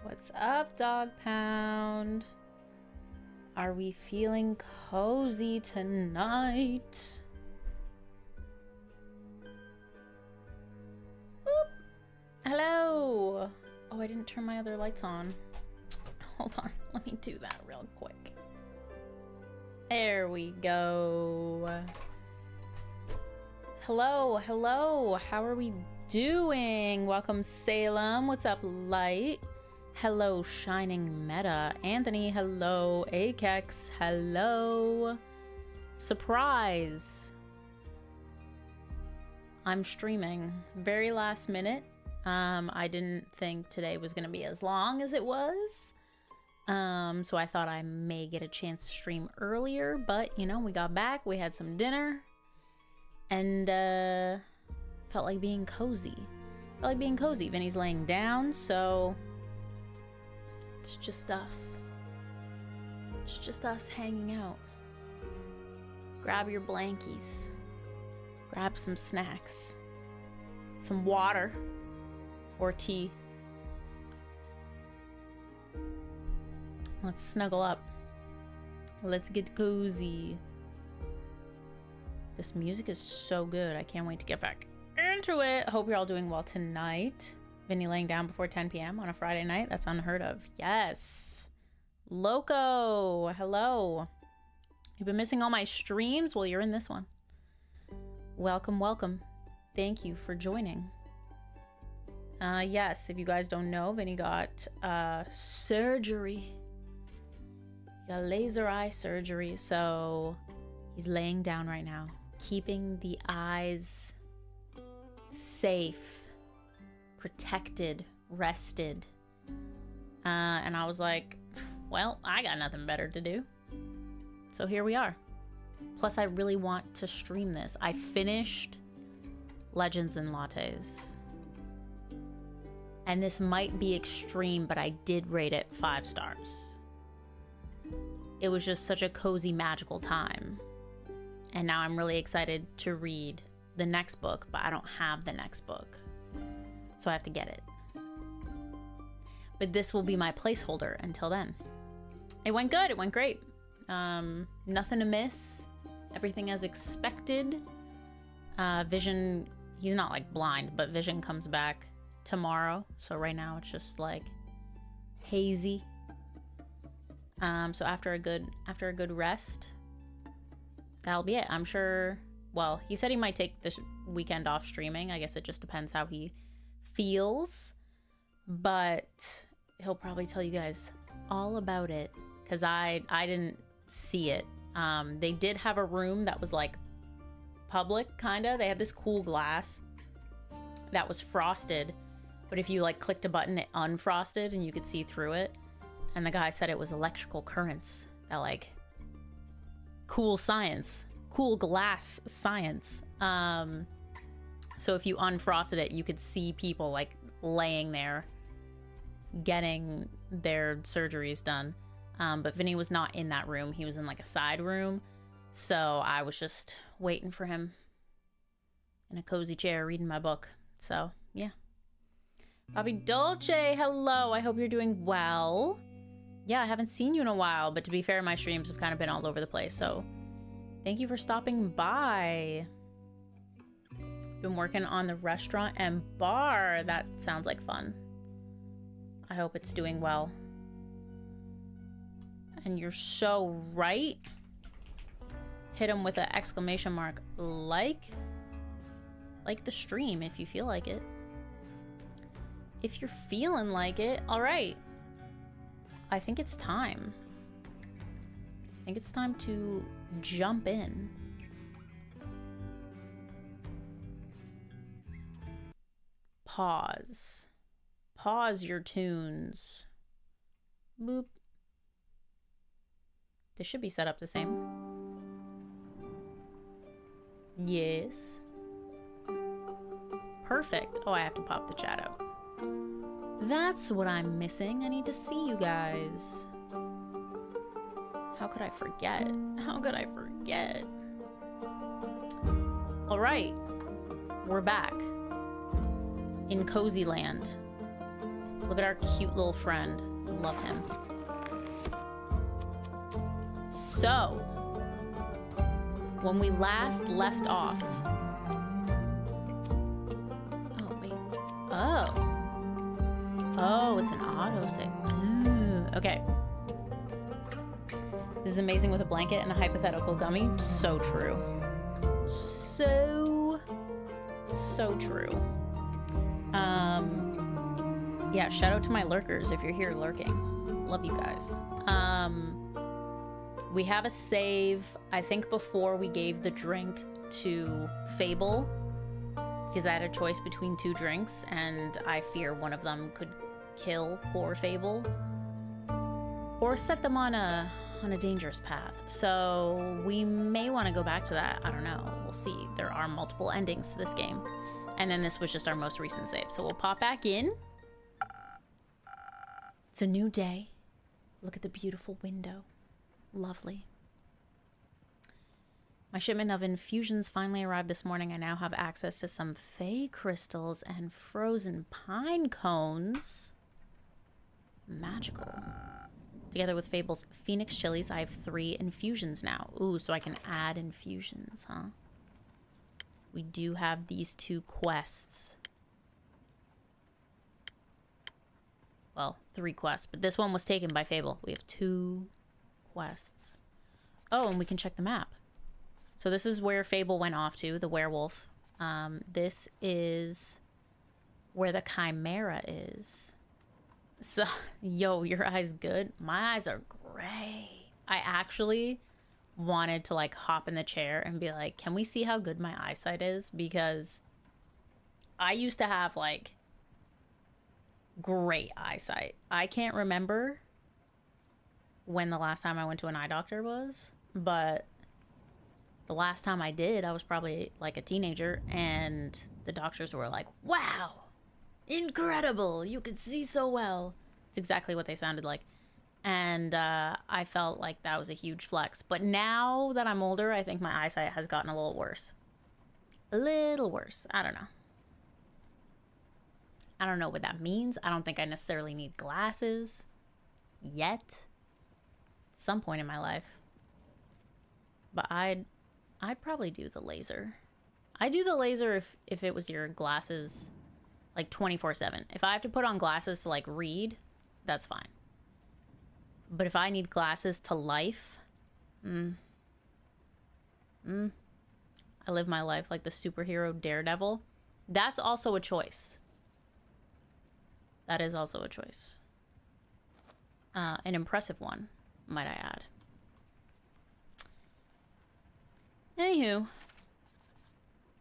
What's up, Dog Pound? Are we feeling cozy tonight? Boop. Hello! Oh, I didn't turn my other lights on. Hold on, let me do that real quick. There we go. Hello, hello, how are we doing? Welcome, Salem. What's up, Light? Hello, Shining Meta. Anthony, hello. Akex, hello. Surprise. I'm streaming. Very last minute. I didn't think today was going to be as long as it was. So I thought I may get a chance to stream earlier, but you know, we got back, we had some dinner, and felt like being cozy. Vinny's laying down, so it's just us. It's just us hanging out. Grab your blankies. Grab some snacks. Some water. Or tea. Let's snuggle up. Let's get cozy. This music is so good. I can't wait to get back into it. Hope you're all doing well tonight. Vinny laying down before 10 p.m. on a Friday night. That's unheard of. Yes. Loco. Hello. You've been missing all my streams? Well, you're in this one. Welcome, welcome. Thank you for joining. Yes, if you guys don't know, Vinny got surgery. He got laser eye surgery, so he's laying down right now, keeping the eyes safe, protected, rested. And I was like, well, I got nothing better to do. So here we are. Plus, I really want to stream this. I finished Legends and Lattes. And this might be extreme, but I did rate it 5 stars. It was just such a cozy, magical time. And now I'm really excited to read the next book, but I don't have the next book. So I have to get it. But this will be my placeholder until then. It went good. It went great. Nothing to miss. Everything as expected. Vision, he's not like blind, but Vision comes back tomorrow. So right now it's just like hazy. So after a good rest, that'll be it. I'm sure. Well, he said he might take this weekend off streaming. I guess it just depends how he feels, but he'll probably tell you guys all about it because I didn't see it. They did have a room that was like public, kinda. They had this cool glass that was frosted, but if you like clicked a button, it unfrosted and you could see through it. And the guy said it was electrical currents. That like cool science, cool glass science. So if you unfrosted it, you could see people like laying there getting their surgeries done. But Vinny was not in that room. He was in like a side room. So I was just waiting for him in a cozy chair reading my book. So yeah. Bobby Dolce, hello. I hope you're doing well. Yeah, I haven't seen you in a while, but to be fair, my streams have kind of been all over the place. So thank you for stopping by. Been working on the restaurant and bar. That sounds like fun. I hope it's doing well. And you're so right. Hit him with an exclamation mark. Like the stream if you feel like it. If you're feeling like it, all right. I think it's time. I think it's time to jump in. pause. Pause your tunes. Boop. This should be set up the same. Yes. Perfect. Oh, I have to pop the chat out. That's what I'm missing. I need to see you guys. How could I forget? How could I forget? All right. We're back in Cozy Land. Look at our cute little friend. Love him. So, when we last left off... Oh, wait. Oh. Oh, it's an autosave. Ooh, okay. This is amazing with a blanket and a hypothetical gummy. So true. So true. Yeah, shout out to my lurkers if you're here lurking. Love you guys. We have a save, I think before we gave the drink to Fable, because I had a choice between two drinks, and I fear one of them could kill poor Fable, or set them on a dangerous path. So we may want to go back to that. I don't know. We'll see. There are multiple endings to this game. And then this was just our most recent save. So we'll pop back in. It's a new day. Look at the beautiful window. Lovely. My shipment of infusions finally arrived this morning. I now have access to some fey crystals and frozen pine cones. Magical. Together with Fable's Phoenix chilies, I have 3 infusions now. Ooh, so I can add infusions, huh? We do have these 2 quests. Well, 3 quests, but this one was taken by Fable. We have 2 quests. Oh, and we can check the map. So this is where Fable went off to, the werewolf. This is where the Chimera is. So, yo, your eyes good? My eyes are gray. I actually wanted to like hop in the chair and be like, can we see how good my eyesight is? Because I used to have like great eyesight. I can't remember when the last time I went to an eye doctor was, but the last time I did, I was probably like a teenager, and the doctors were like, wow, incredible, you could see so well. It's exactly what they sounded like. And I felt like that was a huge flex. But now that I'm older, I think my eyesight has gotten a little worse. A little worse. I don't know. I don't know what that means. I don't think I necessarily need glasses yet. At some point in my life. But I'd probably do the laser. I'd do the laser if it was your glasses like 24/7. If I have to put on glasses to like read, that's fine. But if I need glasses to life, I live my life like the superhero Daredevil. That's also a choice. That is also a choice. An impressive one, might I add. Anywho.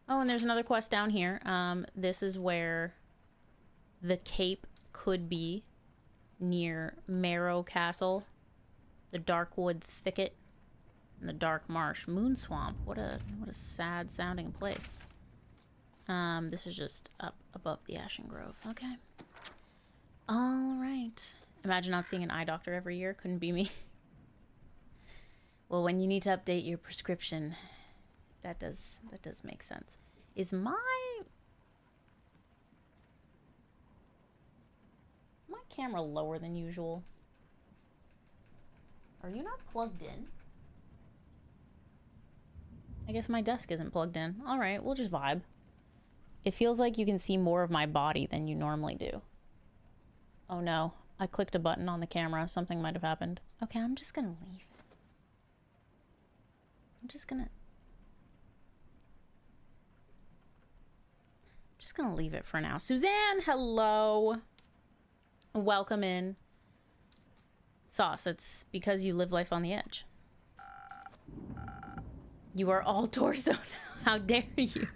Oh, and there's another quest down here. This is where the cape could be, near Marrow Castle, the Darkwood Thicket, and the Dark Marsh. Moon Swamp. What a sad sounding place. This is just up above the Ashen Grove. Okay. All right. Imagine not seeing an eye doctor every year. Couldn't be me. Well, when you need to update your prescription, that does make sense. Is my camera lower than usual? Are you not plugged in? I guess my desk isn't plugged in. All right, we'll just vibe. It feels like you can see more of my body than you normally do. Oh no, I clicked a button on the camera. Something might have happened. Okay, I'm just gonna leave. I'm just gonna leave it for now. Suzanne, hello. Welcome in. Sauce, it's because you live life on the edge. You are all torso now. How dare you?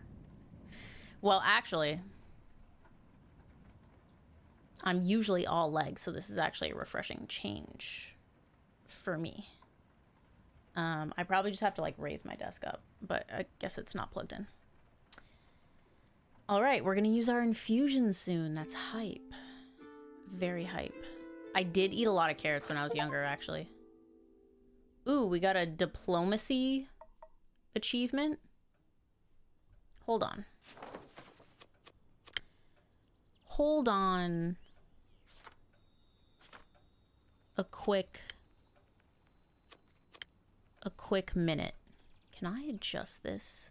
Well, actually, I'm usually all legs, so this is actually a refreshing change for me. I probably just have to like raise my desk up, but I guess it's not plugged in. All right, we're gonna use our infusion soon. That's hype. Very hype. I did eat a lot of carrots when I was younger, actually. Ooh, we got a diplomacy achievement. Hold on. Hold on. A quick minute. Can I adjust this?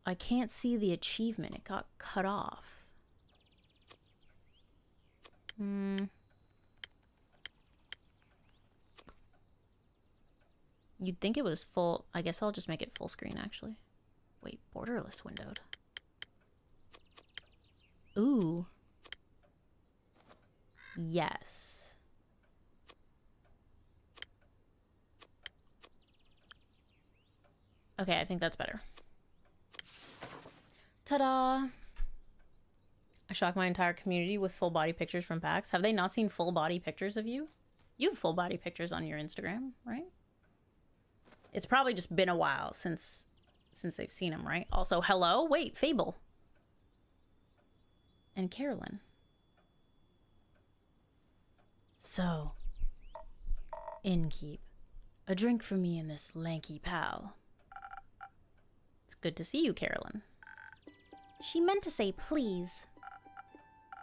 I can't see the achievement. It got cut off. You'd think it was full. I guess I'll just make it full screen, actually. Wait, borderless windowed. Ooh. Yes. Okay, I think that's better. Ta-da! I shocked my entire community with full body pictures from PAX. Have they not seen full body pictures of you? You have full body pictures on your Instagram, right? It's probably just been a while since they've seen them, right? Also, hello? Wait, Fable. And Carolyn. So, innkeep. A drink for me and this lanky pal. It's good to see you, Carolyn. She meant to say please.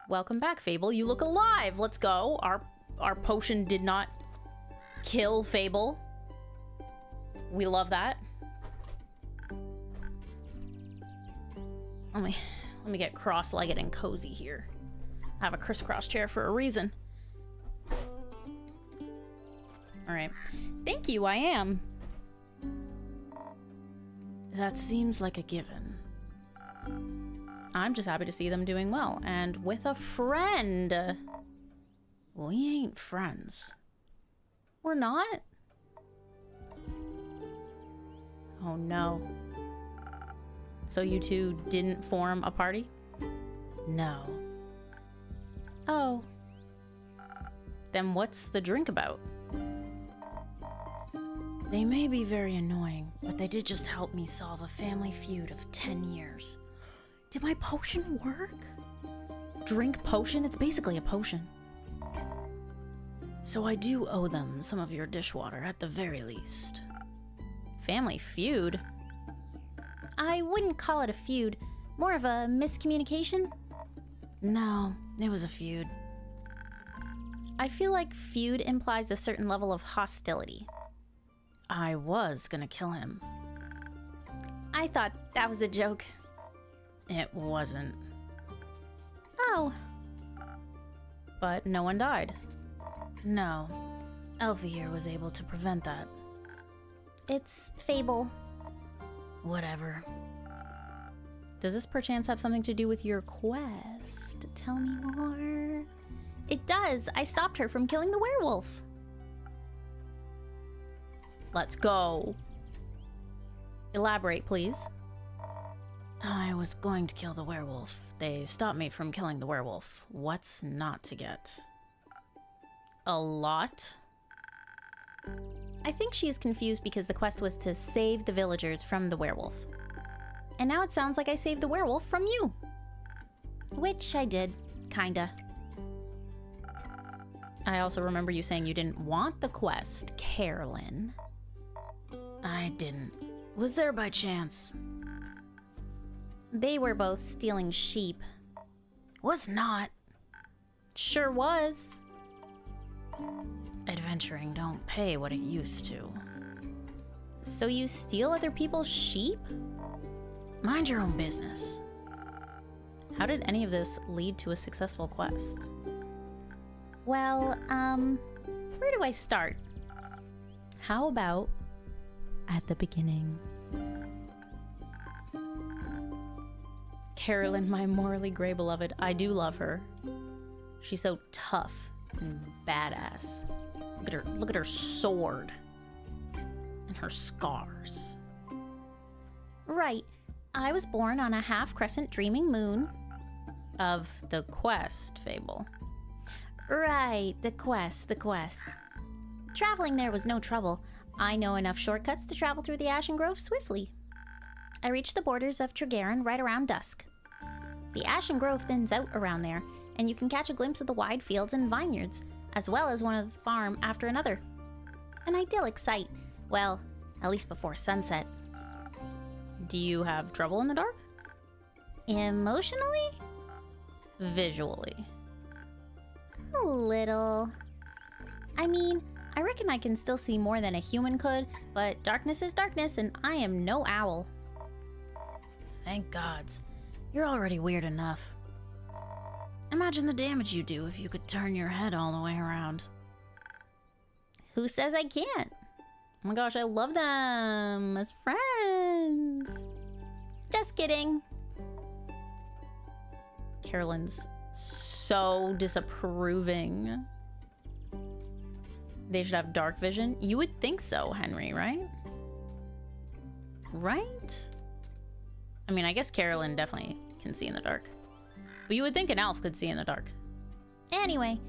Welcome back, Fable. You look alive. Let's go. Our potion did not kill Fable. We love that. Let me get cross-legged and cozy here. I have a crisscross chair for a reason. All right. Thank you, I am. That seems like a given. I'm just happy to see them doing well. And with a friend. We ain't friends. We're not? Oh no. So you two didn't form a party? No. Oh. Then what's the drink about? They may be very annoying, but they did just help me solve a family feud of 10 years. Did my potion work? Drink potion? It's basically a potion. So I do owe them some of your dishwater at the very least. Family feud? I wouldn't call it a feud. More of a miscommunication? No, it was a feud. I feel like feud implies a certain level of hostility. I was gonna kill him. I thought that was a joke. It wasn't. Oh. But no one died. No. Elfie here was able to prevent that. It's Fable. Whatever. Does this perchance have something to do with your quest? Tell me more. It does. I stopped her from killing the werewolf. Let's go. Elaborate, please. I was going to kill the werewolf. They stopped me from killing the werewolf. What's not to get? A lot? I think she's confused because the quest was to save the villagers from the werewolf. And now it sounds like I saved the werewolf from you. Which I did, kinda. I also remember you saying you didn't want the quest, Carolyn. I didn't. Was there by chance? They were both stealing sheep. Was not. Sure was. Adventuring don't pay what it used to. So you steal other people's sheep? Mind your own business. How did any of this lead to a successful quest? Well, where do I start? How about at the beginning? Carolyn, my morally gray beloved, I do love her. She's so tough and badass. Look at her sword. And her scars. Right. I was born on a half-crescent dreaming moon. Of the quest, Fable. Right, the quest. Traveling there was no trouble. I know enough shortcuts to travel through the Ashen Grove swiftly. I reached the borders of Tregaron right around dusk. The Ashen Grove thins out around there, and you can catch a glimpse of the wide fields and vineyards, as well as one farm after another. An idyllic sight. Well, at least before sunset. Do you have trouble in the dark? Emotionally? Visually. A little. I mean, I reckon I can still see more than a human could, but darkness is darkness, and I am no owl. Thank gods. You're already weird enough. Imagine the damage you do if you could turn your head all the way around. Who says I can't? Oh my gosh, I love them as friends. Just kidding. Carolyn's so disapproving. They should have dark vision. You would think so, Henry, right? Right? I mean, I guess Carolyn definitely can see in the dark. But you would think an elf could see in the dark. Anyway,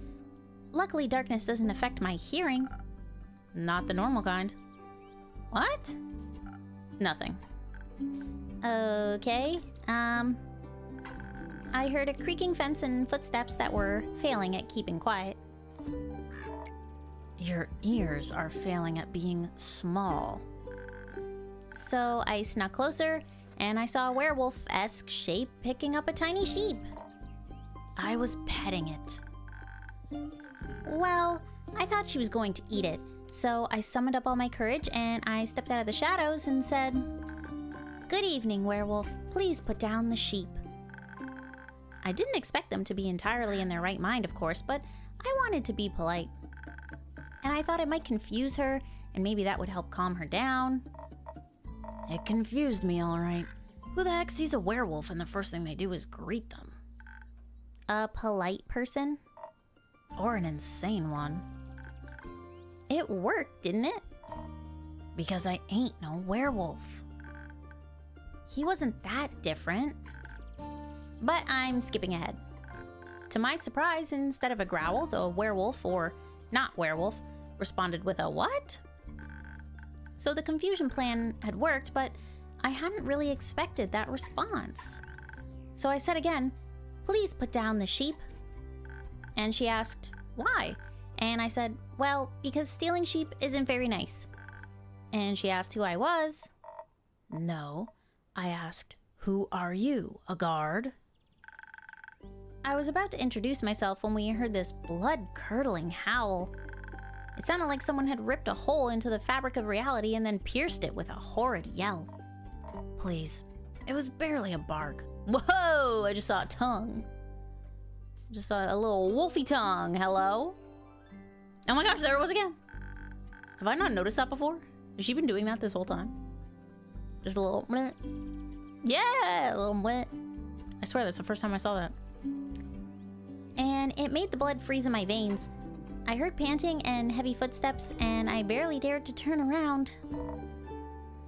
luckily darkness doesn't affect my hearing. Not the normal kind. What? Nothing. Okay, I heard a creaking fence and footsteps that were failing at keeping quiet. Your ears are failing at being small. So I snuck closer, and I saw a werewolf-esque shape picking up a tiny sheep. I was petting it. Well, I thought she was going to eat it, so I summoned up all my courage and I stepped out of the shadows and said, "Good evening, werewolf. Please put down the sheep." I didn't expect them to be entirely in their right mind, of course, but I wanted to be polite. And I thought it might confuse her, and maybe that would help calm her down. It confused me, all right. Who the heck sees a werewolf and the first thing they do is greet them? A polite person? Or an insane one. It worked, didn't it? Because I ain't no werewolf. He wasn't that different. But I'm skipping ahead. To my surprise, instead of a growl, the werewolf, or not werewolf, responded with a what? So the confusion plan had worked, but I hadn't really expected that response. So I said again, "Please put down the sheep." And she asked, "Why?" And I said, "Well, because stealing sheep isn't very nice." And she asked who I was. No, I asked, "Who are you, a guard?" I was about to introduce myself when we heard this blood-curdling howl. It sounded like someone had ripped a hole into the fabric of reality and then pierced it with a horrid yell. Please, it was barely a bark. Whoa, I just saw a tongue. Just saw a little wolfy tongue, hello? Oh my gosh, there it was again. Have I not noticed that before? Has she been doing that this whole time? Just a little bleh. Yeah, a little bleh. I swear that's the first time I saw that. And it made the blood freeze in my veins. I heard panting and heavy footsteps, and I barely dared to turn around.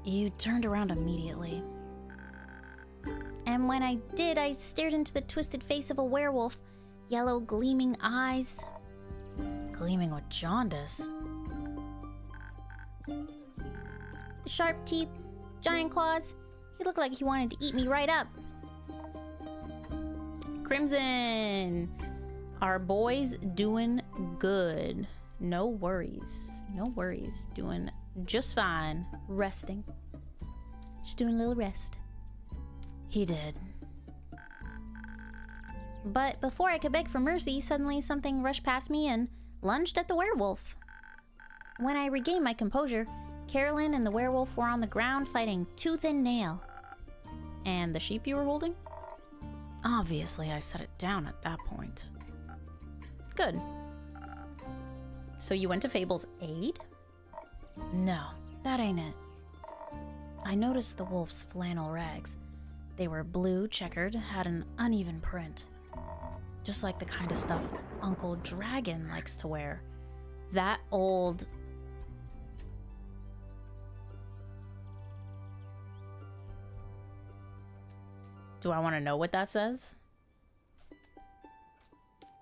You turned around immediately. And when I did, I stared into the twisted face of a werewolf. Yellow gleaming eyes. Gleaming with jaundice. Sharp teeth, giant claws. He looked like he wanted to eat me right up. Crimson! Our boy's doing good. No worries. No worries. Doing just fine. Resting. Just doing a little rest. He did. But before I could beg for mercy, suddenly something rushed past me and lunged at the werewolf. When I regained my composure, Carolyn and the werewolf were on the ground fighting tooth and nail. And the sheep you were holding? Obviously, I set it down at that point. Good. So you went to Fable's aid? No, that ain't it. I noticed the wolf's flannel rags. They were blue, checkered, had an uneven print. Just like the kind of stuff Uncle Dragon likes to wear. That old... Do I want to know what that says?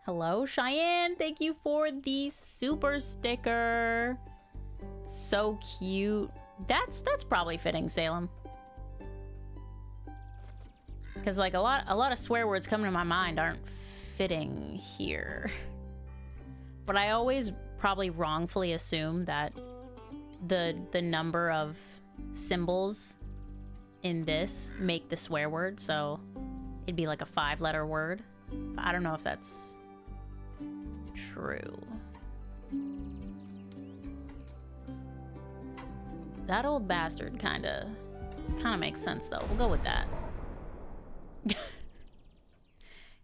Hello, Cheyenne. Thank you for the super sticker. So cute. That's probably fitting, Salem. Because like a lot of swear words coming to my mind aren't fitting here. But I always probably wrongfully assume that the number of symbols in this make the swear word, so it'd be like a 5-letter word. But I don't know if that's true. That old bastard kind of makes sense though. We'll go with that.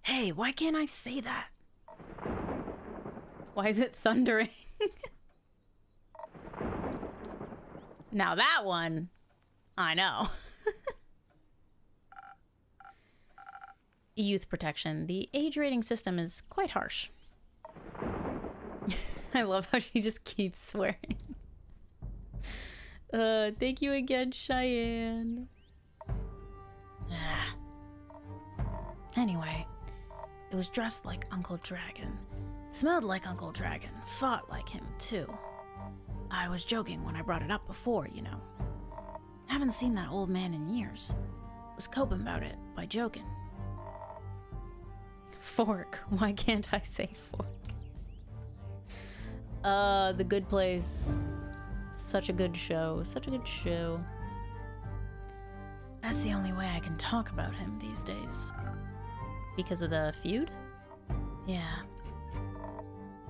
Hey, why can't I say that? Why is it thundering? Now that one, I know. Youth protection. The age rating system is quite harsh. I love how she just keeps swearing. Thank you again, Cheyenne. Anyway, it was dressed like Uncle Dragon, smelled like Uncle Dragon, fought like him too. I was joking when I brought it up before, you know. Haven't seen that old man in years. Was coping about it by joking. Fork. Why can't I say fork? The Good Place. Such a good show. Such a good show. That's the only way I can talk about him these days. Because of the feud? Yeah.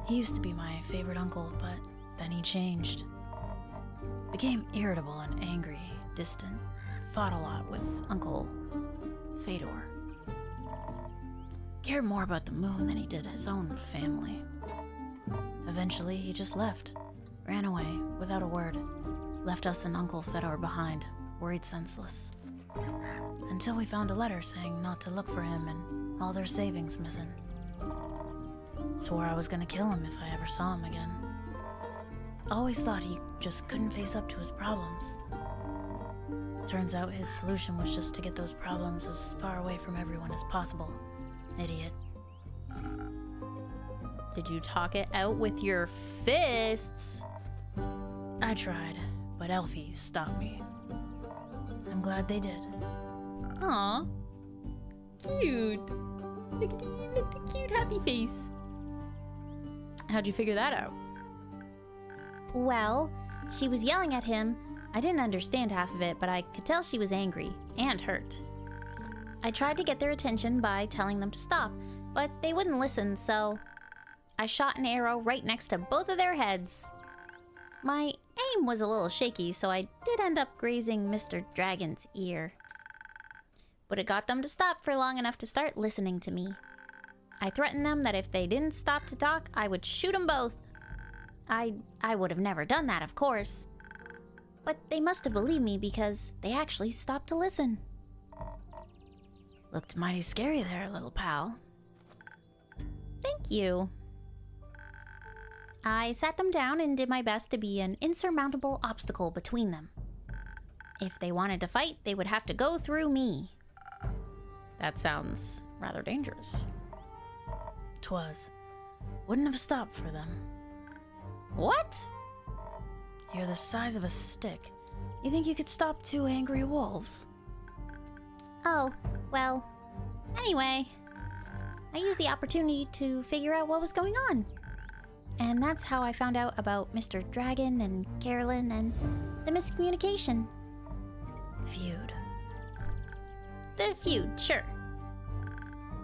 He used to be my favorite uncle, but then he changed. Became irritable and angry, distant. Fought a lot with Uncle Fedor. Cared more about the moon than he did his own family. Eventually, he just left. Ran away, without a word. Left us and Uncle Fedor behind, worried senseless. Until we found a letter saying not to look for him and all their savings missing. Swore I was gonna kill him if I ever saw him again. Always thought he just couldn't face up to his problems. Turns out his solution was just to get those problems as far away from everyone as possible. Idiot. Did you talk it out with your fists? I tried, but Elfie stopped me. I'm glad they did. Aw. Cute. Look at you, look at the cute happy face. How'd you figure that out? Well, she was yelling at him. I didn't understand half of it, but I could tell she was angry and hurt. I tried to get their attention by telling them to stop, but they wouldn't listen, so I shot an arrow right next to both of their heads. My aim was a little shaky, so I did end up grazing Mr. Dragon's ear. But it got them to stop for long enough to start listening to me. I threatened them that if they didn't stop to talk, I would shoot them both. I would have never done that, of course. But they must have believed me because they actually stopped to listen. Looked mighty scary there, little pal. Thank you. I sat them down and did my best to be an insurmountable obstacle between them. If they wanted to fight, they would have to go through me. That sounds rather dangerous. 'Twas. Wouldn't have stopped for them. What? You're the size of a stick. You think you could stop 2 angry wolves? Oh, well, anyway, I used the opportunity to figure out what was going on. And that's how I found out about Mr. Dragon and Carolyn and the miscommunication. Feud. The feud, sure.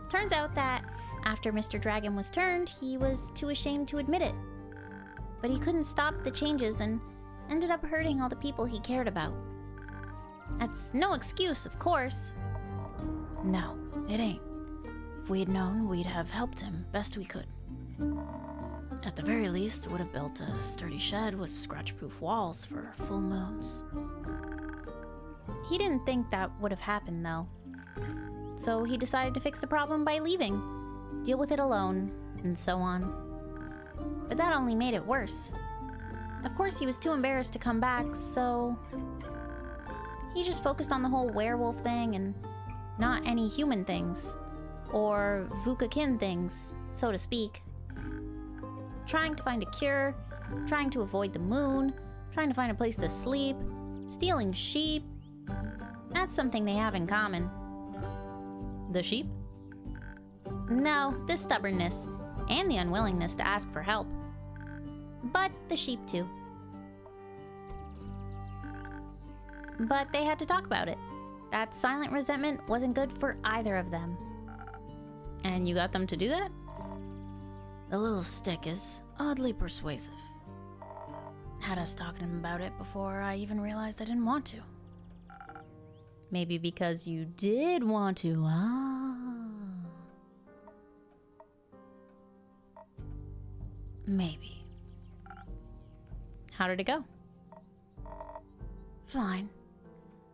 Turns out that after Mr. Dragon was turned, he was too ashamed to admit it. But he couldn't stop the changes and ended up hurting all the people he cared about. That's no excuse, of course. No, it ain't. If we'd known, we'd have helped him best we could. At the very least, would have built a sturdy shed with scratch-proof walls for full moons. He didn't think that would have happened, though. So he decided to fix the problem by leaving, deal with it alone, and so on. But that only made it worse. Of course, he was too embarrassed to come back, so he just focused on the whole werewolf thing and not any human things, or Vukakin things, so to speak. Trying to find a cure, trying to avoid the moon, trying to find a place to sleep, stealing sheep. That's something they have in common. The sheep? No, the stubbornness, and the unwillingness to ask for help. But the sheep too. But they had to talk about it. That silent resentment wasn't good for either of them. And you got them to do that? The little stick is oddly persuasive. Had us talking about it before I even realized I didn't want to. Maybe because you did want to, Maybe. How did it go? Fine.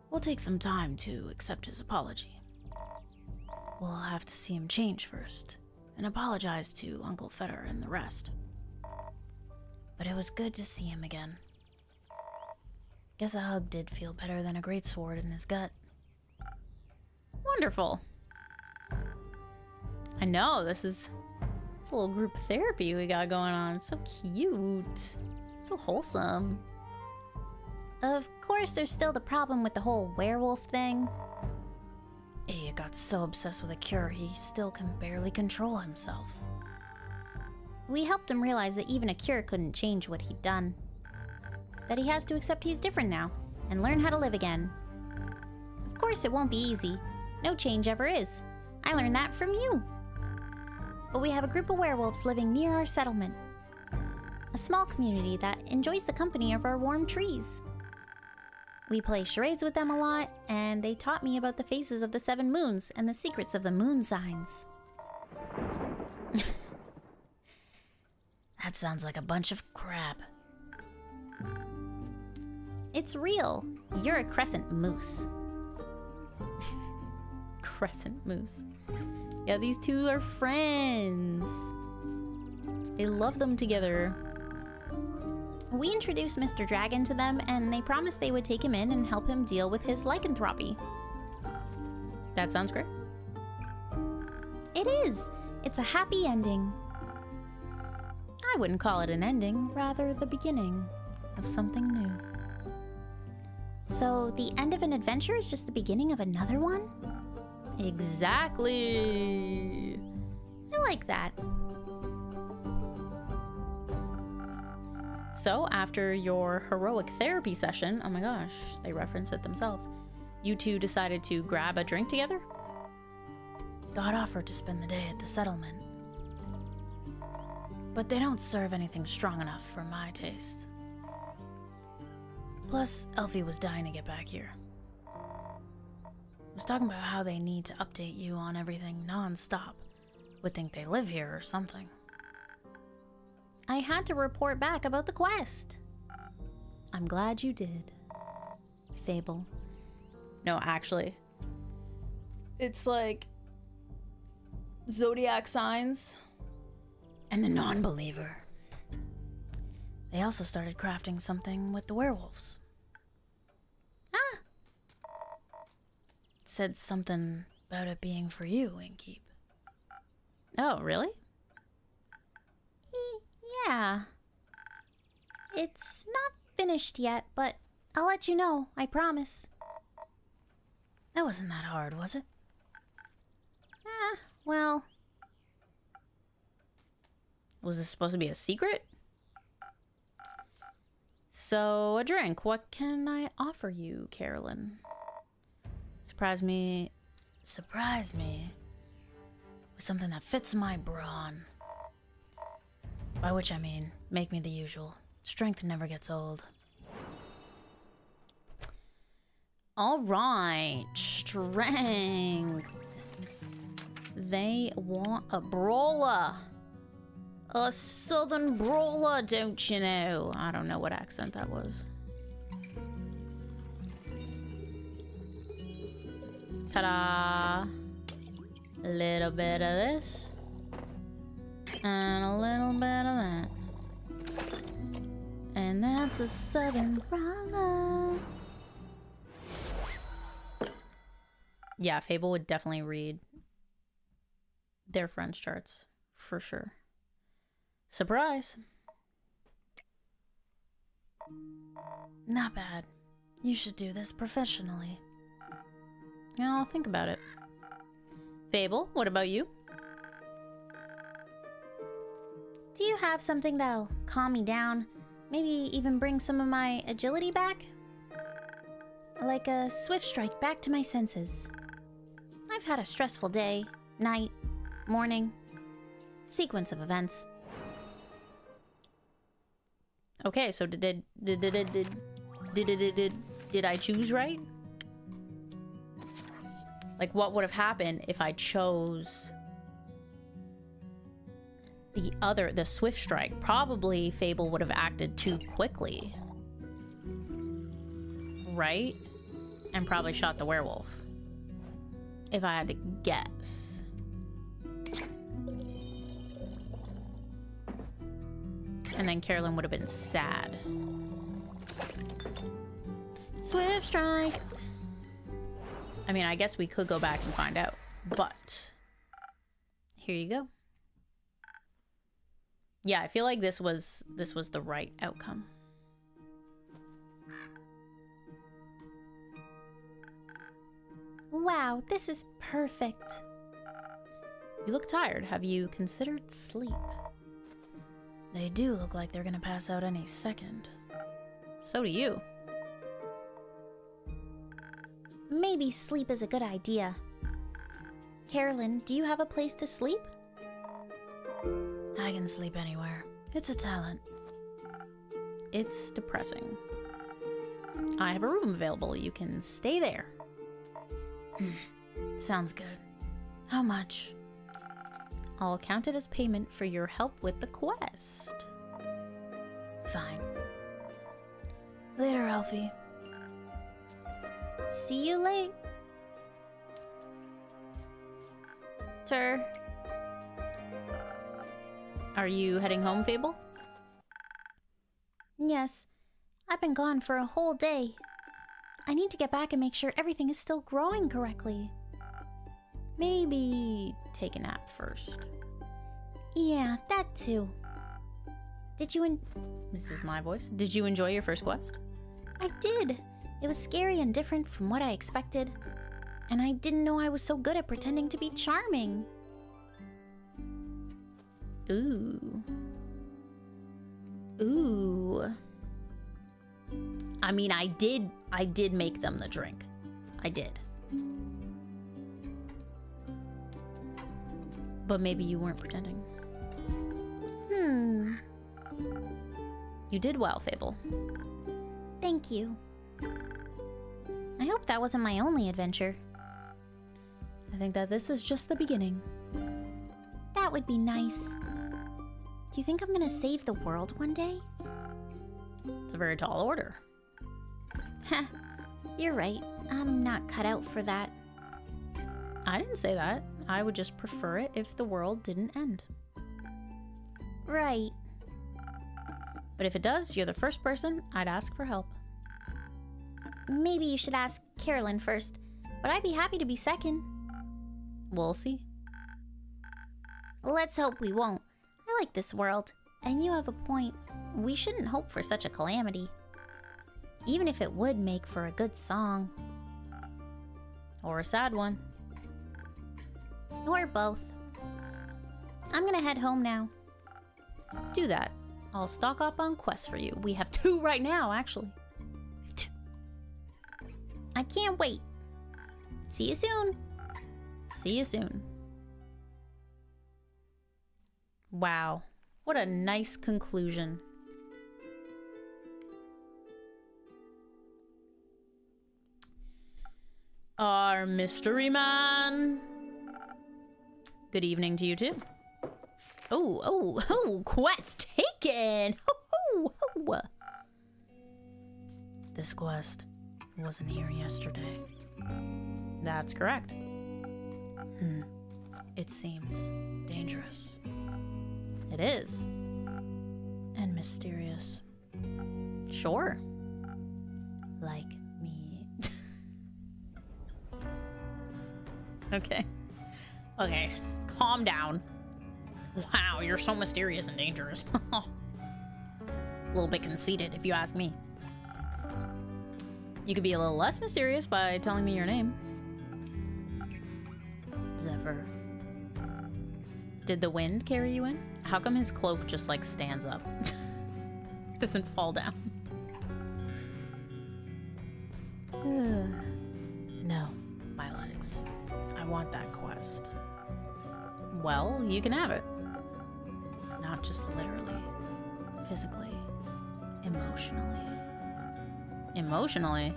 We'll take some time to accept his apology. We'll have to see him change first, and apologize to Uncle Feder and the rest. But it was good to see him again. Guess a hug did feel better than a greatsword in his gut. Wonderful. I know, this a little group therapy we got going on. It's so cute. So wholesome. Of course, there's still the problem with the whole werewolf thing. Idiot got so obsessed with a cure, he still can barely control himself. We helped him realize that even a cure couldn't change what he'd done. That he has to accept he's different now, and learn how to live again. Of course, it won't be easy. No change ever is. I learned that from you. But we have a group of werewolves living near our settlement. A small community that enjoys the company of our warm trees. We play charades with them a lot, and they taught me about the faces of the 7 moons and the secrets of the moon signs. That sounds like a bunch of crap. It's real. You're a crescent moose. Crescent moose. Yeah, these two are friends. They love them together. We introduced Mr. Dragon to them, and they promised they would take him in and help him deal with his lycanthropy. That sounds great. It is. It's a happy ending. I wouldn't call it an ending, rather the beginning of something new. So the end of an adventure is just the beginning of another one? Exactly. I like that. So after your heroic therapy session, oh my gosh, they reference it themselves, you two decided to grab a drink together? God offered to spend the day at the settlement. But they don't serve anything strong enough for my taste. Plus, Elfie was dying to get back here. Was talking about how they need to update you on everything non-stop. Would think they live here or something. I had to report back about the quest. I'm glad you did. Fable. No, actually. It's like zodiac signs. And the non-believer. They also started crafting something with the werewolves. Ah! Said something about it being for you, Innkeep. Oh, really? Yeah. It's not finished yet, but I'll let you know, I promise. That wasn't that hard, was it? Well... Was this supposed to be a secret? So, a drink. What can I offer you, Carolyn? Surprise me with something that fits my brawn. By which I mean, make me the usual. Strength never gets old. All right, strength. They want a brawler. A southern brawler, don't you know? I don't know what accent that was. Ta-da! A little bit of this. And a little bit of that. And that's a southern brawler. Yeah, Fable would definitely read their friends charts for sure. Surprise. Not bad. You should do this professionally. Yeah, I'll think about it. Fable, what about you? Do you have something that'll calm me down? Maybe even bring some of my agility back? Like a swift strike back to my senses. I've had a stressful day, night, morning, sequence of events. Okay, so did I choose right? Like, what would have happened if I chose the swift strike? Probably Fable would have acted too quickly, right? And probably shot the werewolf, if I had to guess. And then Carolyn would have been sad. Swift strike. I mean, I guess we could go back and find out, but here you go. Yeah, I feel like this was the right outcome. Wow, this is perfect. You look tired. Have you considered sleep? They do look like they're gonna pass out any second. So do you. Maybe sleep is a good idea. Carolyn, do you have a place to sleep? I can sleep anywhere. It's a talent. It's depressing. I have a room available. You can stay there. Sounds good. How much? I'll count it as payment for your help with the quest. Fine. Later, Alfie. See you late. Are you heading home, Fable? Yes, I've been gone for a whole day. I need to get back and make sure everything is still growing correctly. Maybe take a nap first. Yeah, that too. This is my voice. Did you enjoy your first quest? I did. It was scary and different from what I expected. And I didn't know I was so good at pretending to be charming. Ooh. Ooh. I mean, I did make them the drink. I did. But maybe you weren't pretending. You did well, Fable. Thank you. I hope that wasn't my only adventure. I think that this is just the beginning. That would be nice. Do you think I'm gonna save the world one day? It's a very tall order. Heh, you're right. I'm not cut out for that. I didn't say that. I would just prefer it if the world didn't end. Right. But if it does, you're the first person I'd ask for help. Maybe you should ask Carolyn first, but I'd be happy to be second. We'll see. Let's hope we won't. I like this world, and you have a point. We shouldn't hope for such a calamity. Even if it would make for a good song. Or a sad one. Or both. I'm gonna head home now. Do that. I'll stock up on quests for you. We have 2 right now, actually. 2. I can't wait. See you soon. See you soon. Wow. What a nice conclusion. Our mystery man. Good evening to you too. Oh, quest taken. Ho. This quest wasn't here yesterday. That's correct. It seems dangerous. It is. And mysterious. Sure. Like me. Okay. Calm down. Wow, you're so mysterious and dangerous. A little bit conceited, if you ask me. You could be a little less mysterious by telling me your name. Zephyr. Did the wind carry you in? How come his cloak just, like, stands up? Doesn't fall down. No, my legs. I want that quest. Well, you can have it. Not just literally, physically, emotionally. Emotionally?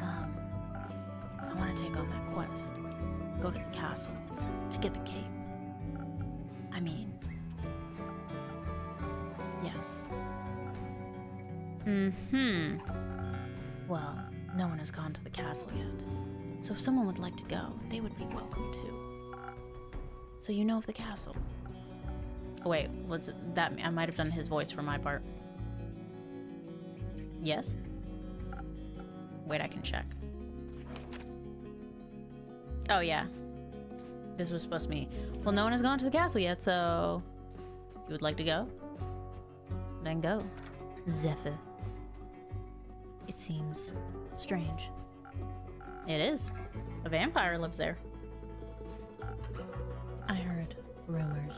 I want to take on that quest. Go to the castle to get the cape. I mean, yes. Mm-hmm. Well, no one has gone to the castle yet. So if someone would like to go, they would be welcome too. So you know of the castle? Wait, what's that? I might have done his voice for my part. Yes? Wait, I can check. Oh, yeah. This was supposed to be... Well, no one has gone to the castle yet, so... You would like to go? Then go. Zephyr. It seems strange. It is. A vampire lives there. I heard rumors,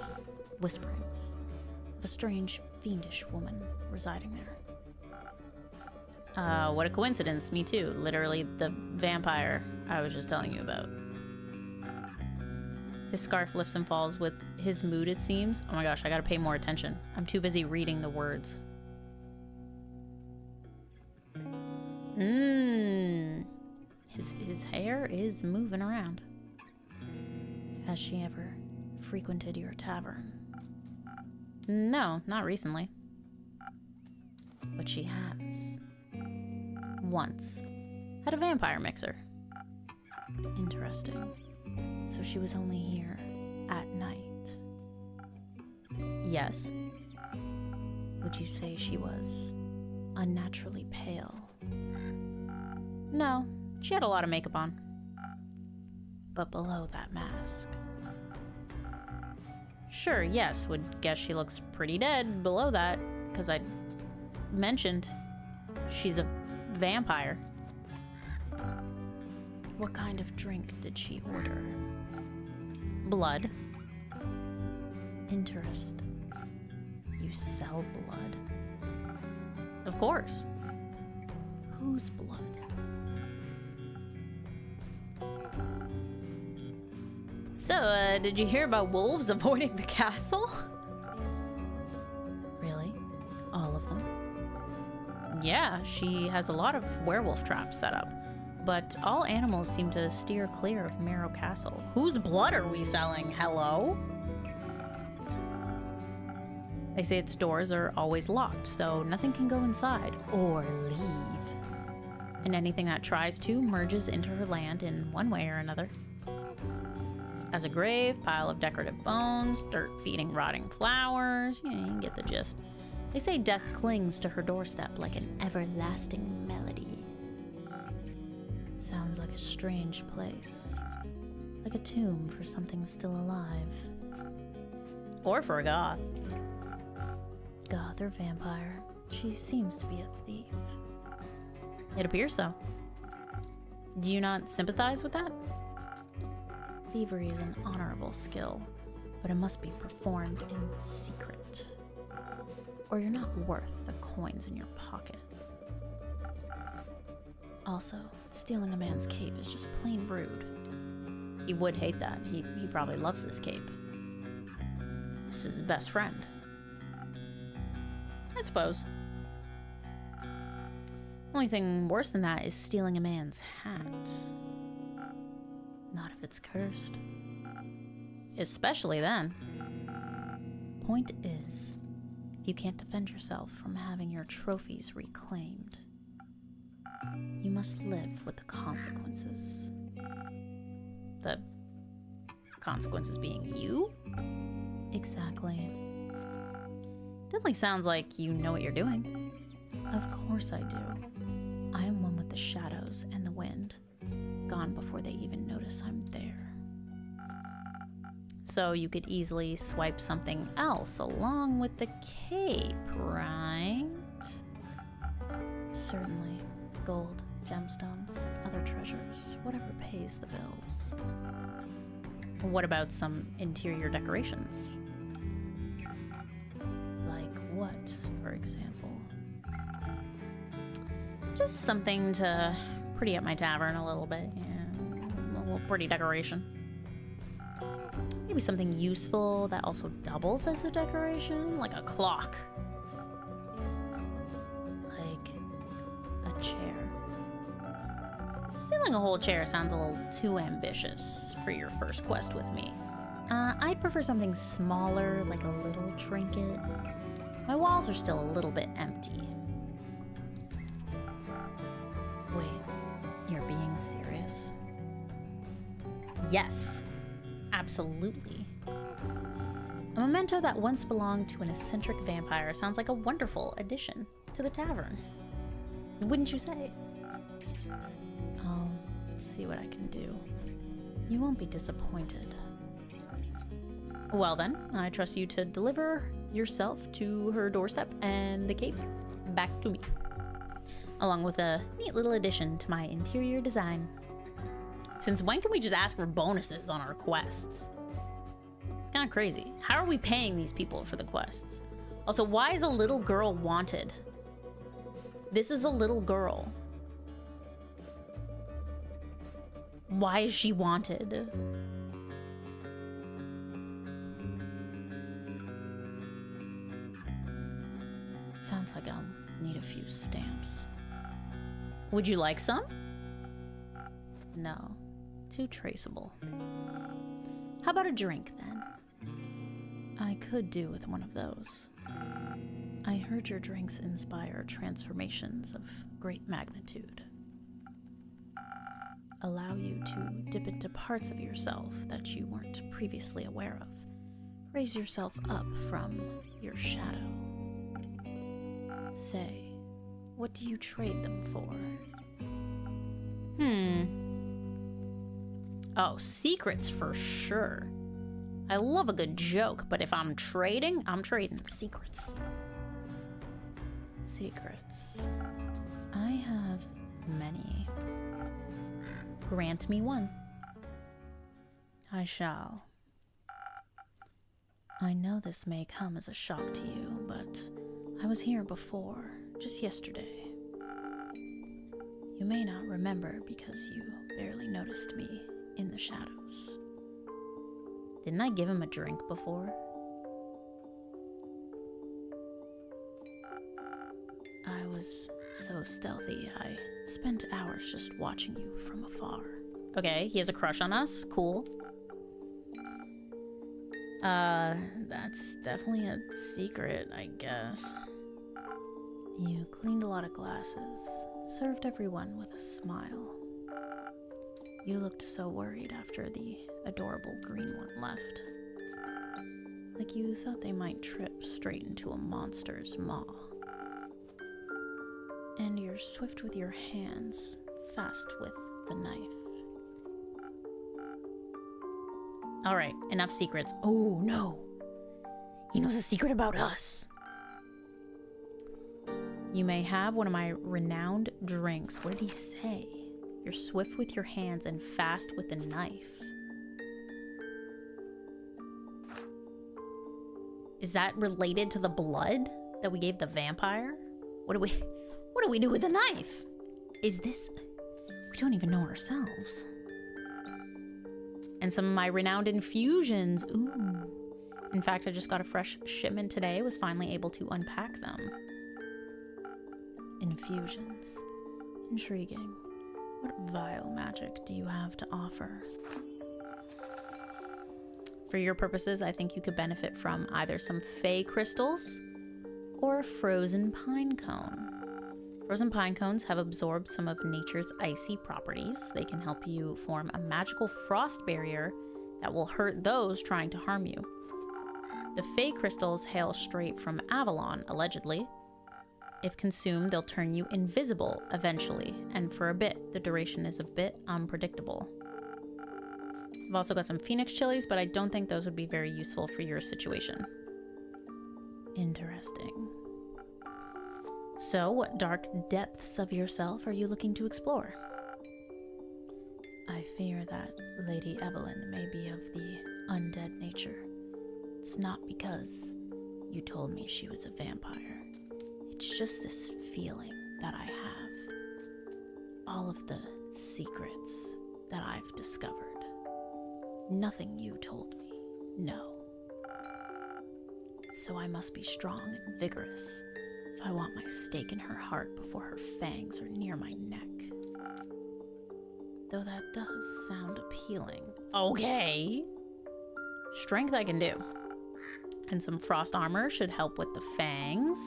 whisperings, of a strange, fiendish woman residing there. What a coincidence. Me too. Literally the vampire I was just telling you about. His scarf lifts and falls with his mood, it seems. Oh my gosh, I gotta pay more attention. I'm too busy reading the words. His hair is moving around. Has she ever frequented your tavern? No, not recently. But she has. Once. At a vampire mixer. Interesting. So she was only here at night. Yes. Would you say she was unnaturally pale? No, she had a lot of makeup on. But below that mask. Sure, yes, would guess she looks pretty dead below that, because I mentioned she's a vampire. What kind of drink did she order? Blood. Interest. You sell blood? Of course. Whose blood? So, did you hear about wolves avoiding the castle? Really? All of them? Yeah, she has a lot of werewolf traps set up. But all animals seem to steer clear of Marrow Castle. Whose blood are we selling? Hello? They say its doors are always locked, so nothing can go inside or leave. And anything that tries to merges into her land in one way or another. As a grave, pile of decorative bones, dirt feeding rotting flowers. You can get the gist. They say death clings to her doorstep like an everlasting melody. Sounds like a strange place. Like a tomb for something still alive. Or for a goth. Goth or vampire, she seems to be a thief. It appears so. Do you not sympathize with that? Thievery is an honorable skill, but it must be performed in secret. Or you're not worth the coins in your pocket. Also, stealing a man's cape is just plain rude. He would hate that. He probably loves this cape. This is his best friend. I suppose. Only thing worse than that is stealing a man's hat. Not if it's cursed. Especially then. Point is, you can't defend yourself from having your trophies reclaimed. You must live with the consequences. The consequences being you? Exactly. Definitely sounds like you know what you're doing. Of course I do. I am one with the shadows and the wind, gone before they even notice I'm there. So you could easily swipe something else along with the cape, right? Certainly. Gold, gemstones, other treasures, whatever pays the bills. What about some interior decorations? Like what, for example? Just something to pretty up my tavern a little bit, yeah. A little pretty decoration. Maybe something useful that also doubles as a decoration, like a clock. Like a chair. Stealing a whole chair sounds a little too ambitious for your first quest with me. I'd prefer something smaller, like a little trinket. My walls are still a little bit empty. Wait, you're being serious? Yes, absolutely. A memento that once belonged to an eccentric vampire sounds like a wonderful addition to the tavern. Wouldn't you say? I'll see what I can do. You won't be disappointed. Well then, I trust you to deliver yourself to her doorstep and the cape back to me, along with a neat little addition to my interior design. Since when can we just ask for bonuses on our quests? It's kind of crazy. How are we paying these people for the quests? Also, why is a little girl wanted? This is a little girl. Why is she wanted? Sounds like I'll need a few stamps. Would you like some? No, too traceable. How about a drink then? I could do with one of those. I heard your drinks inspire transformations of great magnitude. Allow you to dip into parts of yourself that you weren't previously aware of. Raise yourself up from your shadow. Say, what do you trade them for? Oh, secrets for sure. I love a good joke, but if I'm trading secrets. Secrets. I have many. Grant me one. I shall. I know this may come as a shock to you, but I was here before, just yesterday. You may not remember because you barely noticed me in the shadows. Didn't I give him a drink before? I was so stealthy, I spent hours just watching you from afar. Okay, he has a crush on us. Cool. That's definitely a secret, I guess. You cleaned a lot of glasses, served everyone with a smile. You looked so worried after the adorable green one left. Like you thought they might trip straight into a monster's maw. And you're swift with your hands, fast with the knife. All right, enough secrets. Oh, no. He knows a secret about us. You may have one of my renowned drinks. What did he say? You're swift with your hands and fast with the knife. Is that related to the blood that we gave the vampire? What do we do with the knife? Is this... We don't even know ourselves. And some of my renowned infusions. Ooh. In fact, I just got a fresh shipment today. Was finally able to unpack them. Infusions. Intriguing. What vile magic do you have to offer? For your purposes, I think you could benefit from either some fey crystals or a frozen pine cone. Frozen pine cones have absorbed some of nature's icy properties. They can help you form a magical frost barrier that will hurt those trying to harm you. The fey crystals hail straight from Avalon, allegedly. If consumed, they'll turn you invisible eventually, and for a bit, the duration is a bit unpredictable. I've also got some Phoenix chilies, but I don't think those would be very useful for your situation. Interesting. So, what dark depths of yourself are you looking to explore? I fear that Lady Evelyn may be of the undead nature. It's not because you told me she was a vampire. It's just this feeling that I have. All of the secrets that I've discovered. Nothing you told me, no. So I must be strong and vigorous if I want my stake in her heart before her fangs are near my neck. Though that does sound appealing. Okay. Strength I can do. And some frost armor should help with the fangs.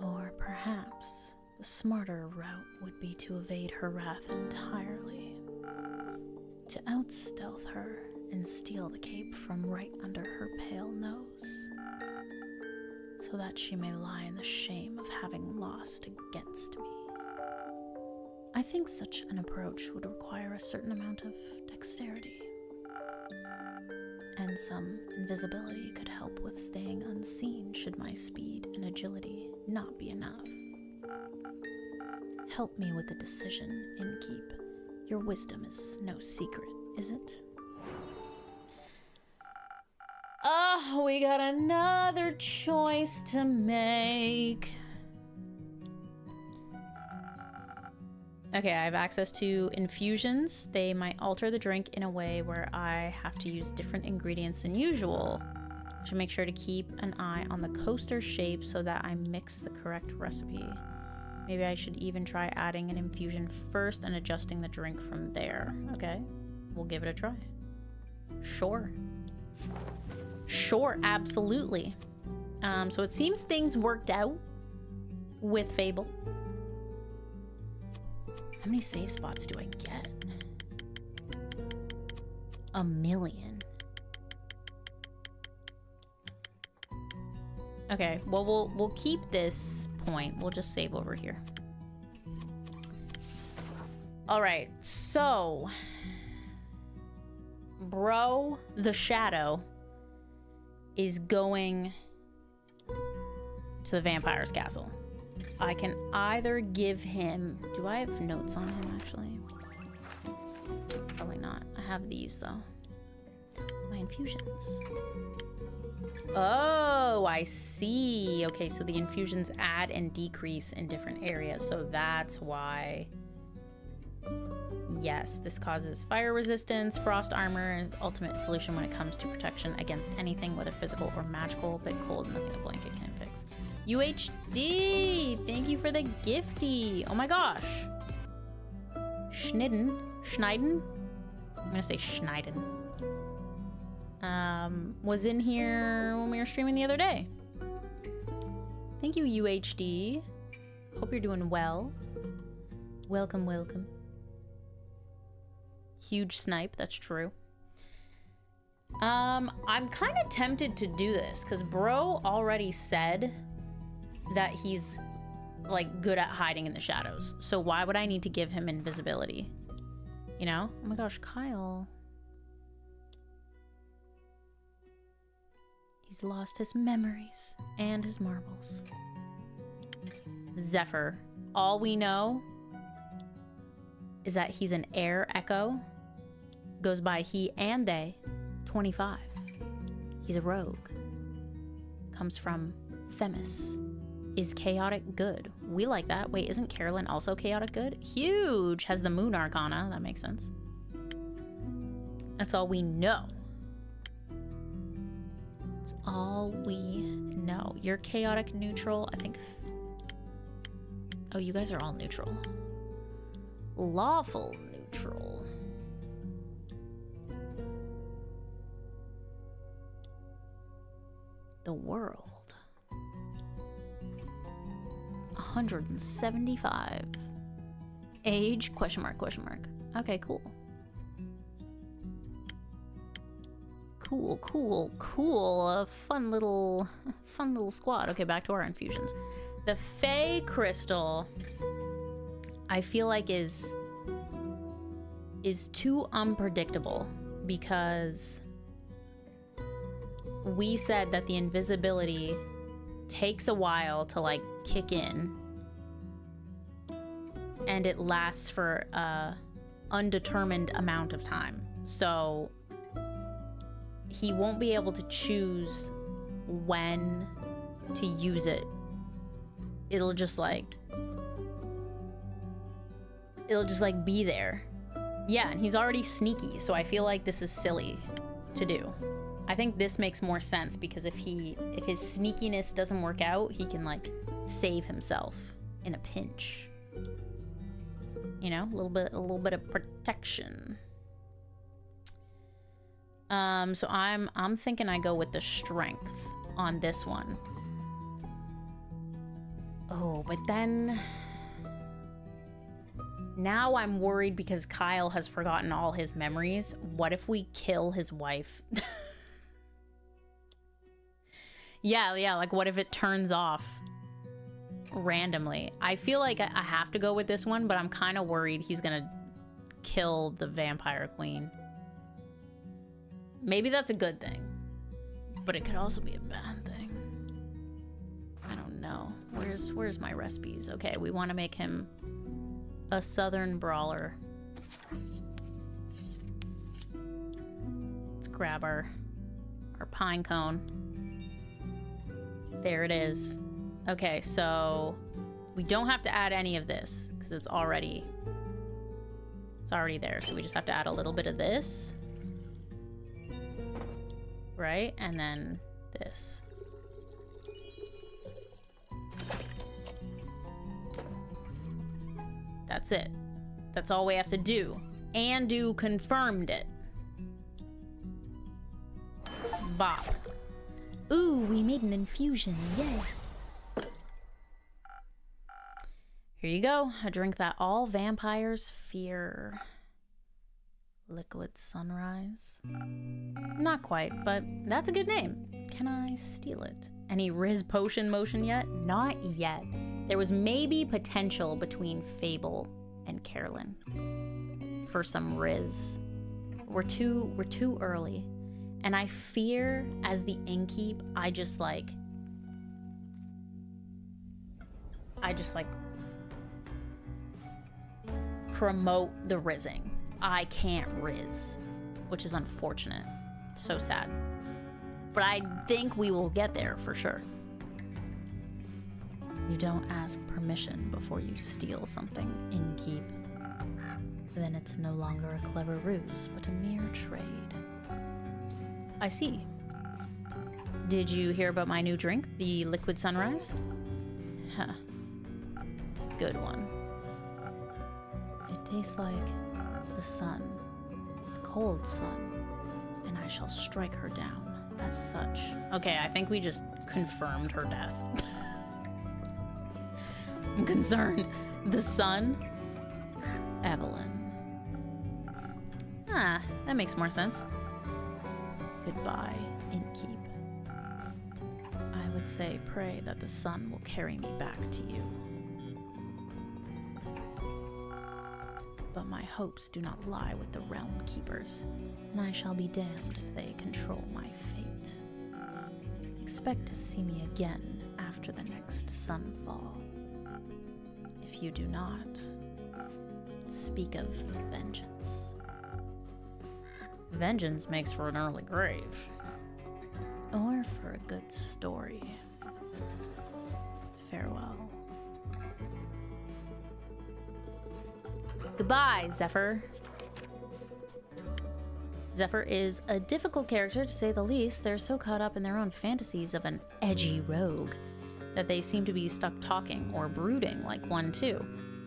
Or perhaps the smarter route would be to evade her wrath entirely. To outstealth her and steal the cape from right under her pale nose. So that she may lie in the shame of having lost against me. I think such an approach would require a certain amount of dexterity. And some invisibility could help with staying unseen should my speed and agility not be enough. Help me with the decision, Innkeep. Your wisdom is no secret, is it? Oh, we got another choice to make. Okay, I have access to infusions. They might alter the drink in a way where I have to use different ingredients than usual. I should make sure to keep an eye on the coaster shape so that I mix the correct recipe. Maybe I should even try adding an infusion first and adjusting the drink from there. Okay, we'll give it a try. Sure. Sure, absolutely. So it seems things worked out with Fable. How many save spots do I get? 1,000,000. Okay, well we'll keep this point. We'll just save over here. All right, so Bro the Shadow is going to the vampire's castle. I can either give him... Do I have notes on him, actually? Probably not. I have these, though. My infusions. Oh, I see. Okay, so the infusions add and decrease in different areas, so that's why... Yes, this causes fire resistance, frost armor, and ultimate solution when it comes to protection against anything, whether physical or magical, but cold, nothing a blanket can fix. UHD! Thank you for the gifty! Oh my gosh! Schneiden? I'm gonna say Schneiden. Was in here when we were streaming the other day. Thank you, UHD. Hope you're doing well. Welcome, welcome. Huge snipe, that's true. I'm kind of tempted to do this because Bro already said that he's like good at hiding in the shadows. So why would I need to give him invisibility? You know? Oh my gosh, Kyle. He's lost his memories and his marbles. Zephyr. All we know is that he's an air echo. Goes by he and they. 25. He's a rogue. Comes from Themis. Is chaotic good. We like that. Wait, isn't Carolyn also chaotic good? Huge. Has the moon arcana. That makes sense. That's all we know. That's all we know. You're chaotic neutral. I think... Oh, you guys are all neutral. Lawful neutral. The world. 175. Age? Question mark, question mark. Okay, cool. Cool, cool, cool. A fun little squad. Okay, back to our infusions. The Fey Crystal, I feel like is is too unpredictable because we said that the invisibility takes a while to like kick in and it lasts for a undetermined amount of time. So he won't be able to choose when to use it. It'll just like be there. Yeah, and he's already sneaky, so I feel like this is silly to do. I think this makes more sense because if his sneakiness doesn't work out, he can like save himself in a pinch. You know, a little bit of protection. So I'm thinking I go with the strength on this one. Oh, but then now I'm worried because Kyle has forgotten all his memories. What if we kill his wife? Yeah, like what if it turns off randomly? I feel like I have to go with this one, but I'm kind of worried he's gonna kill the vampire queen. Maybe that's a good thing, but it could also be a bad thing. I don't know. Where's my recipes? Okay, we want to make him a southern brawler. Let's grab our pine cone. There it is. Okay, so we don't have to add any of this because it's already there. So we just have to add a little bit of this. Right? And then this. That's it. That's all we have to do. Andu confirmed it. Bop. Ooh, we made an infusion. Yay. Here you go. A drink that all vampires fear. Liquid Sunrise. Not quite, but that's a good name. Can I steal it? Any Riz potion motion yet? Not yet. There was maybe potential between Fable and Carolyn for some Riz. We're too early. And I fear as the innkeep, I just like promote the rizzing. I can't Riz, which is unfortunate. So sad. But I think we will get there for sure. You don't ask permission before you steal something, innkeep. Then it's no longer a clever ruse, but a mere trade. I see. Did you hear about my new drink, the Liquid Sunrise? Huh. Good one. It tastes like the sun, a cold sun, and I shall strike her down as such. Okay, I think we just confirmed her death. I'm concerned. The sun? Evelyn. Ah, that makes more sense. Goodbye, innkeep. I would say pray that the sun will carry me back to you. But my hopes do not lie with the realm keepers, and I shall be damned if they control my fate. Expect to see me again after the next sunfall. If you do not, speak of vengeance. Vengeance makes for an early grave. Or for a good story. Farewell. Goodbye, Zephyr. Zephyr is a difficult character, to say the least. They're so caught up in their own fantasies of an edgy rogue that they seem to be stuck talking or brooding like one too.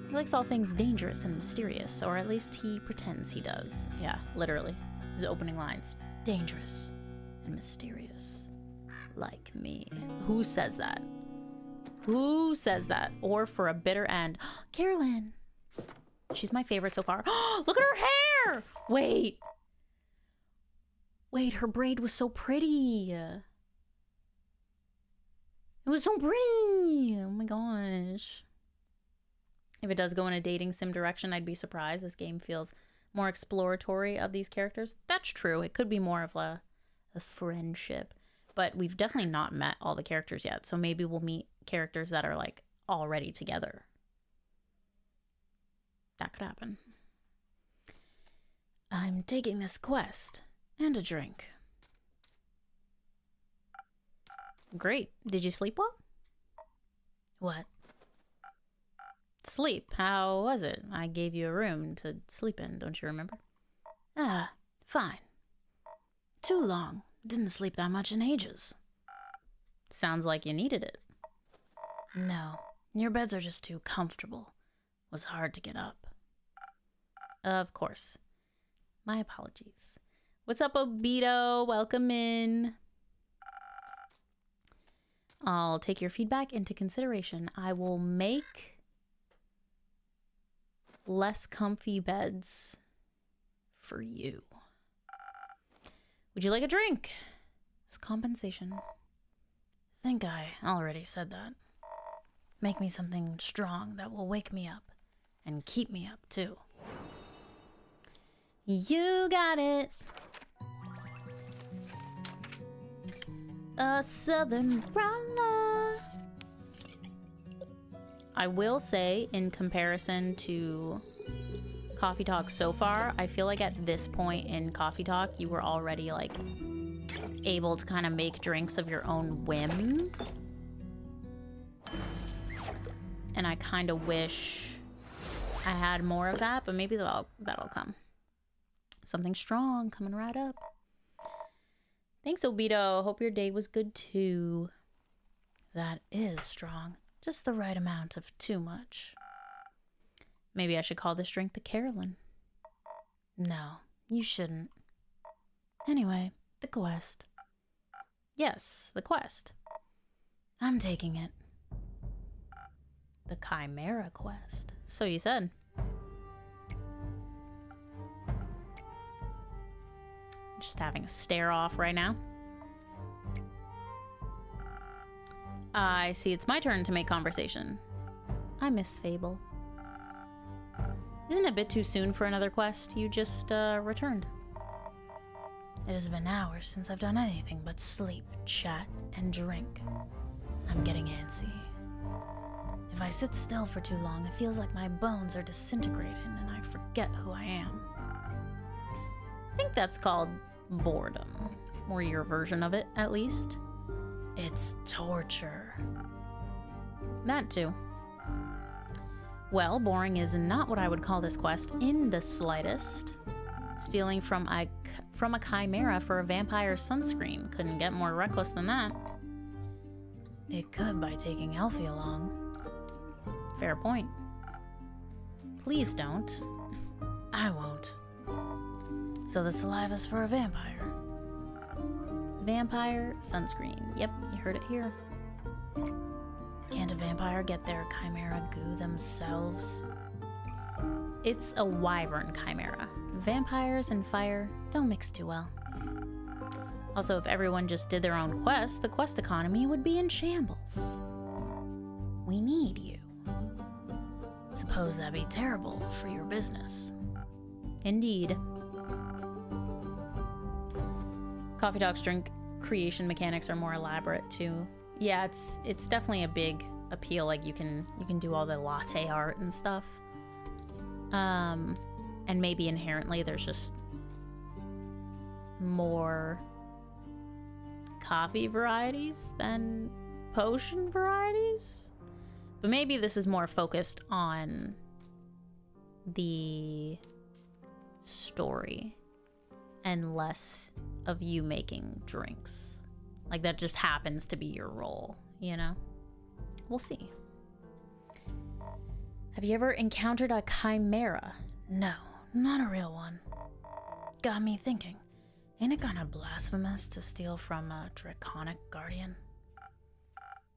He likes all things dangerous and mysterious, or at least he pretends he does. Yeah, literally. His opening lines. Dangerous and mysterious. Like me. Who says that? Who says that? Or for a bitter end. Carolyn! She's my favorite so far. Look at her hair! Wait, her braid was so pretty. It was so pretty. Oh my gosh. If it does go in a dating sim direction, I'd be surprised. This game feels more exploratory of these characters. That's true. It could be more of a friendship. But we've definitely not met all the characters yet. So maybe we'll meet characters that are like already together. That could happen. I'm taking this quest and a drink. Great. Did you sleep well? What? Sleep. How was it? I gave you a room to sleep in. Don't you remember? Ah, fine. Too long. Didn't sleep that much in ages. Sounds like you needed it. No, your beds are just too comfortable. Was hard to get up. Of course. My apologies. What's up, Obito? Welcome in. I'll take your feedback into consideration. I will make less comfy beds for you. Would you like a drink? It's compensation. Think I already said that. Make me something strong that will wake me up and keep me up too. You got it. A southern umbrella. I will say, in comparison to Coffee Talk so far, I feel like at this point in Coffee Talk, you were already like able to kind of make drinks of your own whim. And I kind of wish I had more of that, but maybe that'll come. Something strong coming right up. Thanks, Obito. Hope your day was good too. That is strong. Just the right amount of too much. Maybe I should call this drink the Carolyn. No, you shouldn't. Anyway, the quest. Yes, the quest. I'm taking it. The Chimera quest. So you said. Just having a stare off right now. I see it's my turn to make conversation. I miss Fable. Isn't it a bit too soon for another quest? You just returned. It has been hours since I've done anything but sleep, chat, and drink. I'm getting antsy. If I sit still for too long, it feels like my bones are disintegrating and I forget who I am. I think that's called boredom. Or your version of it, at least. It's torture. That too. Well, boring is not what I would call this quest in the slightest. Stealing from a chimera for a vampire sunscreen. Couldn't get more reckless than that. It could by taking Elfie along. Fair point. Please don't. I won't. So the saliva's for a vampire. Vampire sunscreen. Yep, you heard it here. Can't a vampire get their chimera goo themselves? It's a wyvern chimera. Vampires and fire don't mix too well. Also, if everyone just did their own quests, the quest economy would be in shambles. We need you. Suppose that'd be terrible for your business. Indeed. Coffee Talk's drink creation mechanics are more elaborate too. Yeah, it's definitely a big appeal. Like you can do all the latte art and stuff. And maybe inherently there's just more coffee varieties than potion varieties. But maybe this is more focused on the story and less of you making drinks. Like that just happens to be your role, you know? We'll see. Have you ever encountered a chimera? No, not a real one. Got me thinking. Ain't it kinda blasphemous to steal from a draconic guardian?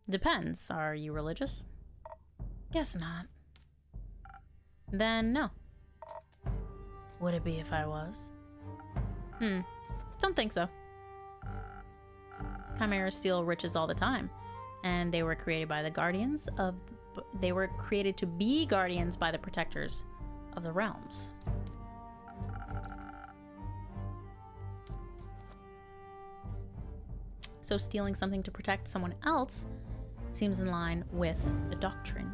Depends. Are you religious? Guess not. Then no. Would it be if I was? Don't think so. Chimeras steal riches all the time, and they were created by the guardians of. They were created to be guardians by the protectors of the realms. so stealing something to protect someone else seems in line with the doctrine.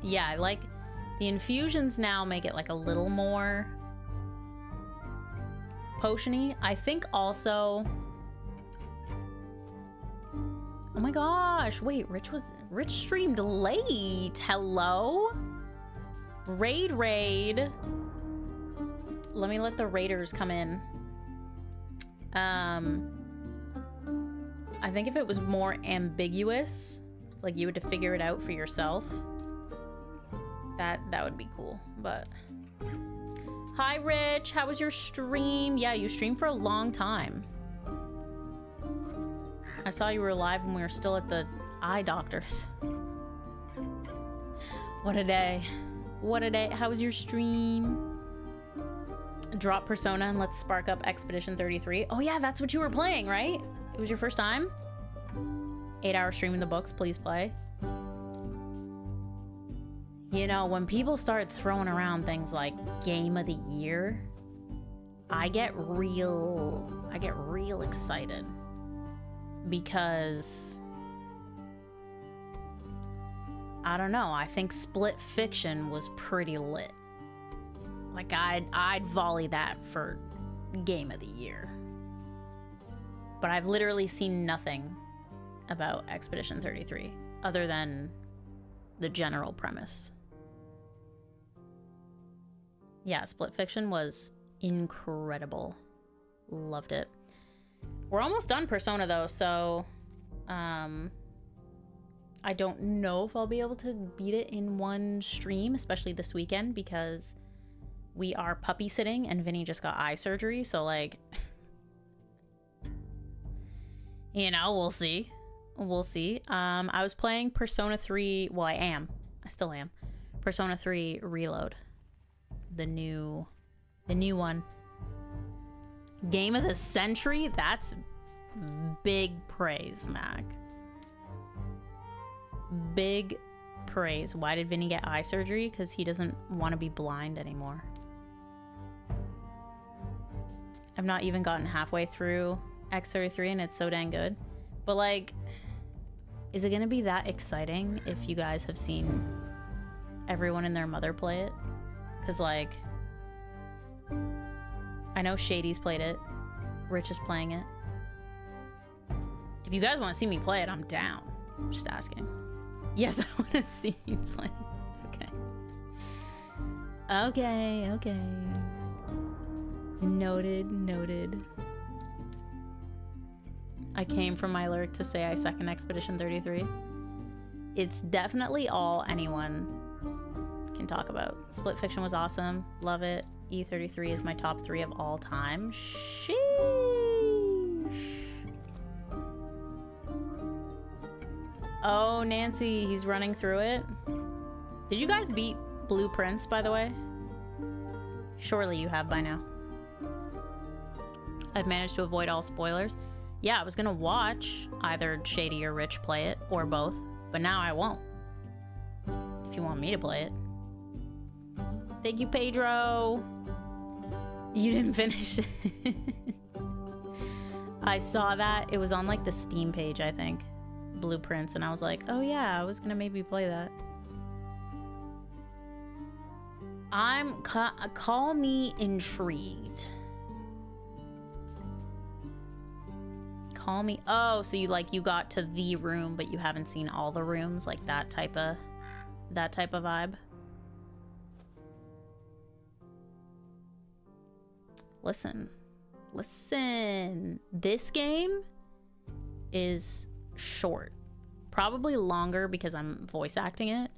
Yeah, I like the infusions now make it like a little more potion-y. I think also... Oh my gosh, wait, Rich streamed late. Hello? Raid. Let me let the raiders come in. I think if it was more ambiguous, like you had to figure it out for yourself, that would be cool. But hi Rich, how was your stream? Yeah, you streamed for a long time. I saw you were live when we were still at the eye doctors. What a day. What a day. How was your stream? Drop Persona and let's spark up Expedition 33. Oh yeah, that's what you were playing, right? It was your first time? 8-hour stream in the books, please play. You know, when people start throwing around things like Game of the Year, I get real excited. Because I don't know, I think Split Fiction was pretty lit. Like I'd volley that for Game of the Year. But I've literally seen nothing about Expedition 33 other than the general premise. Yeah, Split Fiction was incredible. Loved it. We're almost done Persona though, so I don't know if I'll be able to beat it in one stream, especially this weekend, because we are puppy sitting and Vinny just got eye surgery, so like, you know, we'll see. We'll see. I was playing Persona 3, well, I still am. Persona 3 Reload. The new one. Game of the Century? That's big praise, Mac. Big praise. Why did Vinny get eye surgery? Because he doesn't want to be blind anymore. I've not even gotten halfway through X33 and it's so dang good. But like, is it going to be that exciting if you guys have seen everyone and their mother play it? Because like, I know Shady's played it. Rich is playing it. If you guys want to see me play it, I'm down. I'm just asking. Yes, I want to see you play. Okay. Noted. I came from my lurk to say I second Expedition 33. It's definitely all anyone can talk about. Split Fiction was awesome. Love it. E33 is my top 3 of all time. Sheesh. Oh, Nancy, he's running through it. Did you guys beat Blue Prince, by the way? Surely you have by now. I've managed to avoid all spoilers. Yeah, I was gonna watch either Shady or Rich play it, or both, but now I won't. If you want me to play it. Thank you, Pedro. You didn't finish it. I saw that. It was on like the Steam page, I think. Blueprints, and I was like, oh yeah, I was gonna maybe play that. Call me intrigued. Call me. Oh, so you got to the room, but you haven't seen all the rooms, like that type of vibe. Listen. This game is short. Probably longer because I'm voice acting it.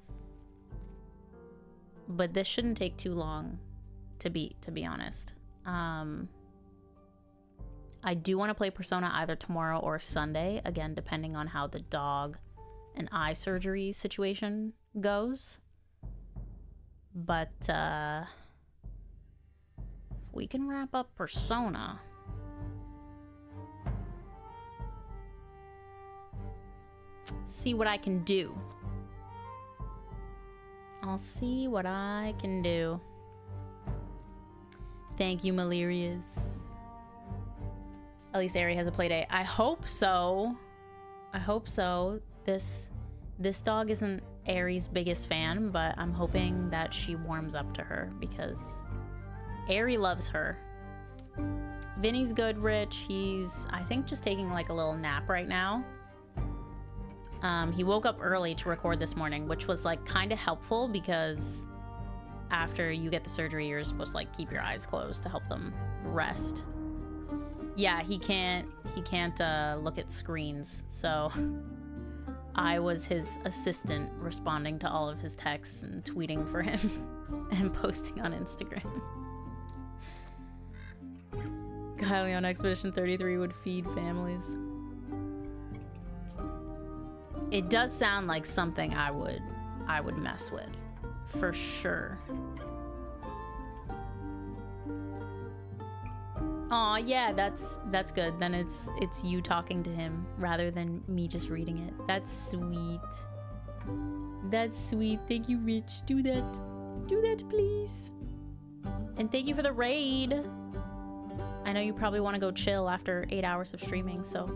But this shouldn't take too long to beat, to be honest. I do want to play Persona either tomorrow or Sunday, again, depending on how the dog and eye surgery situation goes. But if we can wrap up Persona, see what I can do. I'll see what I can do. Thank you, Malerius. At least Ari has a play date. I hope so. I hope so. This dog isn't Ari's biggest fan, but I'm hoping that she warms up to her because Ari loves her. Vinny's good, Rich. He's, I think, just taking like a little nap right now. He woke up early to record this morning, which was like kind of helpful because after you get the surgery, you're supposed to like keep your eyes closed to help them rest. Yeah, he can't look at screens, so I was his assistant responding to all of his texts and tweeting for him and posting on Instagram. Kylie on Expedition 33 would feed families. It does sound like something I would mess with, for sure. Aw, yeah, that's good. Then it's you talking to him rather than me just reading it. That's sweet. That's sweet. Thank you, Rich. Do that, please. And thank you for the raid. I know you probably want to go chill after 8 hours of streaming, so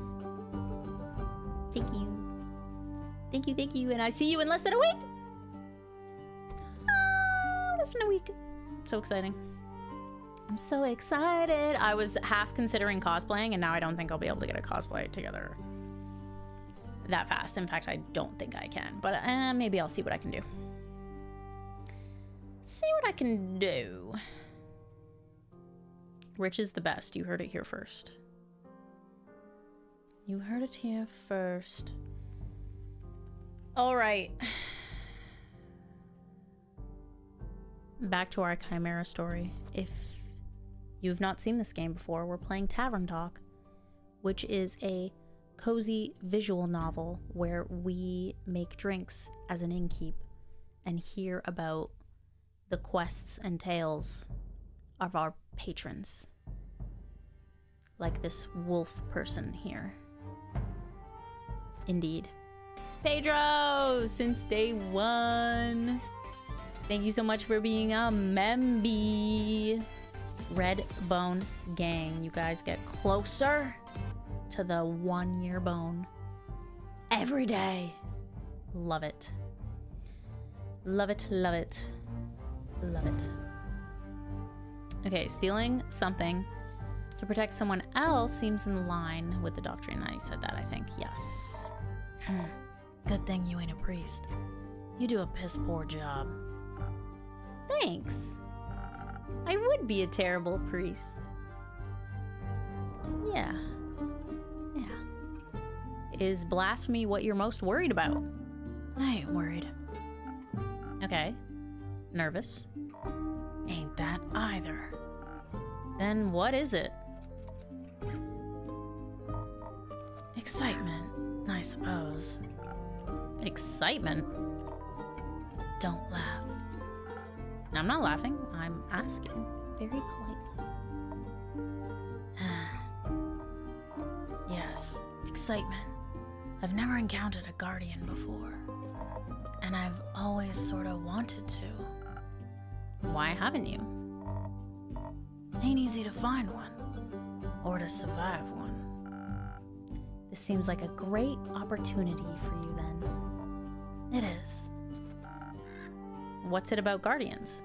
thank you. Thank you, and I see you in less than a week. Less than a week. So exciting. I'm so excited. I was half considering cosplaying, and now I don't think I'll be able to get a cosplay together that fast. In fact, I don't think I can, but maybe I'll see what I can do. See what I can do. Rich is the best. You heard it here first. You heard it here first. All right. Back to our Chimera story. If you've not seen this game before, we're playing Tavern Talk, which is a cozy visual novel where we make drinks as an innkeep and hear about the quests and tales of our patrons. Like this wolf person here. Indeed. Pedro, since day one. Thank you so much for being a memby. Red Bone Gang. You guys get closer to the 1 year bone every day. Love it. Love it, love it. Love it. Okay, stealing something to protect someone else seems in line with the doctrine. I said that, I think. Yes. Good thing you ain't a priest. You do a piss poor job. Thanks. I would be a terrible priest. Yeah. Is blasphemy what you're most worried about? I ain't worried. Okay. Nervous? Ain't that either. Then what is it? Excitement, I suppose. Excitement? Don't laugh. I'm not laughing. I'm asking very politely. Yes, excitement. I've never encountered a guardian before, and I've always sort of wanted to. Why haven't you? Ain't easy to find one, or to survive one. This seems like a great opportunity for you then. It is. What's it about guardians?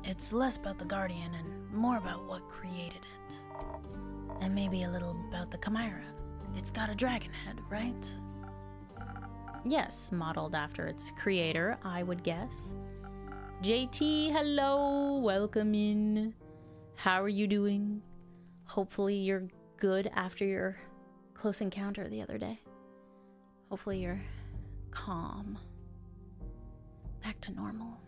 It's less about the guardian and more about what created it. And maybe a little about the chimera. It's got a dragon head, right? Yes, modeled after its creator, I would guess. JT, hello, welcome in. How are you doing? Hopefully you're good after your close encounter the other day. Hopefully you're calm. Back to normal.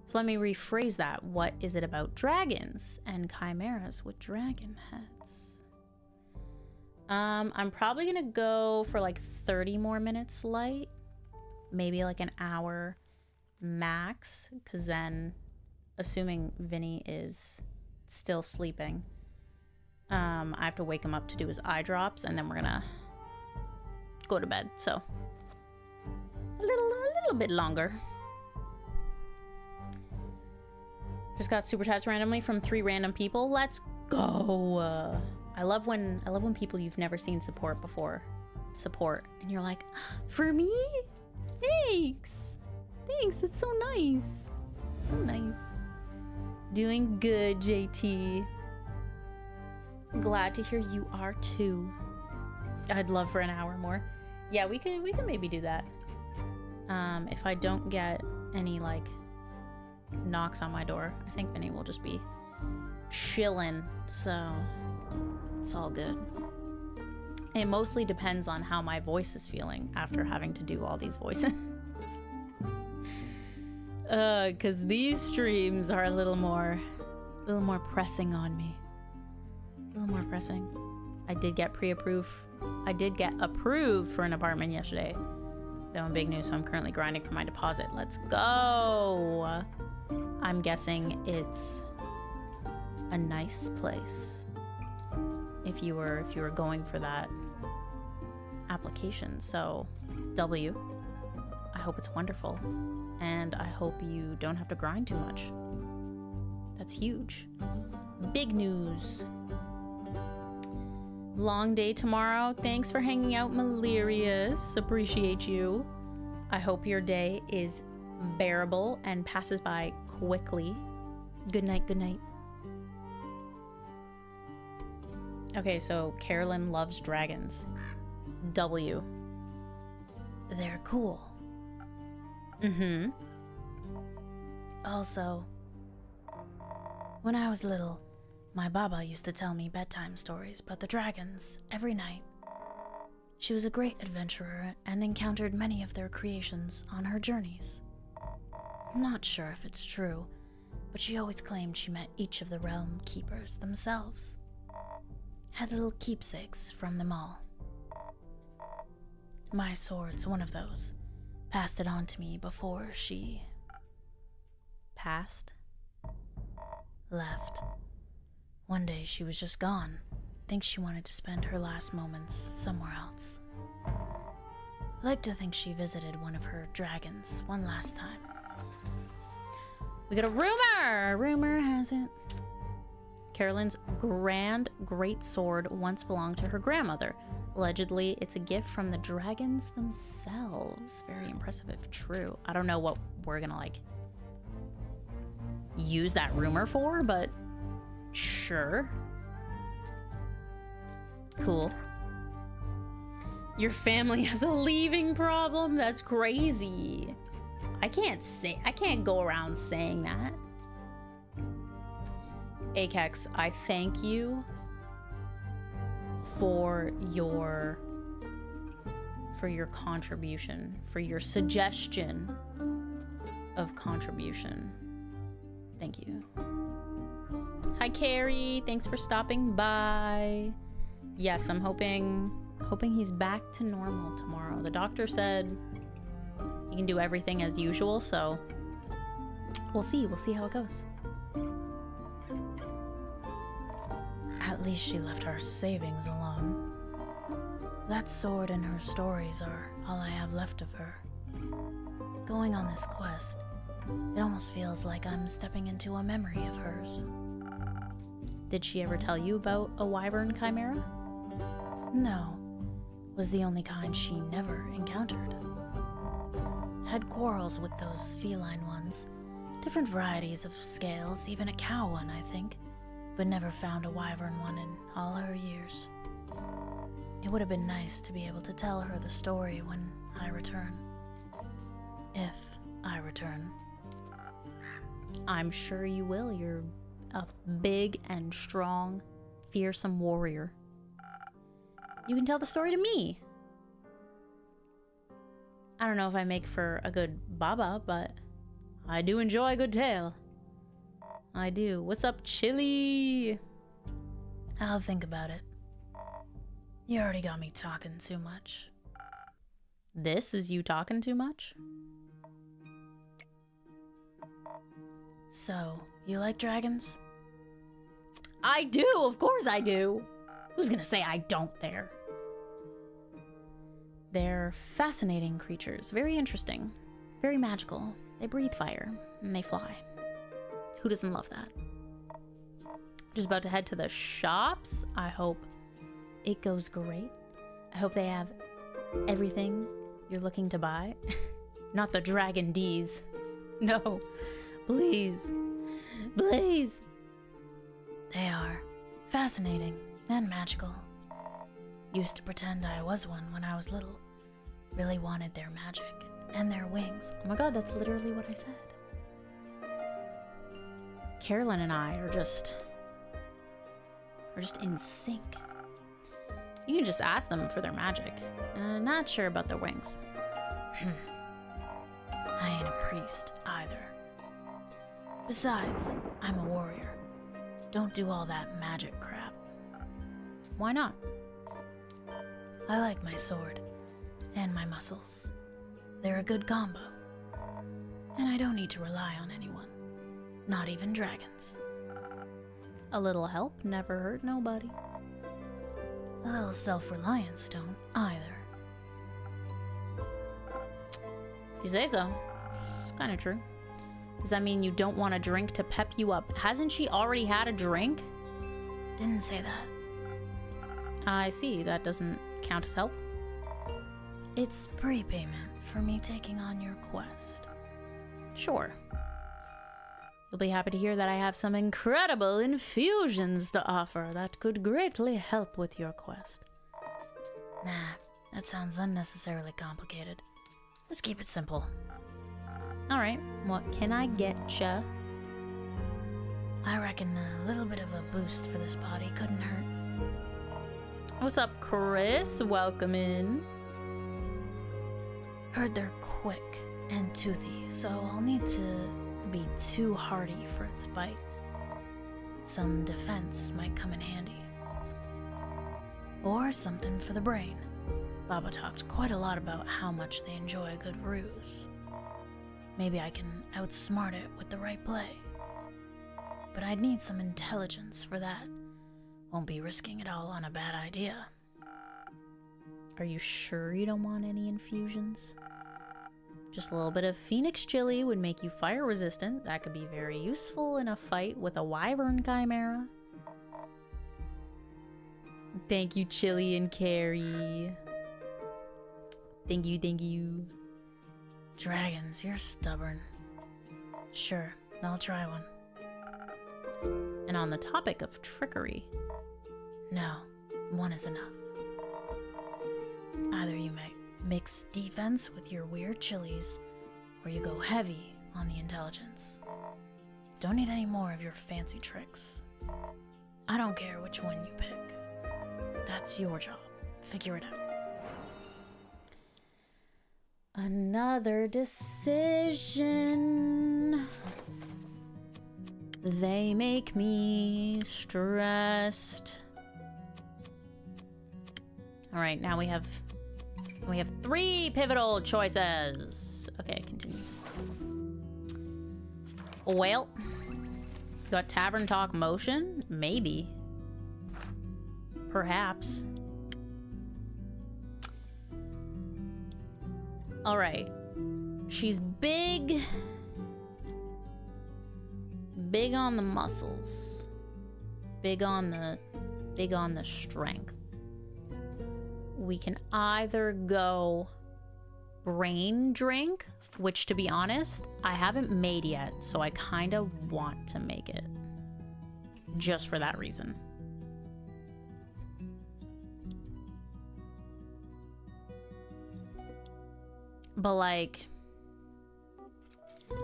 So let me rephrase that. What is it about dragons and chimeras with dragon heads? I'm probably gonna go for like 30 more minutes light. Maybe like an hour max, because then, assuming Vinny is still sleeping, I have to wake him up to do his eye drops, and then we're gonna go to bed. So a little bit longer. Just got super chats randomly from 3 random people. Let's go. I love when people you've never seen support before support, and you're like, for me? Thanks. That's so nice. So nice. Doing good, JT. Glad to hear you are too. I'd love for an hour more. Yeah, we could maybe do that. If I don't get any like knocks on my door, I think Vinny will just be chilling, so it's all good. It mostly depends on how my voice is feeling after having to do all these voices. Cause these streams are a little more pressing on me. A little more pressing. I did get approved for an apartment yesterday. That one big news, so I'm currently grinding for my deposit. Let's go. I'm guessing it's a nice place. If you were going for that application. So, W, I hope it's wonderful. And I hope you don't have to grind too much. That's huge. Big news. Long day tomorrow. Thanks for hanging out, Malarius. Appreciate you. I hope your day is bearable and passes by quickly. Good night, good night. Okay, so Carolyn loves dragons. W. They're cool. Mm-hmm. Also, when I was little, my Baba used to tell me bedtime stories about the dragons every night. She was a great adventurer and encountered many of their creations on her journeys. I'm not sure if it's true, but she always claimed she met each of the realm keepers themselves. Had little keepsakes from them all. My sword's one of those. Passed it on to me before she... Passed? Left. One day she was just gone. Think she wanted to spend her last moments somewhere else. I like to think she visited one of her dragons one last time. We got a rumor! Rumor has it. Carolyn's grand great sword once belonged to her grandmother. Allegedly, it's a gift from the dragons themselves. Very impressive if true. I don't know what we're gonna like use that rumor for, but sure. Cool. Your family has a leaving problem? That's crazy. I can't go around saying that. Akex, I thank you for your contribution, for your suggestion of contribution. Thank you. Hi Carrie, thanks for stopping by. Yes, I'm hoping he's back to normal tomorrow. The doctor said he can do everything as usual, so we'll see how it goes. At least she left our savings alone. That sword and her stories are all I have left of her. Going on this quest, it almost feels like I'm stepping into a memory of hers. Did she ever tell you about a wyvern chimera? No, was the only kind she never encountered. Had quarrels with those feline ones, different varieties of scales, even a cow one, I think, but never found a wyvern one in all her years. It would have been nice to be able to tell her the story when I return. If I return. I'm sure you will. You're a big and strong, fearsome warrior. You can tell the story to me. I don't know if I make for a good baba, but I do enjoy a good tale. I do. What's up, Chili? I'll think about it. You already got me talking too much. This is you talking too much? So, you like dragons? I do, of course I do. Who's gonna say I don't there? They're fascinating creatures, very interesting, very magical. They breathe fire, and they fly. Who doesn't love that? Just about to head to the shops. I hope it goes great. I hope they have everything you're looking to buy. Not the Dragon D's. No. Please. Please. They are fascinating and magical. Used to pretend I was one when I was little. Really wanted their magic and their wings. Oh my god, that's literally what I said. Carolyn and I are just in sync. You can just ask them for their magic. Not sure about their wings. I ain't a priest either. Besides, I'm a warrior. Don't do all that magic crap. Why not? I like my sword and my muscles. They're a good combo. And I don't need to rely on anyone. Not even dragons. A little help never hurt nobody. A little self-reliance don't either. If you say so. It's kind of true. Does that mean you don't want a drink to pep you up? Hasn't she already had a drink? Didn't say that. I see. That doesn't count as help. It's prepayment for me taking on your quest. Sure. You'll be happy to hear that I have some incredible infusions to offer that could greatly help with your quest. Nah, that sounds unnecessarily complicated. Let's keep it simple. Alright, what can I get ya? I reckon a little bit of a boost for this body couldn't hurt. What's up, Chris? Welcome in. Heard they're quick and toothy, so I'll need to be too hardy for its bite. Some defense might come in handy. Or something for the brain. Baba talked quite a lot about how much they enjoy a good ruse. Maybe I can outsmart it with the right play. But I'd need some intelligence for that. Won't be risking it all on a bad idea. Are you sure you don't want any infusions? Just a little bit of Phoenix Chili would make you fire resistant. That could be very useful in a fight with a Wyvern Chimera. Thank you, Chili and Carrie. Thank you, thank you. Dragons, you're stubborn. Sure, I'll try one. And on the topic of trickery. No, one is enough. Either you mix defense with your weird chilies, or you go heavy on the intelligence. Don't need any more of your fancy tricks. I don't care which one you pick. That's your job. Figure it out. Another decision. They make me stressed. All right, now we have 3 pivotal choices. Okay, continue. Well, got Tavern Talk motion? Maybe. Perhaps. All right. She's big on the muscles. Big on the strength. We can either go brain drink, which to be honest, I haven't made yet, so I kind of want to make it. Just for that reason. But like,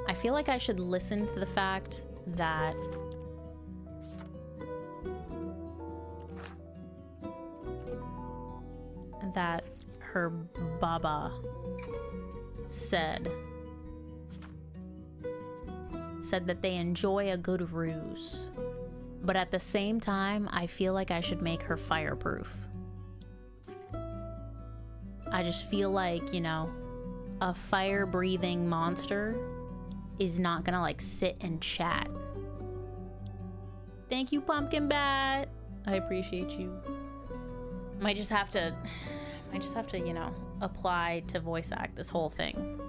I feel like I should listen to the fact that her Baba said that they enjoy a good ruse. But at the same time, I feel like I should make her fireproof. I just feel like, you know, a fire-breathing monster is not gonna like sit and chat. Thank you, Pumpkin Bat. I appreciate you. Might just have to, you know, apply to voice act this whole thing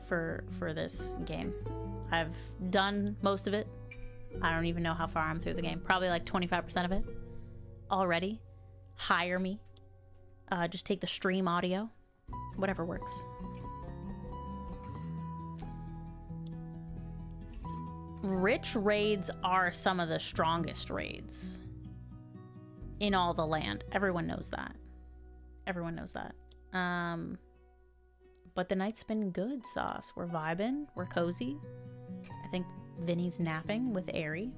for this game. I've done most of it. I don't even know how far I'm through the game. Probably like 25% of it already. Hire me. Just take the stream audio. Whatever works. Rich raids are some of the strongest raids in all the land. Everyone knows that. Everyone knows that. But the night's been good, Sauce. We're vibing. We're cozy. I think Vinny's napping with Aerie.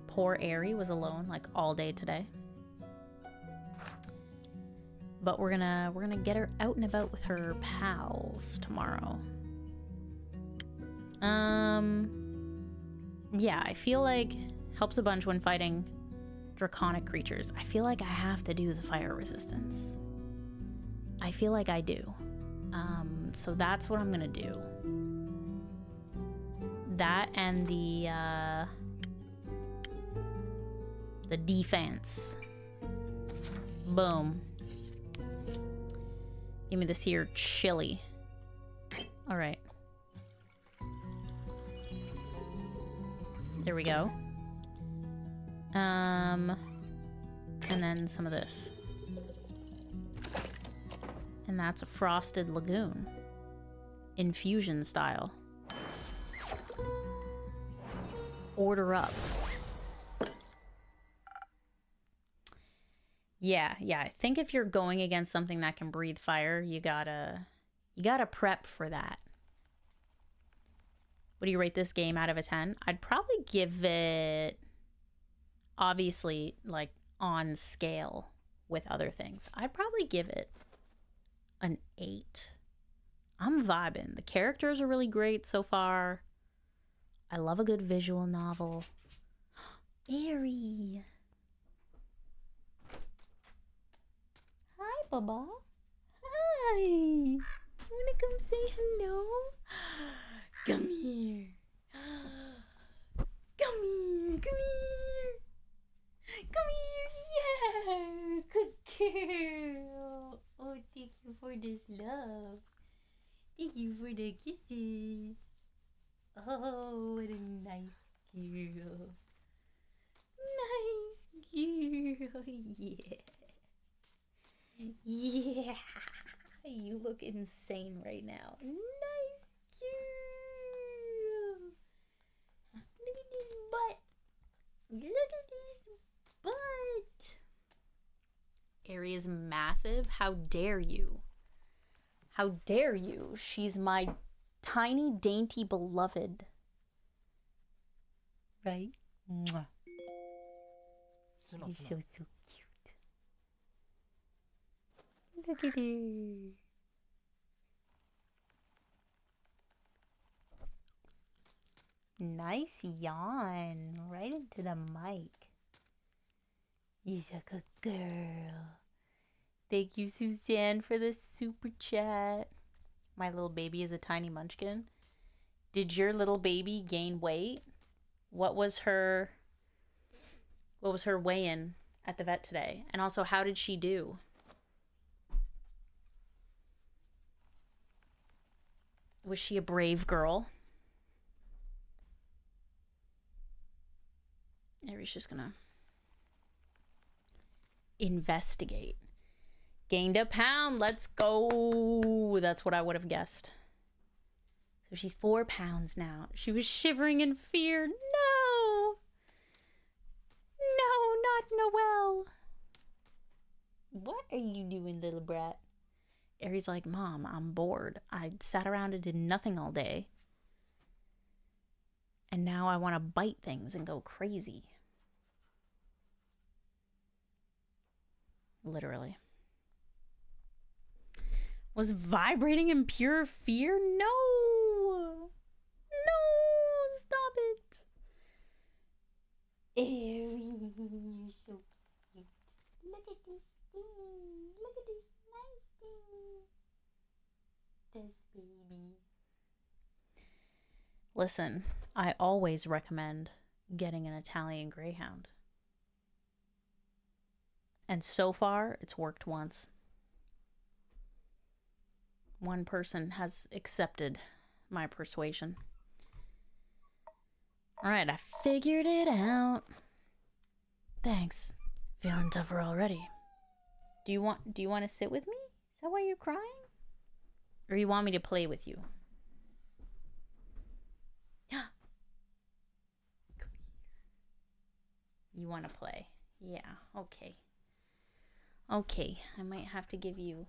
Poor Aerie was alone like all day today. But we're gonna get her out and about with her pals tomorrow. Yeah, I feel like helps a bunch when fighting draconic creatures. I feel like I have to do the fire resistance. I feel like I do. So that's what I'm gonna do. That and the defense. Boom. Give me this here chili. All right. There we go. And then some of this. And that's a frosted lagoon. Infusion style. Order up. Yeah. I think if you're going against something that can breathe fire, you gotta prep for that. What do you rate this game out of a 10? I'd probably give it, obviously, like on scale with other things. I'd probably give it an 8. I'm vibing. The characters are really great so far. I love a good visual novel. Aerie. Hi, Baba. Hi. You wanna come say hello? Come here. Come here. Come here. Come here. Yeah. Good girl. Oh, thank you for this love. Thank you for the kisses. Oh, what a nice girl. Nice girl. Yeah. Yeah. You look insane right now. Nice girl. Look at this butt. Look at this butt. Aerie is massive. How dare you? How dare you? She's my tiny, dainty beloved. Right? Mwah. He's so cute. Look at her. Nice yawn. Right into the mic. You're a good girl. Thank you, Suzanne, for the super chat. My little baby is a tiny munchkin. Did your little baby gain weight? What was her weigh-in at the vet today? And also, how did she do? Was she a brave girl? Aerie's just gonna investigate. Gained a pound. Let's go. That's what I would have guessed. So she's 4 pounds now. She was shivering in fear. No. No, not Noelle. What are you doing, little brat? Aerie's like, Mom, I'm bored. I sat around and did nothing all day. And now I want to bite things and go crazy. Literally. Was vibrating in pure fear? No! No! Stop it! Aerie, you're so cute. Look at this thing. Look at this nice thing. This baby. Listen, I always recommend getting an Italian Greyhound. And so far, it's worked once. One person has accepted my persuasion. Alright, I figured it out. Thanks. Feeling tougher already. Do you want to sit with me? Is that why you're crying? Or you want me to play with you? You want to play? Yeah, okay. Okay, I might have to give you...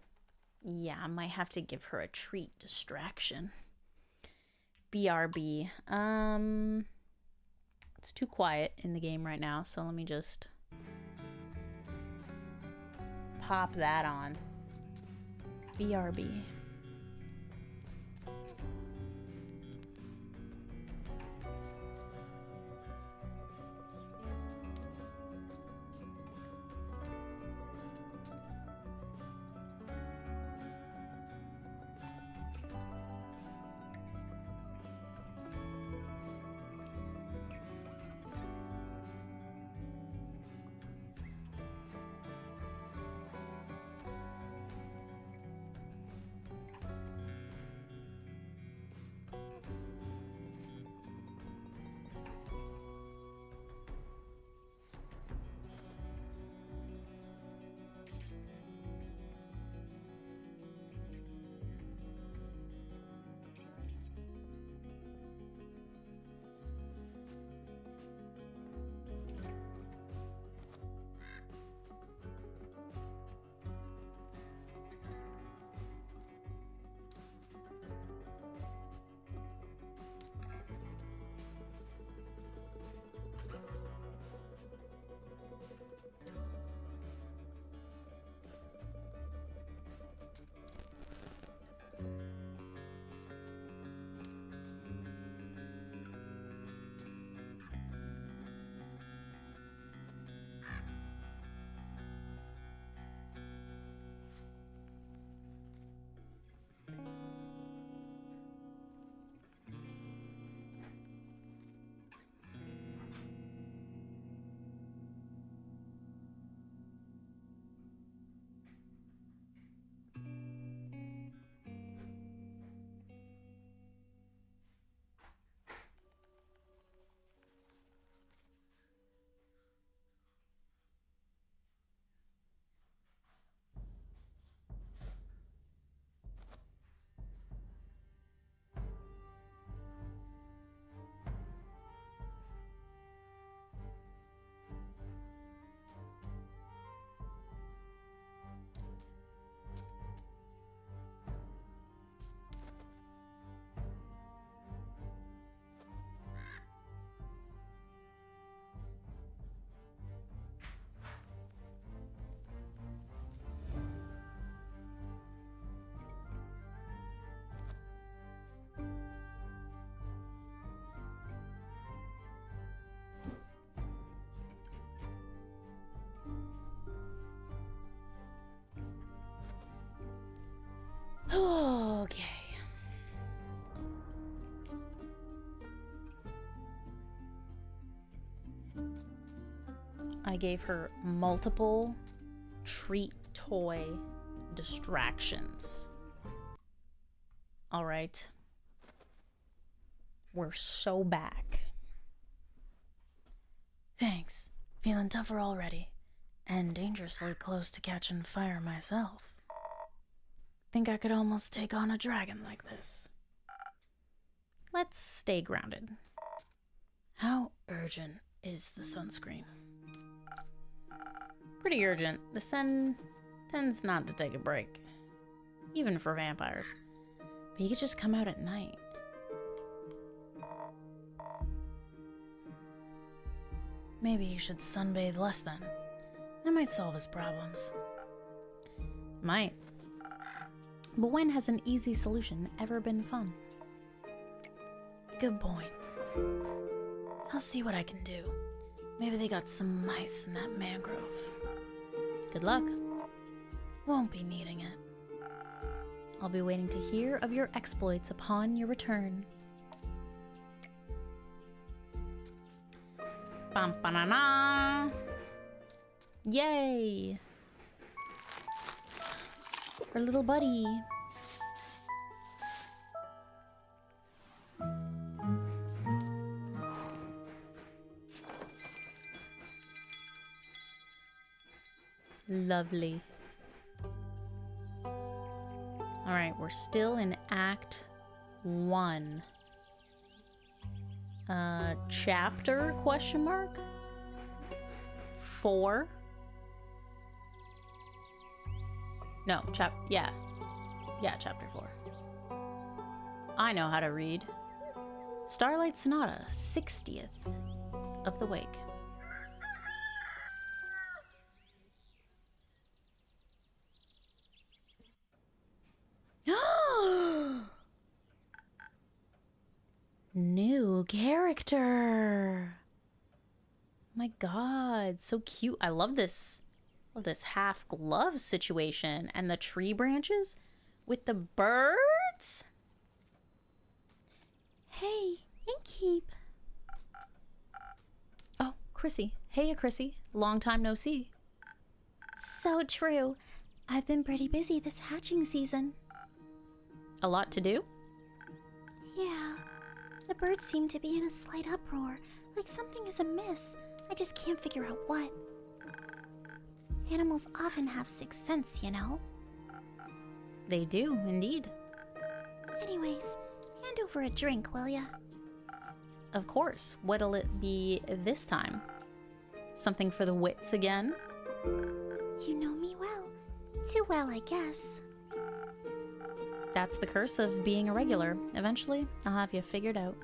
Yeah, I might have to give her a treat distraction. BRB. It's too quiet in the game right now, so let me just pop that on. BRB. Okay. I gave her multiple treat toy distractions. All right. We're so back. Thanks. Feeling tougher already. And dangerously close to catching fire myself. Think I could almost take on a dragon like this. Let's stay grounded. How urgent is the sunscreen? Pretty urgent. The sun tends not to take a break. Even for vampires. But you could just come out at night. Maybe you should sunbathe less then. That might solve his problems. Might. But when has an easy solution ever been fun? Good point. I'll see what I can do. Maybe they got some mice in that mangrove. Good luck. Won't be needing it. I'll be waiting to hear of your exploits upon your return. Bam banana. Yay! Our little buddy. Lovely. Alright, we're still in Act 1. Chapter, question mark? 4? No, yeah. Yeah, chapter 4. I know how to read. Starlight Sonata, 60th of the Wake. New character. My god, so cute. I love this. Love this half glove situation and the tree branches with the birds. Hey, Inkeep. Oh, Chrissy. Hey, Chrissy. Long time no see. So true. I've been pretty busy this hatching season. A lot to do? Yeah. The birds seem to be in a slight uproar, like something is amiss. I just can't figure out what. Animals often have sixth sense, you know? They do, indeed. Anyways, hand over a drink, will ya? Of course. What'll it be this time? Something for the wits again? You know me well. Too well, I guess. That's the curse of being a regular. Eventually, I'll have you figured out.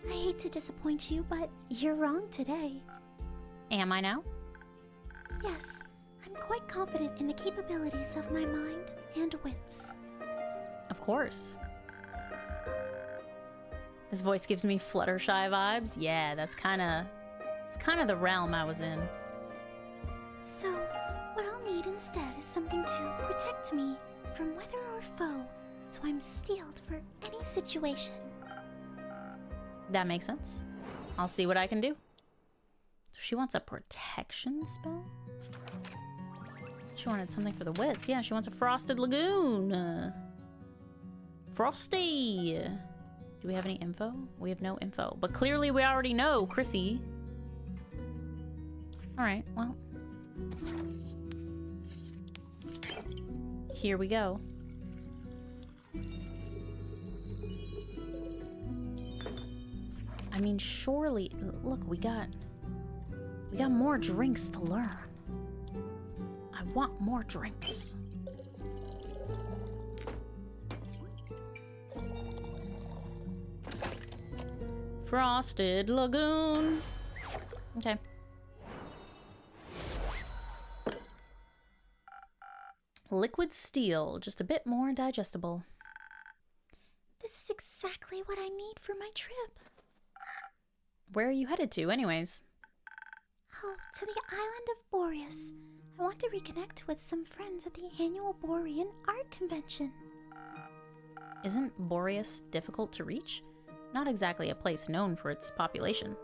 I hate to disappoint you, but you're wrong today. Am I now? Yes, I'm quite confident in the capabilities of my mind and wits. Of course. This voice gives me Fluttershy vibes. Yeah, it's kind of the realm I was in. So, what I'll need instead is something to protect me from weather or foe, so I'm steeled for any situation. That makes sense. I'll see what I can do. So she wants a protection spell? She wanted something for the wits. Yeah, she wants a frosted lagoon. Frosty! Do we have any info? We have no info. But clearly we already know, Chrissy. Alright, well. Here we go. I mean, surely... Look, we got more drinks to learn. I want more drinks. Frosted Lagoon. Okay. Liquid steel, just a bit more digestible. This is exactly what I need for my trip. Where are you headed to, anyways? Oh, to the island of Boreas. I want to reconnect with some friends at the annual Borean Art Convention. Isn't Boreas difficult to reach? Not exactly a place known for its population.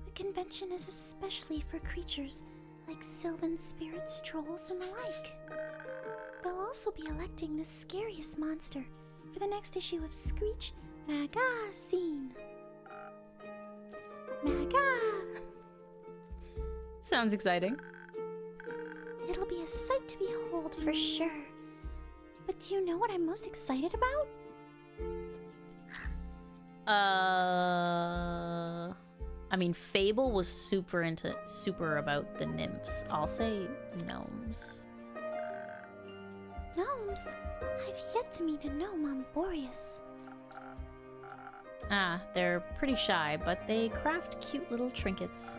The convention is especially for creatures like sylvan spirits, trolls, and the like. They'll also be electing the scariest monster for the next issue of Screech Magazine. Sounds exciting. It'll be a sight to behold for sure. But do you know what I'm most excited about? I mean, Fable was super about the nymphs. I'll say gnomes. Gnomes? I've yet to meet a gnome on Boreas. Ah, they're pretty shy, but they craft cute little trinkets.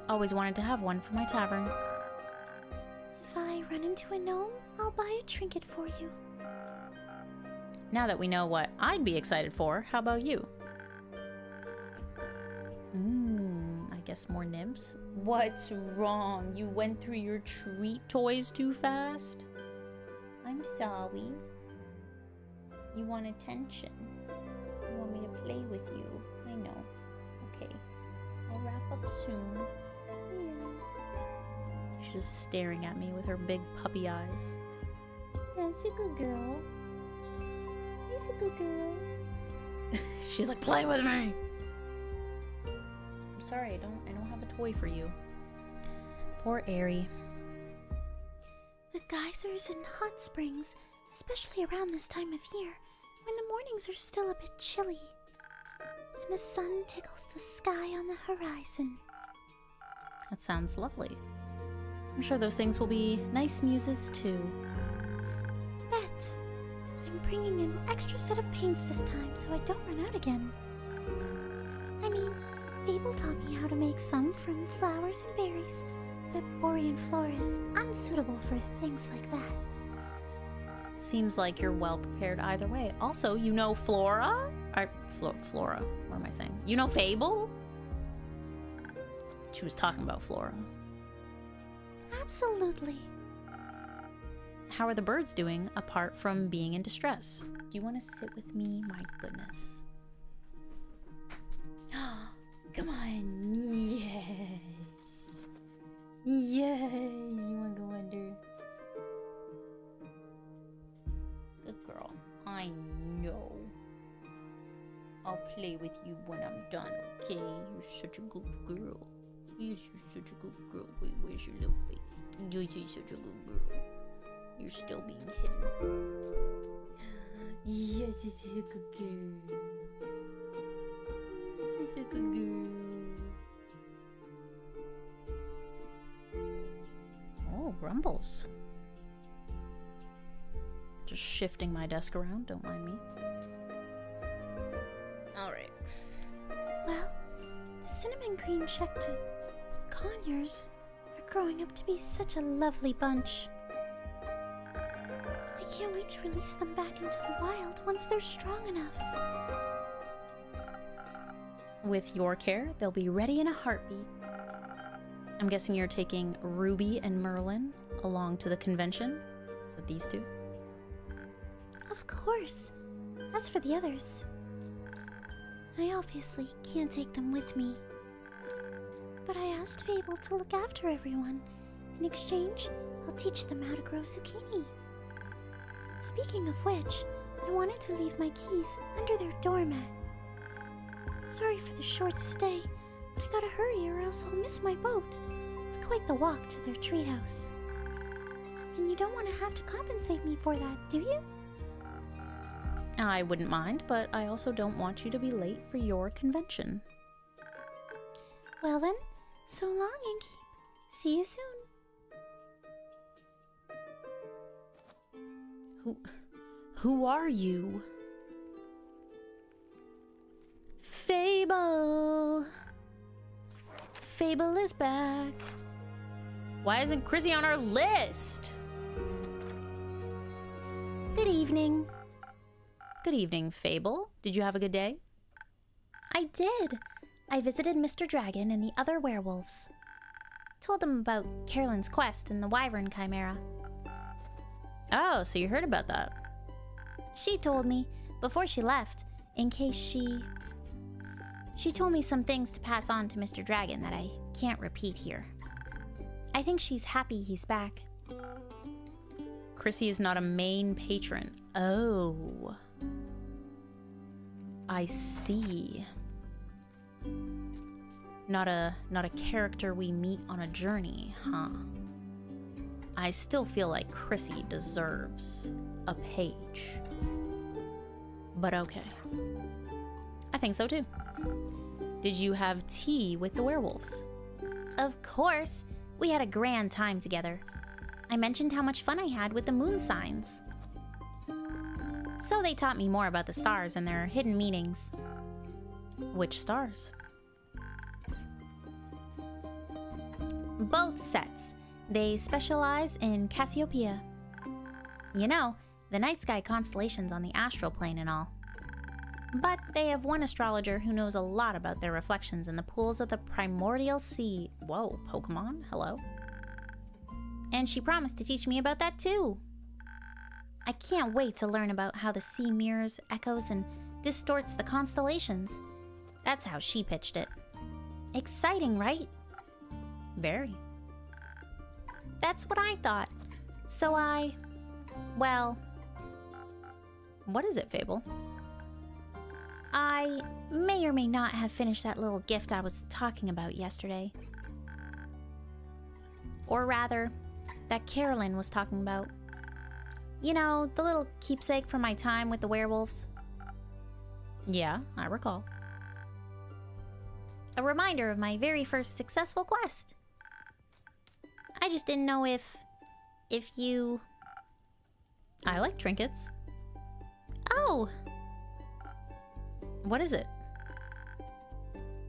Always wanted to have one for my tavern. If I run into a gnome, I'll buy a trinket for you. Now that we know what I'd be excited for, how about you? I guess more nymphs. What's wrong? You went through your treat toys too fast? I'm sorry. You want attention. You want me to play with you. I know. Okay. I'll wrap up soon. Yeah. She's just staring at me with her big puppy eyes. Yes, a good girl. He's a good girl. She's like, play with me. I'm sorry, I don't have a toy for you. Poor Aerie. The geysers and hot springs, especially around this time of year, when the mornings are still a bit chilly, and the sun tickles the sky on the horizon. That sounds lovely. I'm sure those things will be nice muses too. Bet. I'm bringing an extra set of paints this time so I don't run out again. I mean, Fable taught me how to make some from flowers and berries, but Borean flora is unsuitable for things like that. Seems like you're well prepared either way. Also, you know Flora? Flora. What am I saying? You know Fable? She was talking about Flora. Absolutely. How are the birds doing apart from being in distress? Do you want to sit with me? My goodness. Come on. Yes. Yay. You want to go under? Good girl. I know. I'll play with you when I'm done, okay? You're such a good girl. Yes, you're such a good girl. Wait, where's your little face? You're such a good girl. You're still being hidden. Yes, this is a good girl. This is a good girl. Oh, Grumbles. Just shifting my desk around, don't mind me. Alright. Well, the cinnamon green checked conures are growing up to be such a lovely bunch. I can't wait to release them back into the wild once they're strong enough. With your care, they'll be ready in a heartbeat. I'm guessing you're taking Ruby and Merlin along to the convention? Is that these two? Of course. As for the others, I obviously can't take them with me. But I asked Fable to look after everyone. In exchange, I'll teach them how to grow zucchini. Speaking of which, I wanted to leave my keys under their doormat. Sorry for the short stay, but I gotta hurry or else I'll miss my boat. It's quite the walk to their treehouse. And you don't want to have to compensate me for that, do you? I wouldn't mind, but I also don't want you to be late for your convention. Well then, so long, Inky. See you soon. Who are you? Fable! Fable is back. Why isn't Chrissy on our list? Good evening. Good evening, Fable. Did you have a good day? I did. I visited Mr. Dragon and the other werewolves. Told them about Carolyn's quest and the Wyvern Chimera. Oh, so you heard about that. She told me before she left, in case she told me some things to pass on to Mr. Dragon that I can't repeat here. I think she's happy he's back. Chrissy is not a main patron. Oh. I see. Not a character we meet on a journey, huh? I still feel like Chrissy deserves a page. But okay. I think so too. Did you have tea with the werewolves? Of course. We had a grand time together. I mentioned how much fun I had with the moon signs. So they taught me more about the stars and their hidden meanings. Which stars? Both sets. They specialize in Cassiopeia. You know, the night sky constellations on the astral plane and all. But they have one astrologer who knows a lot about their reflections in the pools of the primordial sea. Whoa, Pokemon, hello. And she promised to teach me about that too. I can't wait to learn about how the sea mirrors, echoes, and distorts the constellations. That's how she pitched it. Exciting, right? Very. That's what I thought. So well... What is it, Fable? I may or may not have finished that little gift I was talking about yesterday. Or rather, that Carolyn was talking about. You know, the little keepsake from my time with the werewolves. Yeah, I recall. A reminder of my very first successful quest. I just didn't know if you... I like trinkets. Oh! What is it?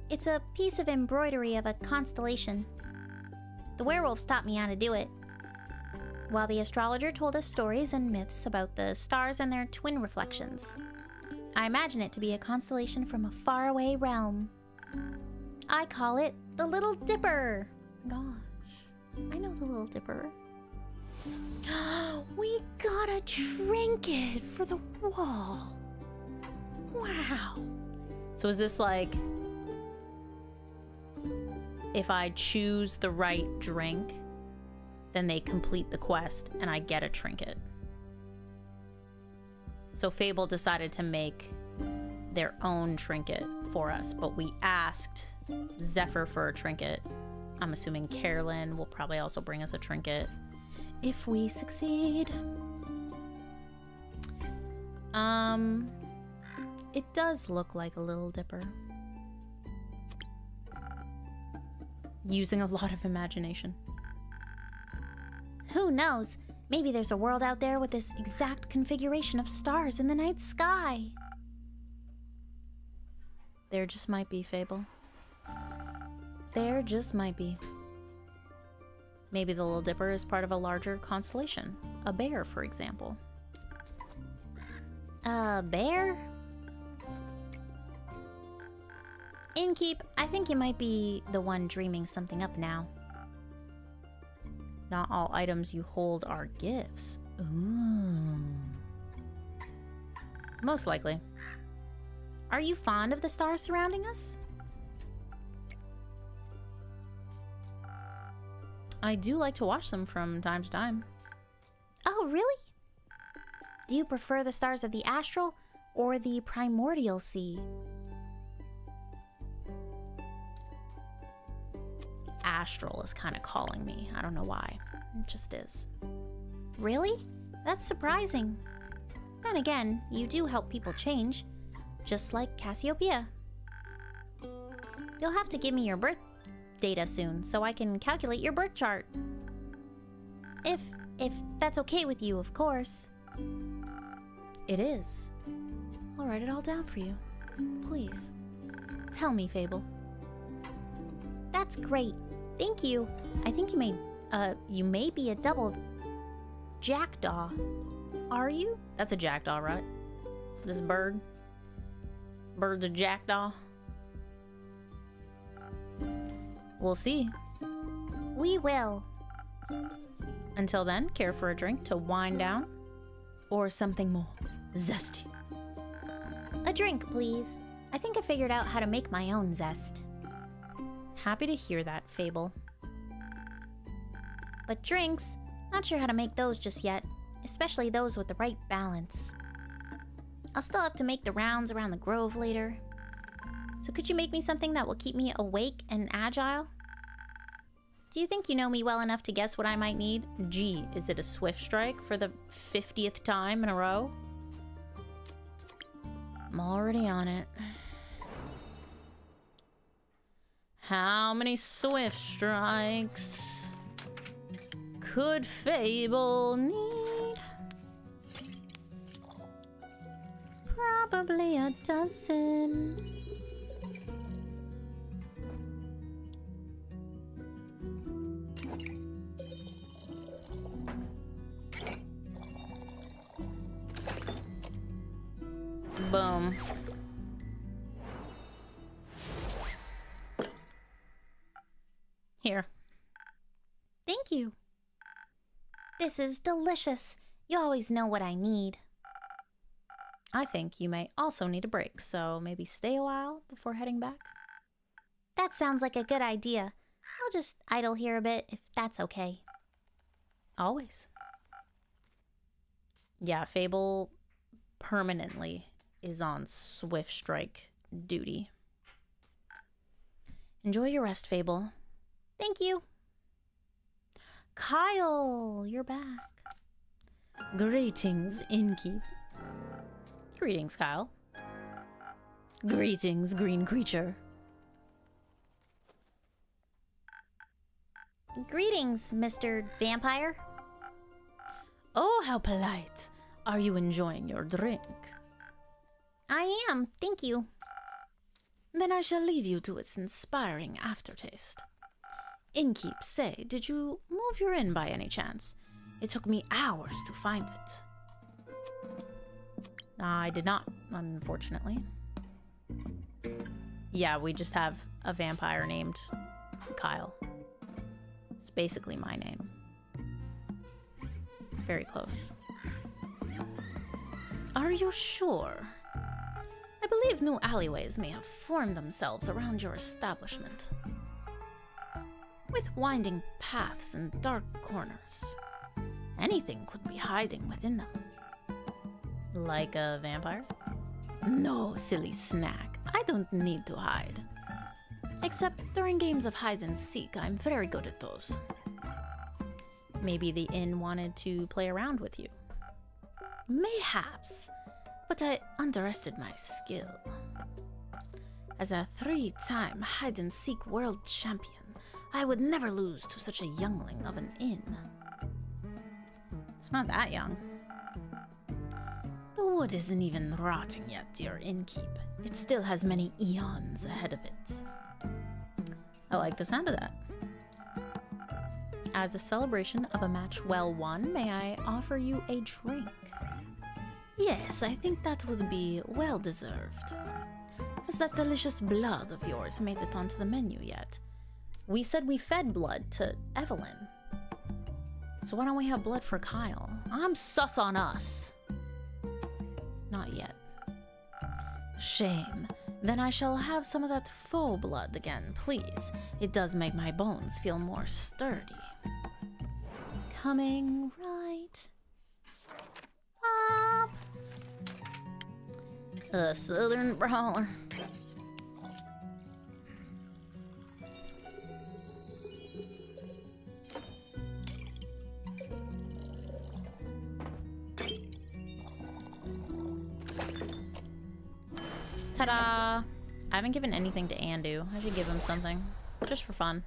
It's a piece of embroidery of a constellation. The werewolves taught me how to do it. While the astrologer told us stories and myths about the stars and their twin reflections. I imagine it to be a constellation from a faraway realm. I call it the Little Dipper. Gosh, I know the Little Dipper. We got a trinket for the wall. Wow. So is this like, if I choose the right drink, then they complete the quest and I get a trinket? So Fable decided to make their own trinket for us, but we asked Zephyr for a trinket. I'm assuming Carolyn will probably also bring us a trinket if we succeed. It does look like a Little Dipper. Using a lot of imagination. Who knows? Maybe there's a world out there with this exact configuration of stars in the night sky. There just might be, Fable. There just might be. Maybe the Little Dipper is part of a larger constellation. A bear, for example. A bear? Innkeep, I think you might be the one dreaming something up now. Not all items you hold are gifts. Ooh. Most likely. Are you fond of the stars surrounding us? I do like to watch them from time to time. Oh, really? Do you prefer the stars of the astral or the primordial sea? Astral is kind of calling me. I don't know why. It just is. Really? That's surprising. Then again, you do help people change, just like Cassiopeia. You'll have to give me your birth data soon so I can calculate your birth chart. If that's okay with you, of course. It is. I'll write it all down for you. Please. Tell me, Fable. That's great. Thank you. I think you may be a double jackdaw. Are you? That's a jackdaw, right? This bird? Bird's a jackdaw? We'll see. We will. Until then, care for a drink to wind down? Or something more zesty? A drink, please. I think I figured out how to make my own zest. Happy to hear that, Fable. But drinks, not sure how to make those just yet, especially those with the right balance. I'll still have to make the rounds around the grove later. So could you make me something that will keep me awake and agile? Do you think you know me well enough to guess what I might need? Gee, is it a swift strike for the 50th time in a row? I'm already on it. How many swift strikes could Fable need? Probably a dozen. Boom. Here. Thank you. This is delicious. You always know what I need. I think you may also need a break, so maybe stay a while before heading back. That sounds like a good idea. I'll just idle here a bit if that's okay. Always. Yeah, Fable permanently is on swift strike duty. Enjoy your rest, Fable. Thank you. Kyle, you're back. Greetings, innkeep. Greetings, Kyle. Greetings, green creature. Greetings, Mr. Vampire. Oh, how polite. Are you enjoying your drink? I am, thank you. Then I shall leave you to its inspiring aftertaste. Innkeep, say, did you move your inn by any chance? It took me hours to find it. I did not, unfortunately. Yeah, we just have a vampire named Kyle. It's basically my name. Very close. Are you sure? I believe new alleyways may have formed themselves around your establishment, with winding paths and dark corners. Anything could be hiding within them. Like a vampire? No, silly snack. I don't need to hide. Except during games of hide and seek, I'm very good at those. Maybe the inn wanted to play around with you. Mayhaps, but I underestimated my skill. As a 3-time hide and seek world champion, I would never lose to such a youngling of an inn. It's not that young. The wood isn't even rotting yet, dear innkeep. It still has many eons ahead of it. I like the sound of that. As a celebration of a match well won, may I offer you a drink? Yes, I think that would be well deserved. Has that delicious blood of yours made it onto the menu yet? We said we fed blood to Evelyn. So why don't we have blood for Kyle? I'm sus on us. Not yet. Shame. Then I shall have some of that faux blood again, please. It does make my bones feel more sturdy. Coming right up. A southern brawler. Ta-da! I haven't given anything to Andu. I should give him something. Just for fun.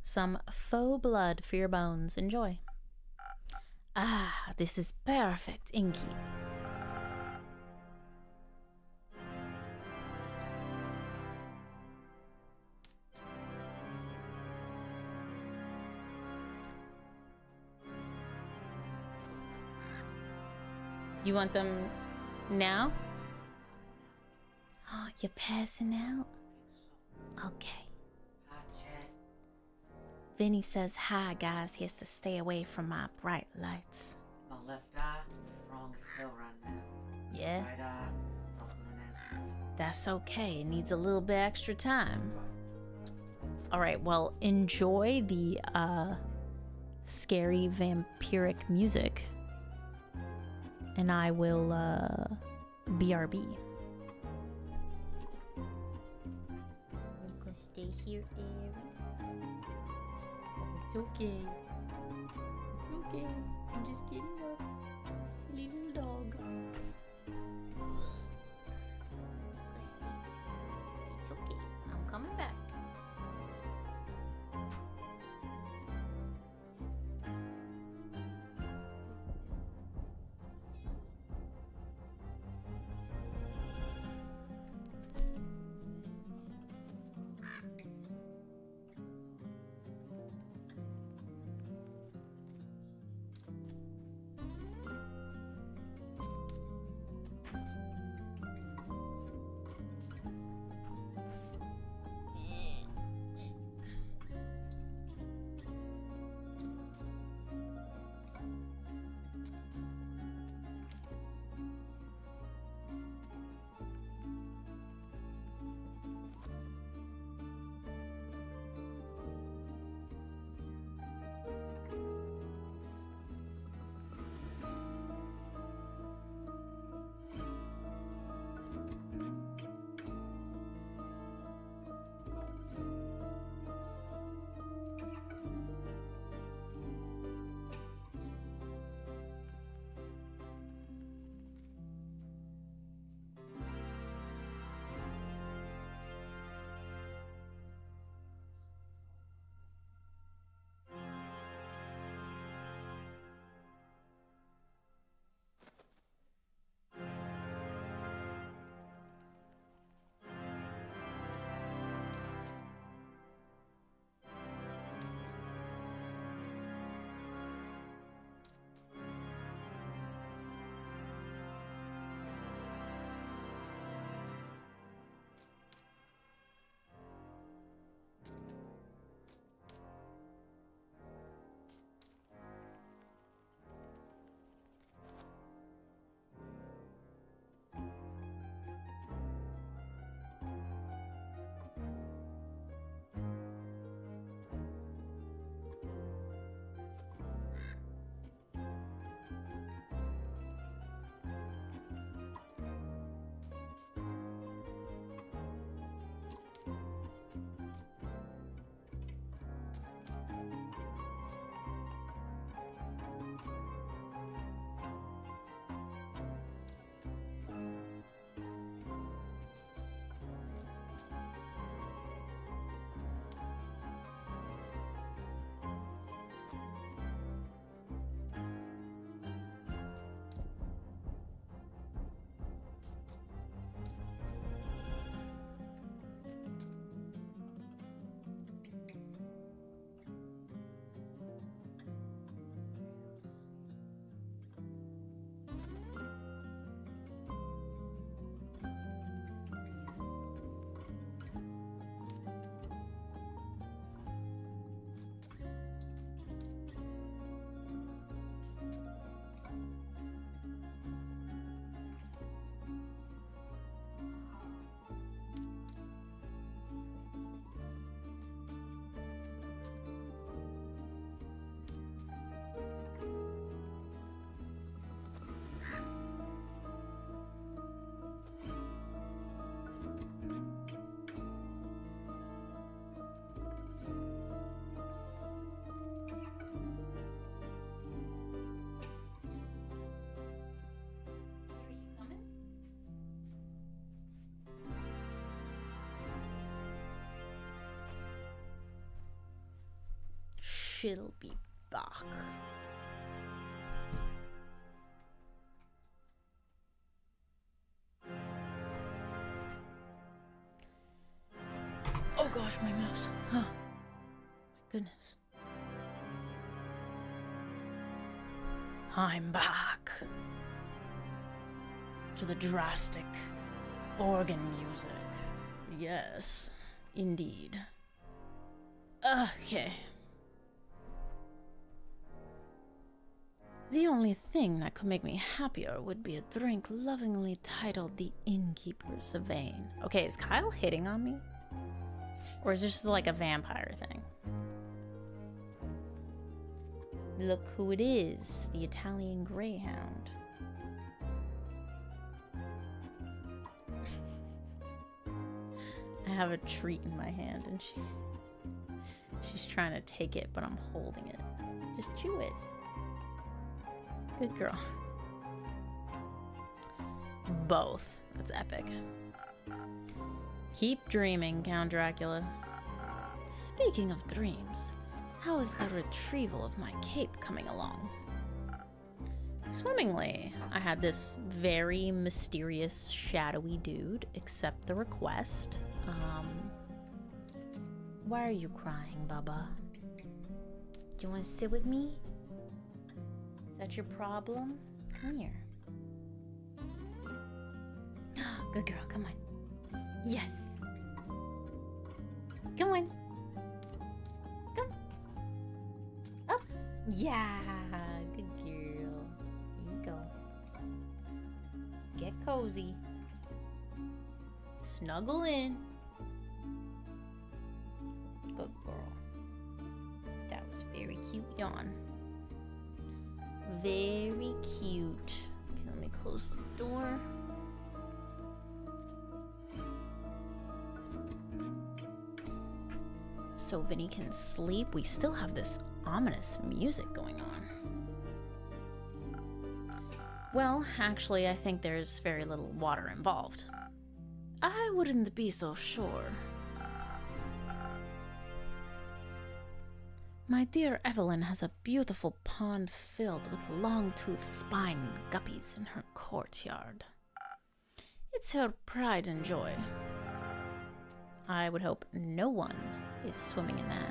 Some faux blood for your bones. Enjoy. Ah, this is perfect, Inky. You want them now? Oh, you're passing out? Okay. Vinny says hi, guys. He has to stay away from my bright lights. My left eye, strong as hell right now. Yeah? Right eye, struggling as usual. That's okay. It needs a little bit extra time. Alright, well, enjoy the scary vampiric music. And I will BRB. I'm gonna stay here, Aaron. It's okay. It's okay. I'm just getting up. Silly little dog. It's okay. I'm coming back. she'll be back. Oh gosh, my mouse. Huh. My goodness. I'm back. To the drastic organ music. Yes, indeed. Okay. The only thing that could make me happier would be a drink lovingly titled The Innkeeper's Vein. Okay, is Kyle hitting on me? Or is this just like a vampire thing? Look who it is, the Italian Greyhound. I have a treat in my hand and she's trying to take it, but I'm holding it. Just chew it. Good girl. Both. That's epic. Keep dreaming, Count Dracula. Speaking of dreams, how is the retrieval of my cape coming along? Swimmingly. I had this very mysterious, shadowy dude accept the request. Why are you crying, Bubba? Do you want to sit with me? Is that your problem? Come here. Good girl, come on. Yes. Come on. Come. Up. Yeah. Good girl. Here you go. Get cozy. Snuggle in. Good girl. That was very cute yawn. Very cute. Okay, let me close the door. So Vinny can sleep. We still have this ominous music going on. Well, actually, I think there's very little water involved. I wouldn't be so sure. My dear Evelyn has a beautiful pond filled with long-toothed spine guppies in her courtyard. It's her pride and joy. I would hope no one is swimming in that.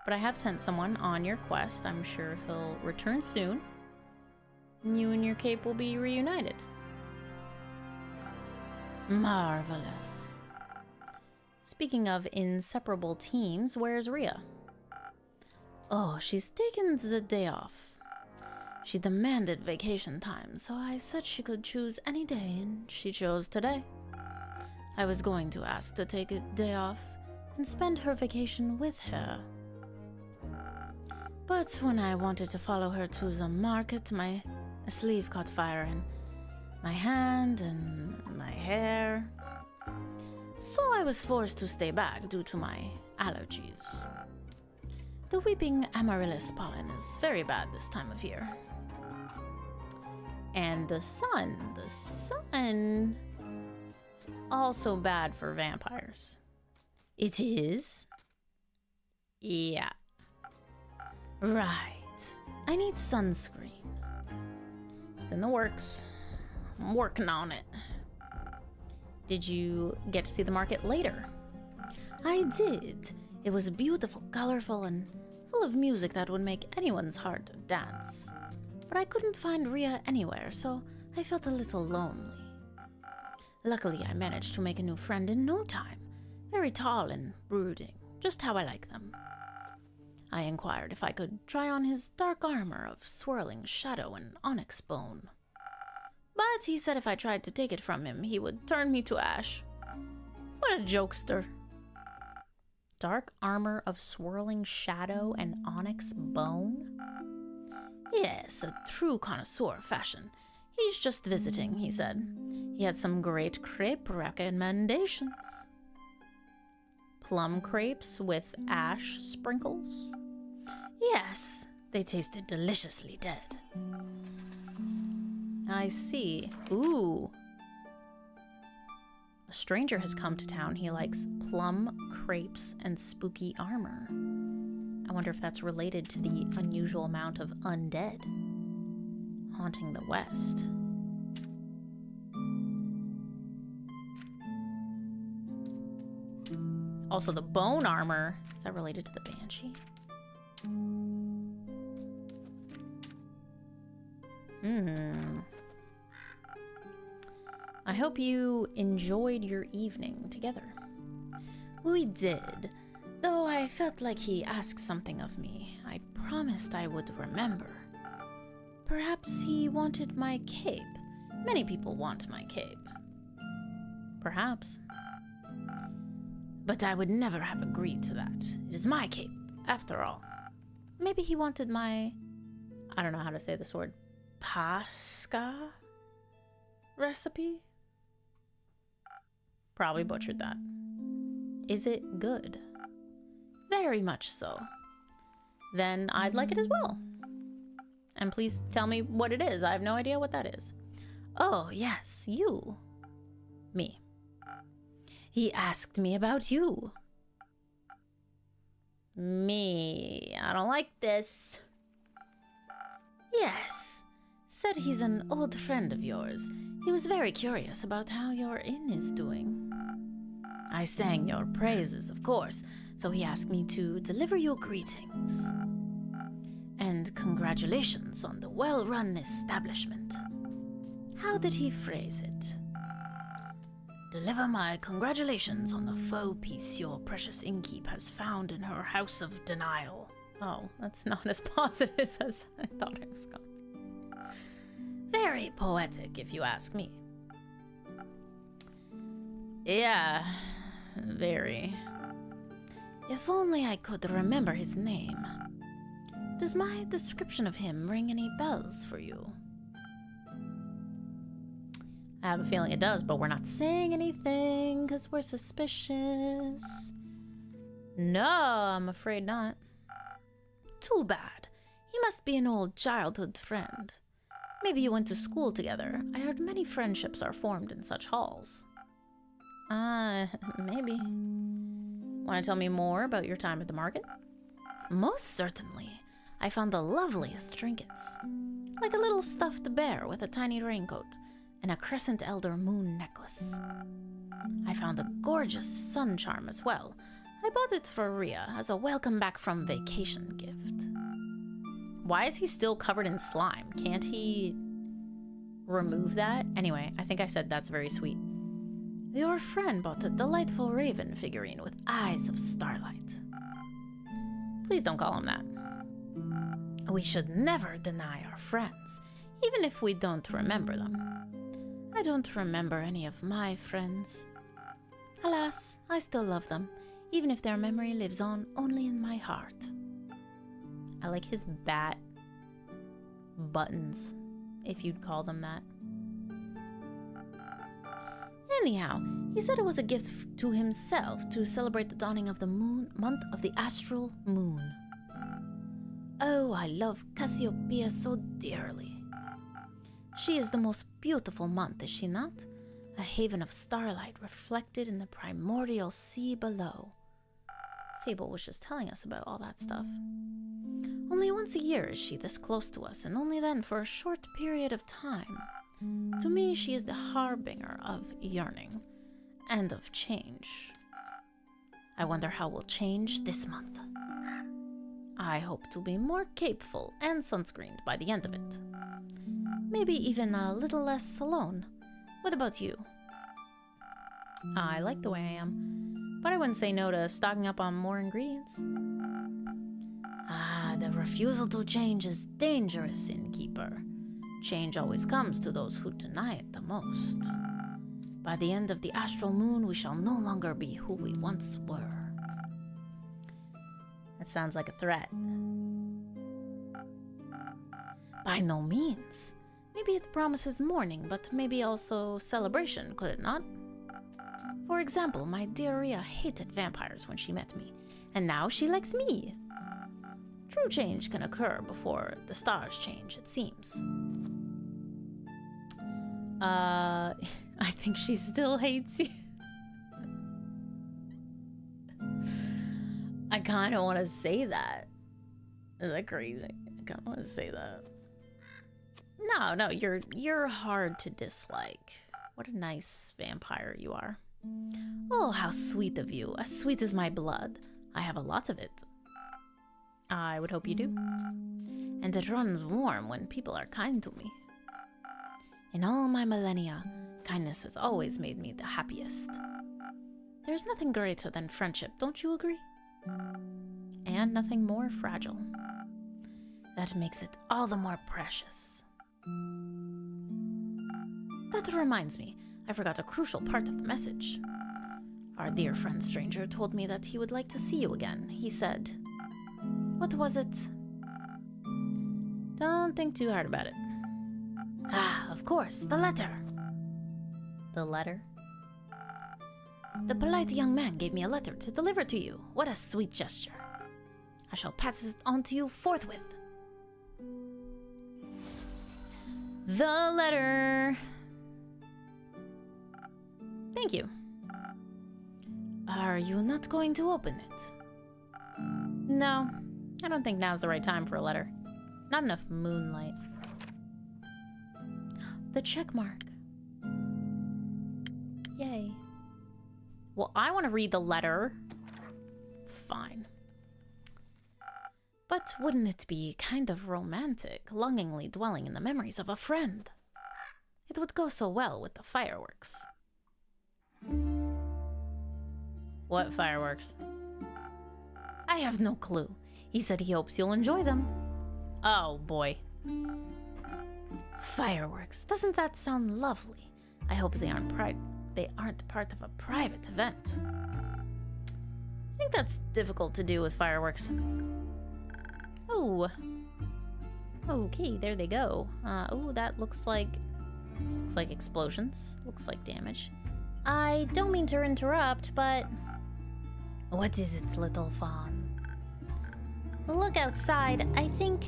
But I have sent someone on your quest. I'm sure he'll return soon. You and your cape will be reunited. Marvelous. Speaking of inseparable teams, where's Rhea? Oh, she's taken the day off. She demanded vacation time, so I said she could choose any day, and she chose today. I was going to ask to take a day off and spend her vacation with her. But when I wanted to follow her to the market, my sleeve caught fire in my hand and my hair. So I was forced to stay back due to my allergies. The weeping amaryllis pollen is very bad this time of year. And the sun is also bad for vampires. It is? Yeah. Right. I need sunscreen. It's in the works. I'm working on it. Did you get to see the market later? I did. It was beautiful, colorful, and full of music that would make anyone's heart dance. But I couldn't find Rhea anywhere, so I felt a little lonely. Luckily, I managed to make a new friend in no time. Very tall and brooding, just how I like them. I inquired if I could try on his dark armor of swirling shadow and onyx bone. But he said if I tried to take it from him, he would turn me to ash. What a jokester. Dark armor of swirling shadow and onyx bone? Yes, a true connoisseur fashion. He's just visiting, he said. He had some great crepe recommendations. Plum crepes with ash sprinkles? Yes, they tasted deliciously dead. I see. Ooh. A stranger has come to town. He likes plum crepes and spooky armor. I wonder if that's related to the unusual amount of undead haunting the West. Also, the bone armor, is that related to the Banshee? I hope you enjoyed your evening together. We did. Though I felt like he asked something of me, I promised I would remember. Perhaps he wanted my cape. Many people want my cape. Perhaps. But I would never have agreed to that. It is my cape, after all. Maybe he wanted my, I don't know how to say this word, pasca recipe? Probably butchered that. Is it good? Very much so. Then I'd like it as well. And please tell me what it is. I have no idea what that is. Oh, yes, you. Me. He asked me about you. Me. I don't like this. Yes. Said he's an old friend of yours. He was very curious about how your inn is doing. I sang your praises, of course, so he asked me to deliver your greetings. And congratulations on the well-run establishment. How did he phrase it? Deliver my congratulations on the faux piece your precious innkeep has found in her house of denial. Oh, that's not as positive as I thought it was going to be. Very poetic, if you ask me. Yeah, very. If only I could remember his name. Does my description of him ring any bells for you? I have a feeling it does, but we're not saying anything because we're suspicious. No, I'm afraid not. Too bad. He must be an old childhood friend. Maybe you went to school together. I heard many friendships are formed in such halls. Maybe. Want to tell me more about your time at the market? Most certainly. I found the loveliest trinkets. Like a little stuffed bear with a tiny raincoat and a crescent elder moon necklace. I found a gorgeous sun charm as well. I bought it for Rhea as a welcome back from vacation gift. Why is he still covered in slime? Can't he remove that? Anyway, I think I said that's very sweet. Your friend bought a delightful raven figurine with eyes of starlight. Please don't call him that. We should never deny our friends, even if we don't remember them. I don't remember any of my friends. Alas, I still love them, even if their memory lives on only in my heart. I like his bat buttons, if you'd call them that. Anyhow, he said it was a gift to himself to celebrate the dawning of the month of the astral moon. Oh, I love Cassiopeia so dearly. She is the most beautiful month, is she not? A haven of starlight reflected in the primordial sea below. Fable was just telling us about all that stuff. Only once a year is she this close to us, and only then for a short period of time. To me, she is the harbinger of yearning and of change. I wonder how we'll change this month. I hope to be more capeful and sunscreened by the end of it. Maybe even a little less alone. What about you? I like the way I am, but I wouldn't say no to stocking up on more ingredients. The refusal to change is dangerous, innkeeper. Change always comes to those who deny it the most. By the end of the astral moon, we shall no longer be who we once were. That sounds like a threat. By no means. Maybe it promises mourning, but maybe also celebration, could it not? For example, my dear Rhea hated vampires when she met me, and now she likes me. True change can occur before the stars change, it seems. I think she still hates you. I kind of want to say that. Is that crazy? I kind of want to say that. No, you're hard to dislike. What a nice vampire you are. Oh, how sweet of you. As sweet as my blood. I have a lot of it. I would hope you do. And it runs warm when people are kind to me. In all my millennia, kindness has always made me the happiest. There's nothing greater than friendship, don't you agree? And nothing more fragile. That makes it all the more precious. That reminds me, I forgot a crucial part of the message. Our dear friend stranger told me that he would like to see you again. He said, what was it? Don't think too hard about it. Ah, of course, the letter. The letter? The polite young man gave me a letter to deliver to you. What a sweet gesture. I shall pass it on to you forthwith. The letter. Thank you. Are you not going to open it? No, I don't think now's the right time for a letter. Not enough moonlight. The check mark. Yay. Well, I want to read the letter. Fine. But wouldn't it be kind of romantic, longingly dwelling in the memories of a friend? It would go so well with the fireworks. What fireworks? I have no clue. He said he hopes you'll enjoy them. Oh, boy. Fireworks. Doesn't that sound lovely? I hope they aren't part of a private event. I think that's difficult to do with fireworks. Oh. Okay, there they go. Oh, that looks like explosions. Looks like damage. I don't mean to interrupt, but what is it, little fawn? Look outside. I think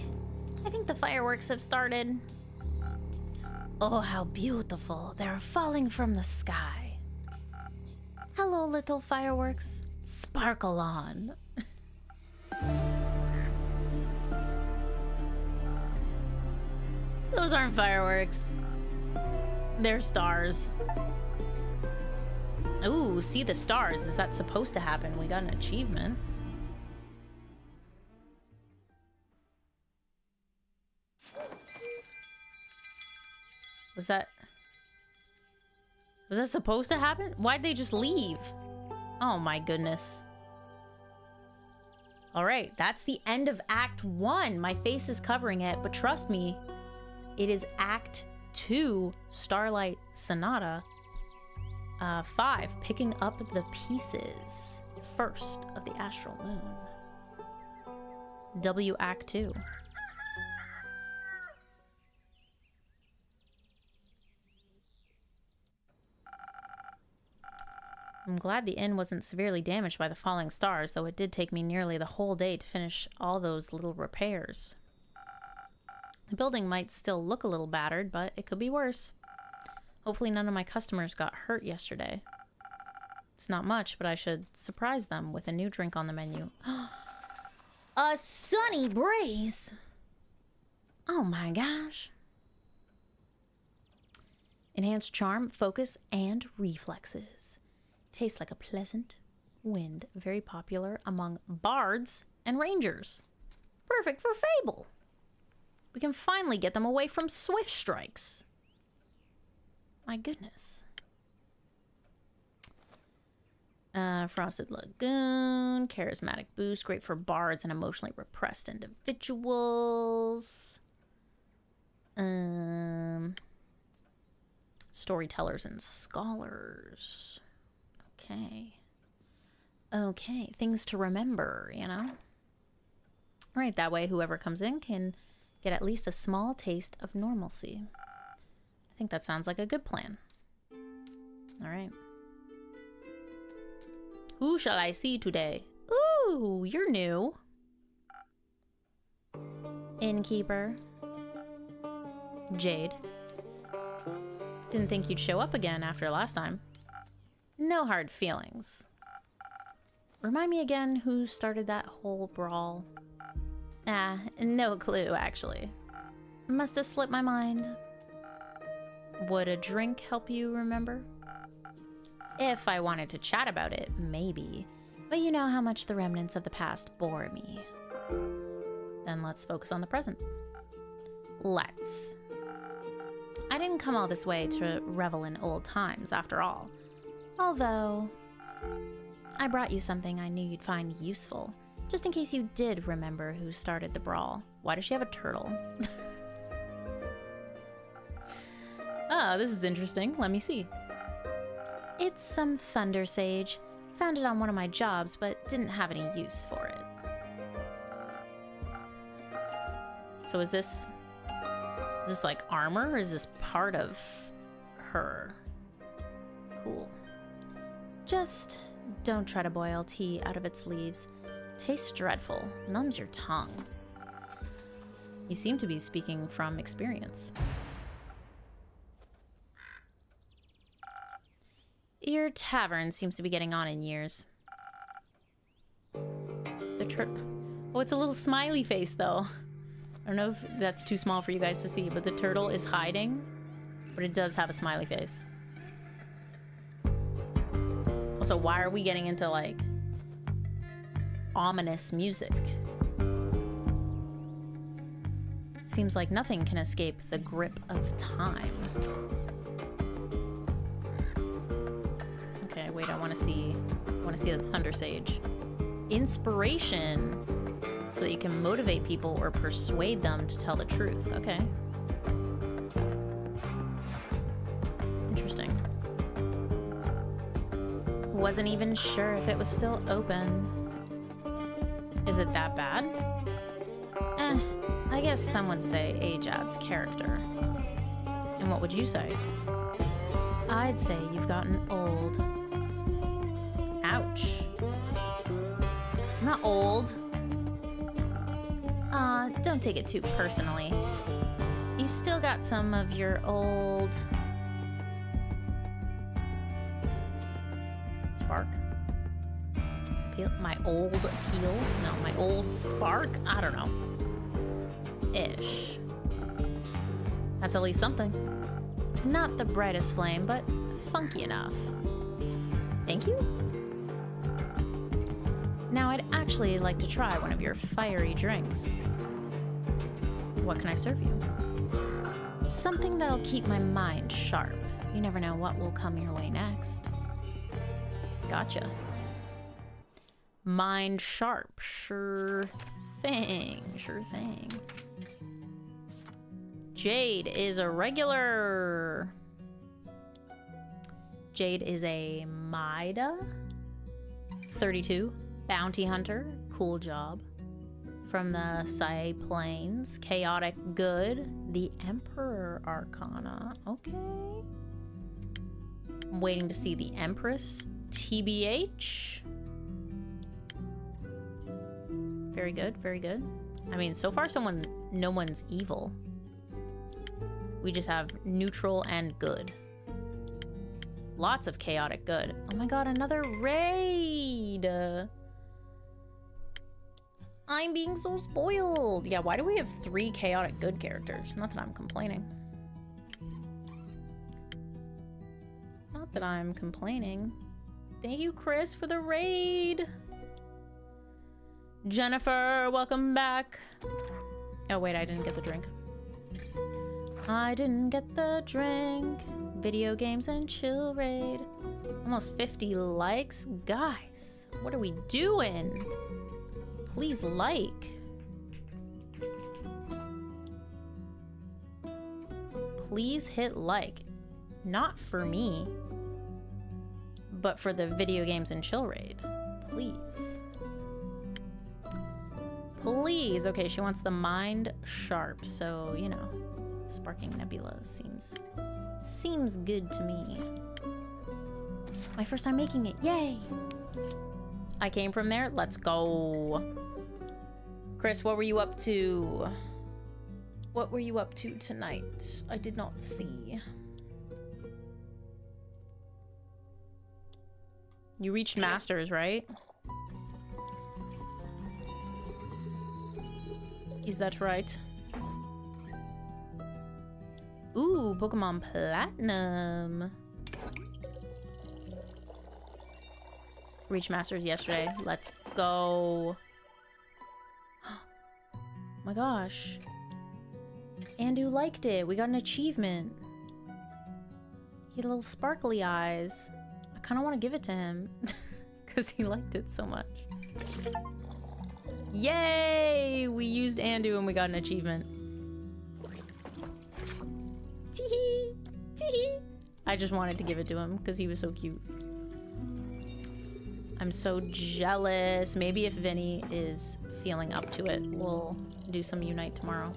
the fireworks have started. Oh, how beautiful. They're falling from the sky. Hello, little fireworks. Sparkle on. Those aren't fireworks. They're stars. Ooh, see the stars. Is that supposed to happen? We got an achievement. Was that supposed to happen? Why'd they just leave? Oh my goodness. All right, that's the end of Act 1. My face is covering it, but trust me, it is Act 2, Starlight Sonata. 5, picking up the pieces. First of the Astral Moon. W Act 2. I'm glad the inn wasn't severely damaged by the falling stars, though it did take me nearly the whole day to finish all those little repairs. The building might still look a little battered, but it could be worse. Hopefully none of my customers got hurt yesterday. It's not much, but I should surprise them with a new drink on the menu. A sunny breeze! Oh my gosh. Enhanced charm, focus, and reflexes. Tastes like a pleasant wind. Very popular among bards and rangers. Perfect for Fable. We can finally get them away from swift strikes. My goodness. Frosted Lagoon. Charismatic boost. Great for bards and emotionally repressed individuals. Storytellers and scholars. Okay, things to remember, you know? Right, that way whoever comes in can get at least a small taste of normalcy. I think that sounds like a good plan. Alright. Who shall I see today? Ooh, you're new. Innkeeper. Jade. Didn't think you'd show up again after last time. No hard feelings. Remind me again who started that whole brawl. No clue, actually. Must have slipped my mind. Would a drink help you remember? If I wanted to chat about it, maybe. But you know how much the remnants of the past bore me. Then let's focus on the present. Let's. I didn't come all this way to revel in old times, after all. Although, I brought you something I knew you'd find useful, just in case you did remember who started the brawl. Why does she have a turtle? Oh, this is interesting. Let me see. It's some thunder sage. Found it on one of my jobs, but didn't have any use for it. So is this like armor, or is this part of her? Cool. Just don't try to boil tea out of its leaves. Tastes dreadful. Numbs your tongue. You seem to be speaking from experience. Your tavern seems to be getting on in years. Oh, it's a little smiley face, though. I don't know if that's too small for you guys to see, but the turtle is hiding, but it does have a smiley face. Also, why are we getting into, like, ominous music? Seems like nothing can escape the grip of time. Okay, wait, I want to see the Thunder Sage. Inspiration, so that you can motivate people or persuade them to tell the truth. Okay. Interesting. Wasn't even sure if it was still open. Is it that bad? I guess some would say age adds character. And what would you say? I'd say you've gotten old. Ouch. I'm not old. Don't take it too personally. You've still got some of your old... Spark? My old appeal? No, my old spark? I don't know. Ish. That's at least something. Not the brightest flame, but funky enough. Thank you. Now I'd actually like to try one of your fiery drinks. What can I serve you? Something that'll keep my mind sharp. You never know what will come your way next. Gotcha. Mind sharp. Sure thing. Sure thing. Jade is a regular. Jade is a Mida. 32. Bounty hunter. Cool job. From the Sai Plains. Chaotic good. The Emperor Arcana. Okay. I'm waiting to see the Empress. TBH. Very good, very good. I mean, so far no one's evil. We just have neutral and good. Lots of chaotic good. Oh my god, another raid! I'm being so spoiled. Yeah, why do we have 3 chaotic good characters? Not that I'm complaining. Not that I'm complaining. Thank you, Chris, for the raid. Jennifer, welcome back. Oh, wait, I didn't get the drink. I didn't get the drink. Video games and chill raid. Almost 50 likes. Guys, what are we doing? Please like. Please hit like. Not for me, but for the video games and chill raid. Please. Please. Okay, she wants the mind sharp, so, you know, Sparking Nebula seems good to me. My first time making it. Yay! I came from there. Let's go. Chris, what were you up to? What were you up to tonight? I did not see. You reached Masters, right? Is that right? Ooh, Pokemon Platinum. Reach Masters yesterday. Let's go. My gosh. Andu liked it. We got an achievement. He had little sparkly eyes. I kind of want to give it to him because he liked it so much. Yay! We used Andu and we got an achievement. Tee-hee! Tee-hee! I just wanted to give it to him because he was so cute. I'm so jealous. Maybe if Vinny is feeling up to it, we'll do some Unite tomorrow.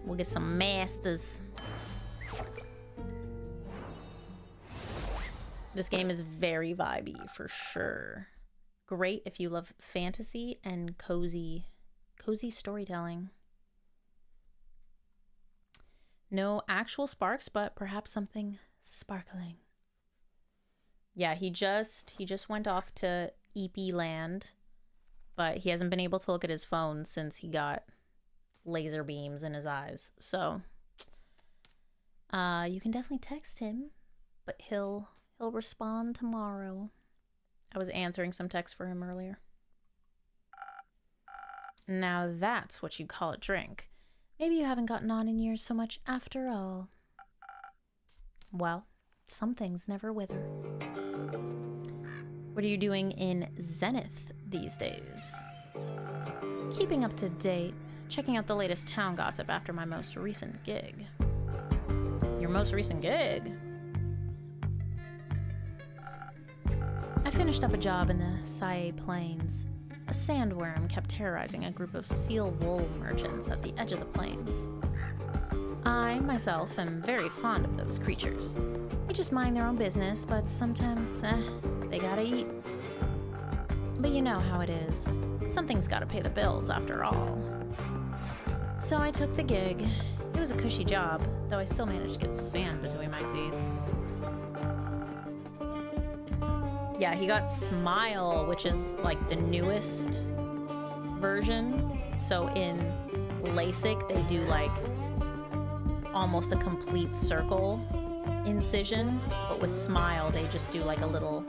We'll get some masters. This game is very vibey for sure. Great if you love fantasy and cozy storytelling. No actual sparks, but perhaps something sparkling. Yeah, he just went off to EP land, but he hasn't been able to look at his phone since he got laser beams in his eyes. So you can definitely text him, but he'll respond tomorrow. I was answering some texts for him earlier. Now that's what you call a drink. Maybe you haven't gotten on in years so much after all. Well, some things never wither. What are you doing in Zenith these days? Keeping up to date, checking out the latest town gossip after my most recent gig. Your most recent gig? I finished up a job in the Sai Plains. A sandworm kept terrorizing a group of seal wool merchants at the edge of the plains. I, myself, am very fond of those creatures. They just mind their own business, but sometimes, they gotta eat. But you know how it is. Something's gotta pay the bills, after all. So I took the gig. It was a cushy job, though I still managed to get sand between my teeth. Yeah, he got Smile, which is like the newest version. So in LASIK, they do like almost a complete circle incision, but with Smile, they just do like a little,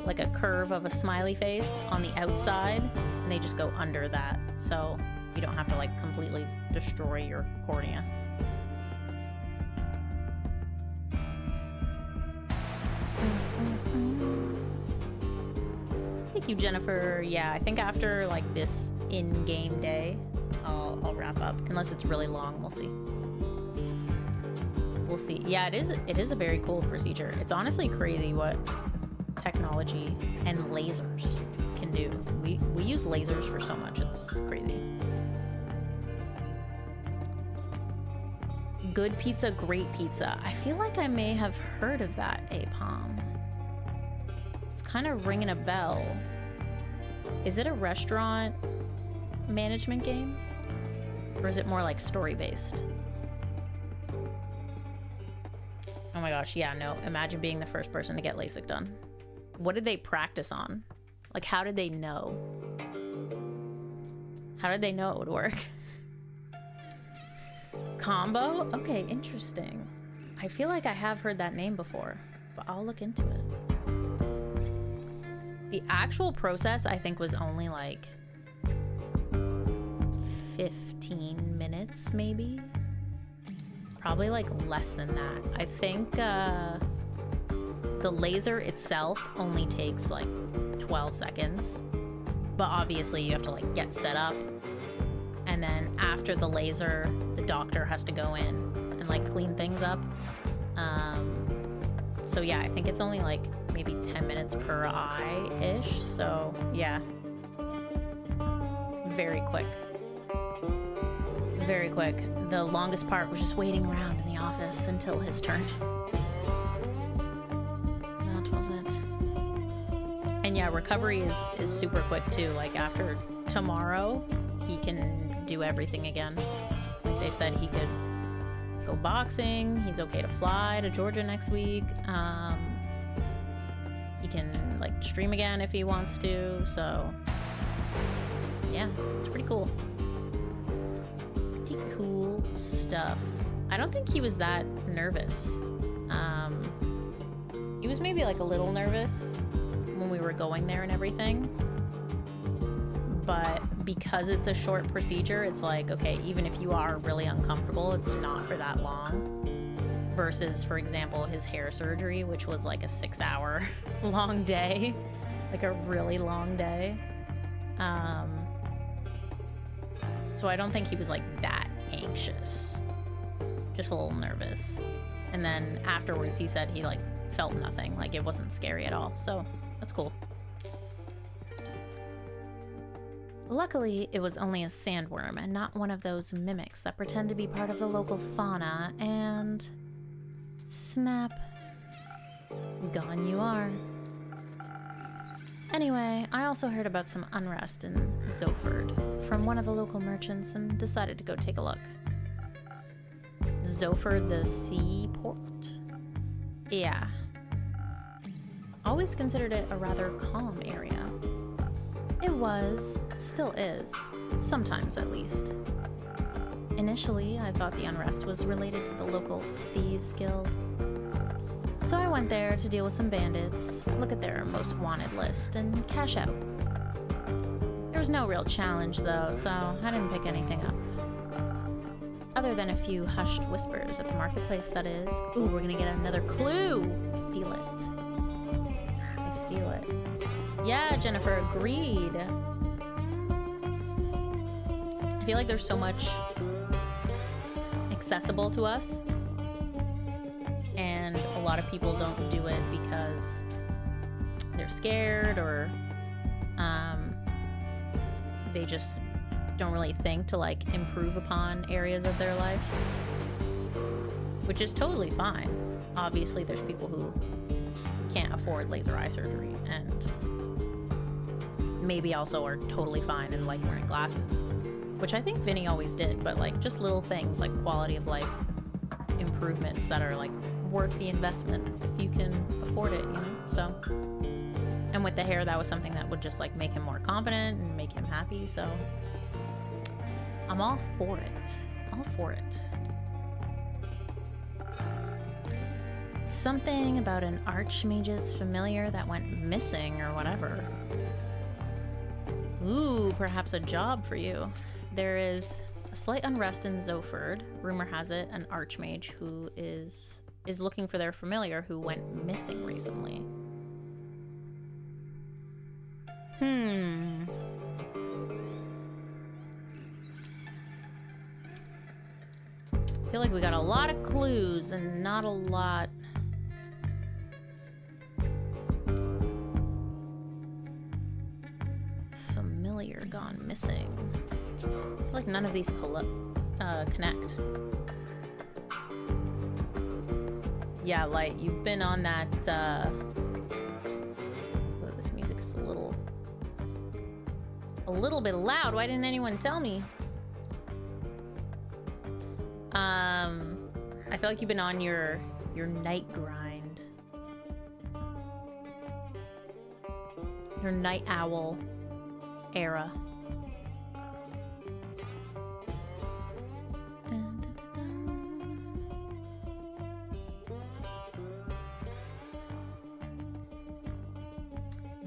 like a curve of a smiley face on the outside, and they just go under that. So you don't have to like completely destroy your cornea. Thank you, Jennifer. Yeah, I think after like this in-game day, I'll wrap up. Unless it's really long, we'll see. We'll see. Yeah, it is a very cool procedure. It's honestly crazy what technology and lasers can do. We use lasers for so much. It's crazy. Good pizza, great pizza. I feel like I may have heard of that, Apom. It's kind of ringing a bell. Is it a restaurant management game? Or is it more like story-based? Oh my gosh, yeah, no. Imagine being the first person to get LASIK done. What did they practice on? Like, how did they know? How did they know it would work? Combo? Okay, interesting. I feel like I have heard that name before, but I'll look into it. The actual process, I think, was only like 15 minutes, maybe? Probably like less than that. I think the laser itself only takes like 12 seconds. But obviously you have to like get set up. And then after the laser, the doctor has to go in and like clean things up. So yeah, I think it's only like maybe 10 minutes per eye-ish. So yeah, very quick. Very quick. The longest part was just waiting around in the office until his turn. That was it. And yeah, recovery is super quick too. Like after tomorrow, he can do everything again. Like they said, he could go boxing. He's okay to fly to Georgia next week. He can like stream again if he wants to. So Yeah, it's pretty cool. Pretty cool stuff. I don't think he was that nervous. He was maybe like a little nervous when we were going there and everything. But because it's a short procedure, it's like, okay, even if you are really uncomfortable, it's not for that long. Versus, for example, his hair surgery, which was like a 6-hour long day. Like a really long day. So I don't think he was like that anxious. Just a little nervous. And then afterwards he said he like felt nothing. Like it wasn't scary at all. So that's cool. Luckily, it was only a sandworm and not one of those mimics that pretend to be part of the local fauna, and snap, gone you are. Anyway, I also heard about some unrest in Zoford from one of the local merchants and decided to go take a look. Zoford, the seaport? Yeah. Always considered it a rather calm area. It was, still is, sometimes at least. Initially, I thought the unrest was related to the local Thieves Guild. So I went there to deal with some bandits, look at their most wanted list, and cash out. There was no real challenge though, so I didn't pick anything up. Other than a few hushed whispers at the marketplace, that is. Ooh, we're gonna get another clue! I feel it. I feel it. Yeah, Jennifer, agreed. I feel like there's so much accessible to us, and a lot of people don't do it because they're scared, or they just don't really think to like improve upon areas of their life, which is totally fine. Obviously there's people who can't afford laser eye surgery and maybe also are totally fine and like wearing glasses, which I think Vinny always did, but like just little things like quality of life improvements that are like worth the investment if you can afford it, you know? So, and with the hair, that was something that would just like make him more confident and make him happy. So I'm all for it. All for it. Something about an archmage's familiar that went missing or whatever. Ooh, perhaps a job for you. There is a slight unrest in Zoford. Rumor has it an archmage who is looking for their familiar who went missing recently. I feel like we got a lot of clues and not a lot. Familiar gone missing. I feel like none of these connect. Yeah, Light, you've been on that, oh, this music's a little bit loud. Why didn't anyone tell me? I feel like you've been on your night grind. Your night owl era.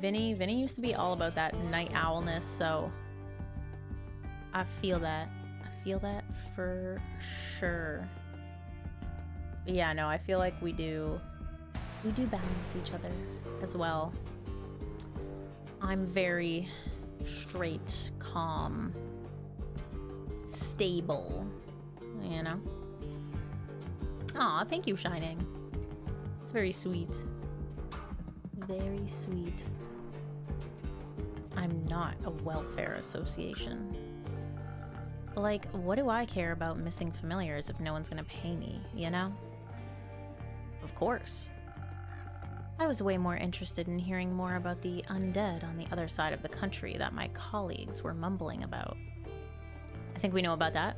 Vinny used to be all about that night owlness, so I feel that. I feel that for sure. But yeah, no, I feel like we do balance each other as well. I'm very straight, calm, stable, you know? Aw, thank you, Shining. It's very sweet. Very sweet. I'm not a welfare association. Like, what do I care about missing familiars if no one's gonna pay me, you know? Of course. I was way more interested in hearing more about the undead on the other side of the country that my colleagues were mumbling about. I think we know about that.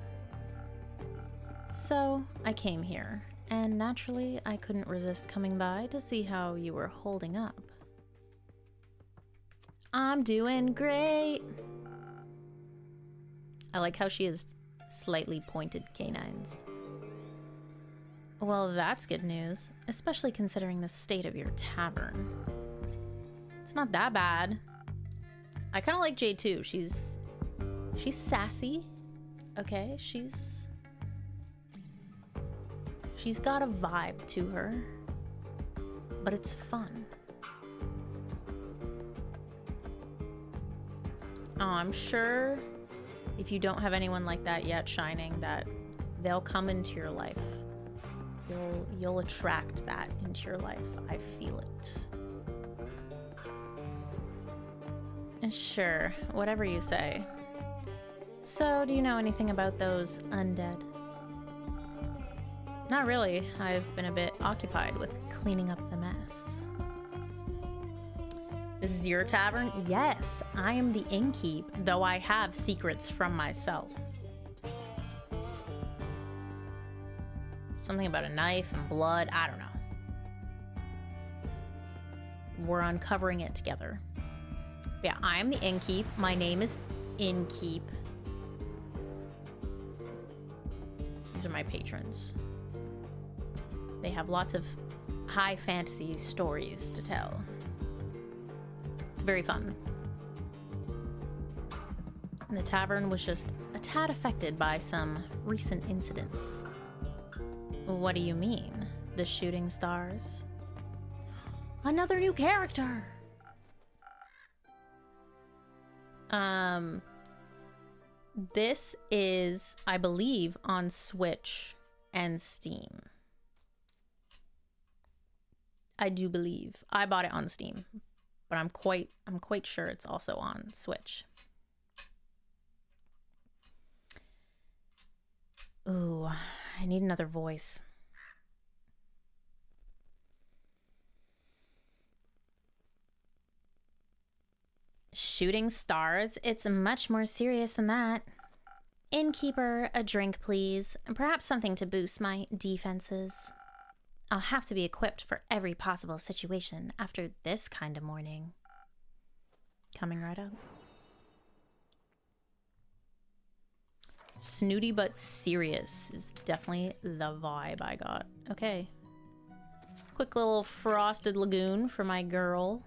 So, I came here, and naturally, I couldn't resist coming by to see how you were holding up. I'm doing great. I like how she has slightly pointed canines. Well, that's good news, especially considering the state of your tavern. It's not that bad. I kind of like Jade too. She's sassy. Okay, she's got a vibe to her, but it's fun. Oh, I'm sure if you don't have anyone like that yet shining, that they'll come into your life. You'll attract that into your life. I feel it. And sure, whatever you say. So, do you know anything about those undead? Not really. I've been a bit occupied with cleaning up the mess. This is your tavern? Yes, I am the innkeep, though I have secrets from myself. Something about a knife and blood, I don't know. We're uncovering it together. But yeah, I am the innkeep. My name is Innkeep. These are my patrons. They have lots of high fantasy stories to tell. It's very fun. And the tavern was just a tad affected by some recent incidents. What do you mean? The shooting stars? Another new character! This is, I believe, on Switch and Steam. I do believe. I bought it on Steam, but I'm quite sure it's also on Switch. Ooh, I need another voice. Shooting stars? It's much more serious than that. Innkeeper, a drink please, and perhaps something to boost my defenses. I'll have to be equipped for every possible situation after this kind of morning. Coming right up. Snooty but serious is definitely the vibe I got. Okay. Quick little frosted lagoon for my girl.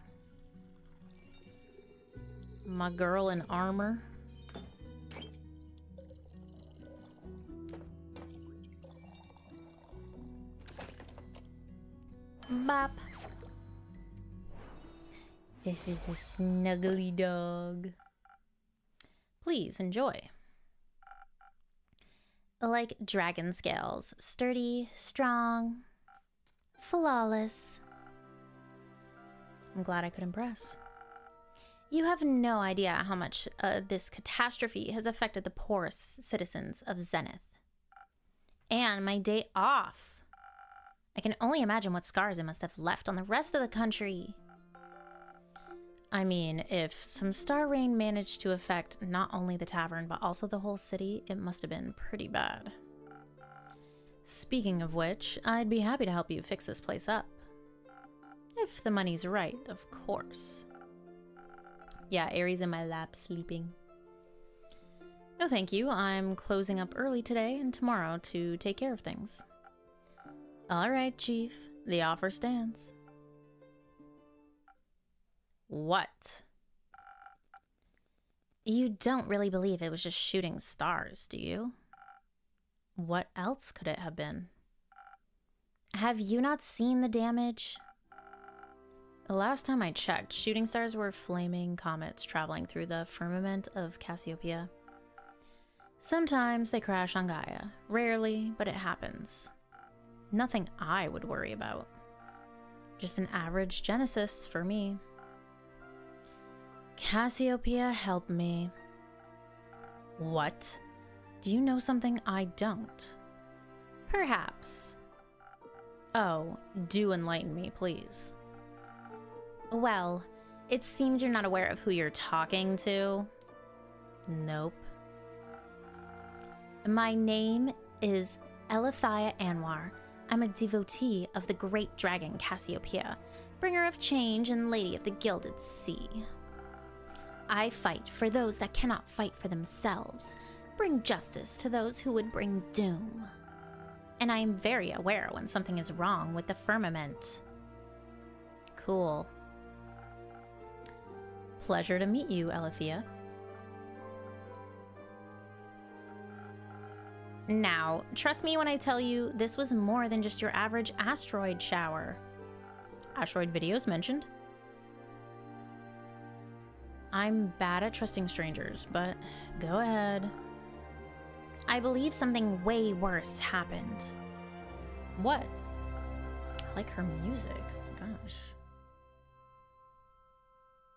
My girl in armor. Bop. This is a snuggly dog. Please enjoy. Like dragon scales, sturdy, strong, flawless. I'm glad I could impress. You have no idea how much this catastrophe has affected the poorest citizens of Zenith. And my day off. I can only imagine what scars it must have left on the rest of the country. I mean, if some star rain managed to affect not only the tavern, but also the whole city, it must have been pretty bad. Speaking of which, I'd be happy to help you fix this place up. If the money's right, of course. Yeah, Aries in my lap sleeping. No thank you, I'm closing up early today and tomorrow to take care of things. Alright, Chief, the offer stands. What? You don't really believe it was just shooting stars, do you? What else could it have been? Have you not seen the damage? The last time I checked, shooting stars were flaming comets traveling through the firmament of Cassiopeia. Sometimes they crash on Gaia. Rarely, but it happens. Nothing I would worry about. Just an average Genesis for me. Cassiopeia, help me. What? Do you know something I don't? Perhaps. Oh, do enlighten me, please. Well, it seems you're not aware of who you're talking to. Nope. My name is Elithia Anwar. I'm a devotee of the great dragon Cassiopeia, bringer of change and lady of the gilded sea. I fight for those that cannot fight for themselves, bring justice to those who would bring doom. And I am very aware when something is wrong with the firmament. Cool. Pleasure to meet you, Alethea. Now, trust me when I tell you this was more than just your average asteroid shower. Asteroid videos mentioned. I'm bad at trusting strangers, but go ahead. I believe something way worse happened. What? I like her music. Gosh.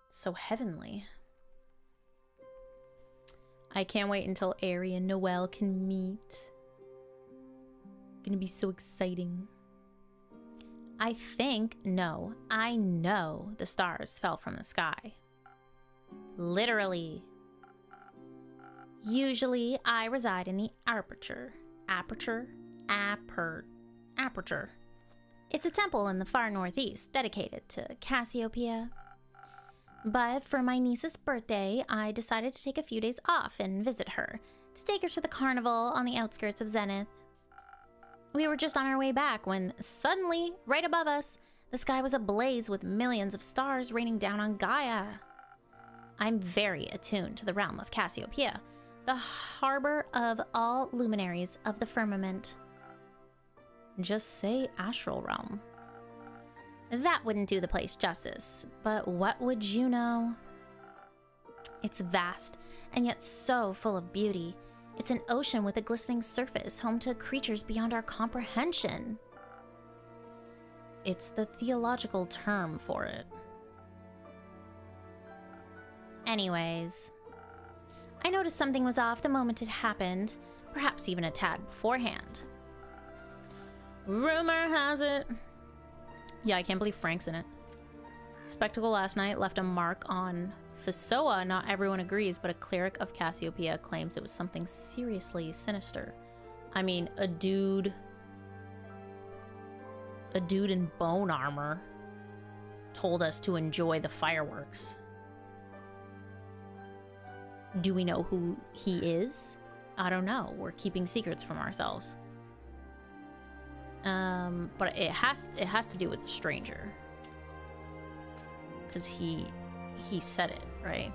So heavenly. I can't wait until Ari and Noelle can meet. Gonna be so exciting. I know the stars fell from the sky. Literally. Usually, I reside in the aperture. Aperture? Aperture. It's a temple in the far northeast dedicated to Cassiopeia. But for my niece's birthday, I decided to take a few days off and visit her, to take her to the carnival on the outskirts of Zenith. We were just on our way back when suddenly, right above us, the sky was ablaze with millions of stars raining down on Gaia. I'm very attuned to the realm of Cassiopeia, the harbor of all luminaries of the firmament. Just say astral realm. That wouldn't do the place justice, but what would you know? It's vast, and yet so full of beauty. It's an ocean with a glistening surface, home to creatures beyond our comprehension. It's the theological term for it. Anyways, I noticed something was off the moment it happened, perhaps even a tad beforehand. Rumor has it. Yeah, I can't believe Frank's in it. Spectacle last night left a mark on Fesoa. Not everyone agrees, but a cleric of Cassiopeia claims it was something seriously sinister. I mean, a dude in bone armor told us to enjoy the fireworks. Do we know who he is? I don't know. We're keeping secrets from ourselves. But it has to do with the stranger, because he said it, right?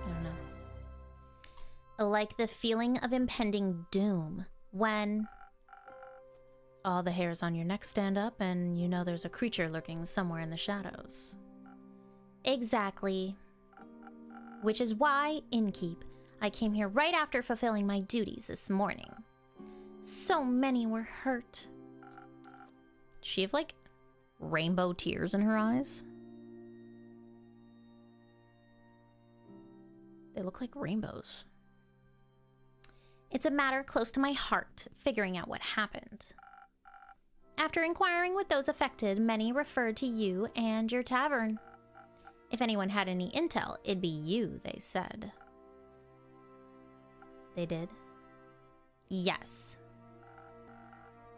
I don't know. Like the feeling of impending doom when all the hairs on your neck stand up and you know there's a creature lurking somewhere in the shadows. Exactly. Which is why, Innkeep, I came here right after fulfilling my duties this morning. So many were hurt. Does she have, like, rainbow tears in her eyes? They look like rainbows. It's a matter close to my heart, figuring out what happened. After inquiring with those affected, many referred to you and your tavern. If anyone had any intel, it'd be you, they said. They did? Yes.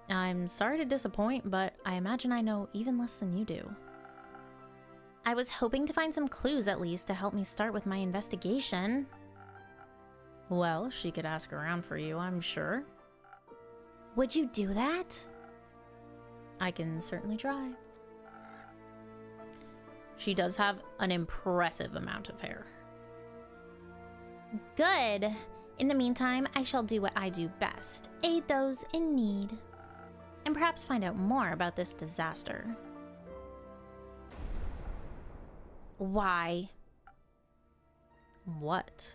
I'm sorry to disappoint, but I imagine I know even less than you do. I was hoping to find some clues at least to help me start with my investigation. Well, she could ask around for you, I'm sure. Would you do that? I can certainly try. She does have an impressive amount of hair. Good. In the meantime, I shall do what I do best. Aid those in need. And perhaps find out more about this disaster. Why? What?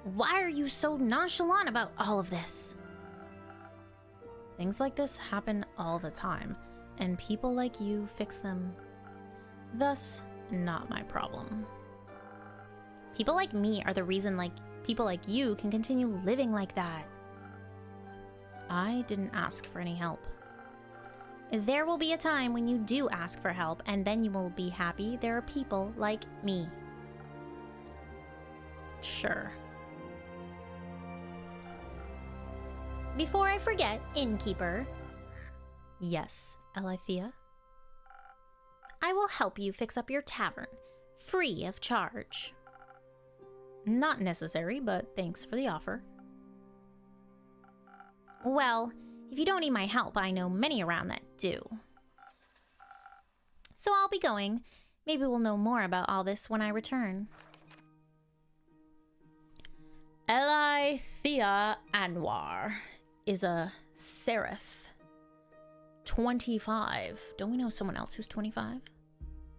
Why are you so nonchalant about all of this? Things like this happen all the time, and people like you fix them. Thus, not my problem. People like me are the reason people like you can continue living like that. I didn't ask for any help. There will be a time when you do ask for help, and then you will be happy there are people like me. Sure. Before I forget, Innkeeper. Yes, Alethea? I will help you fix up your tavern, free of charge. Not necessary, but thanks for the offer. Well, if you don't need my help, I know many around that do. So I'll be going. Maybe we'll know more about all this when I return. Eli Thea Anwar is a seraph. 25. Don't we know someone else who's 25?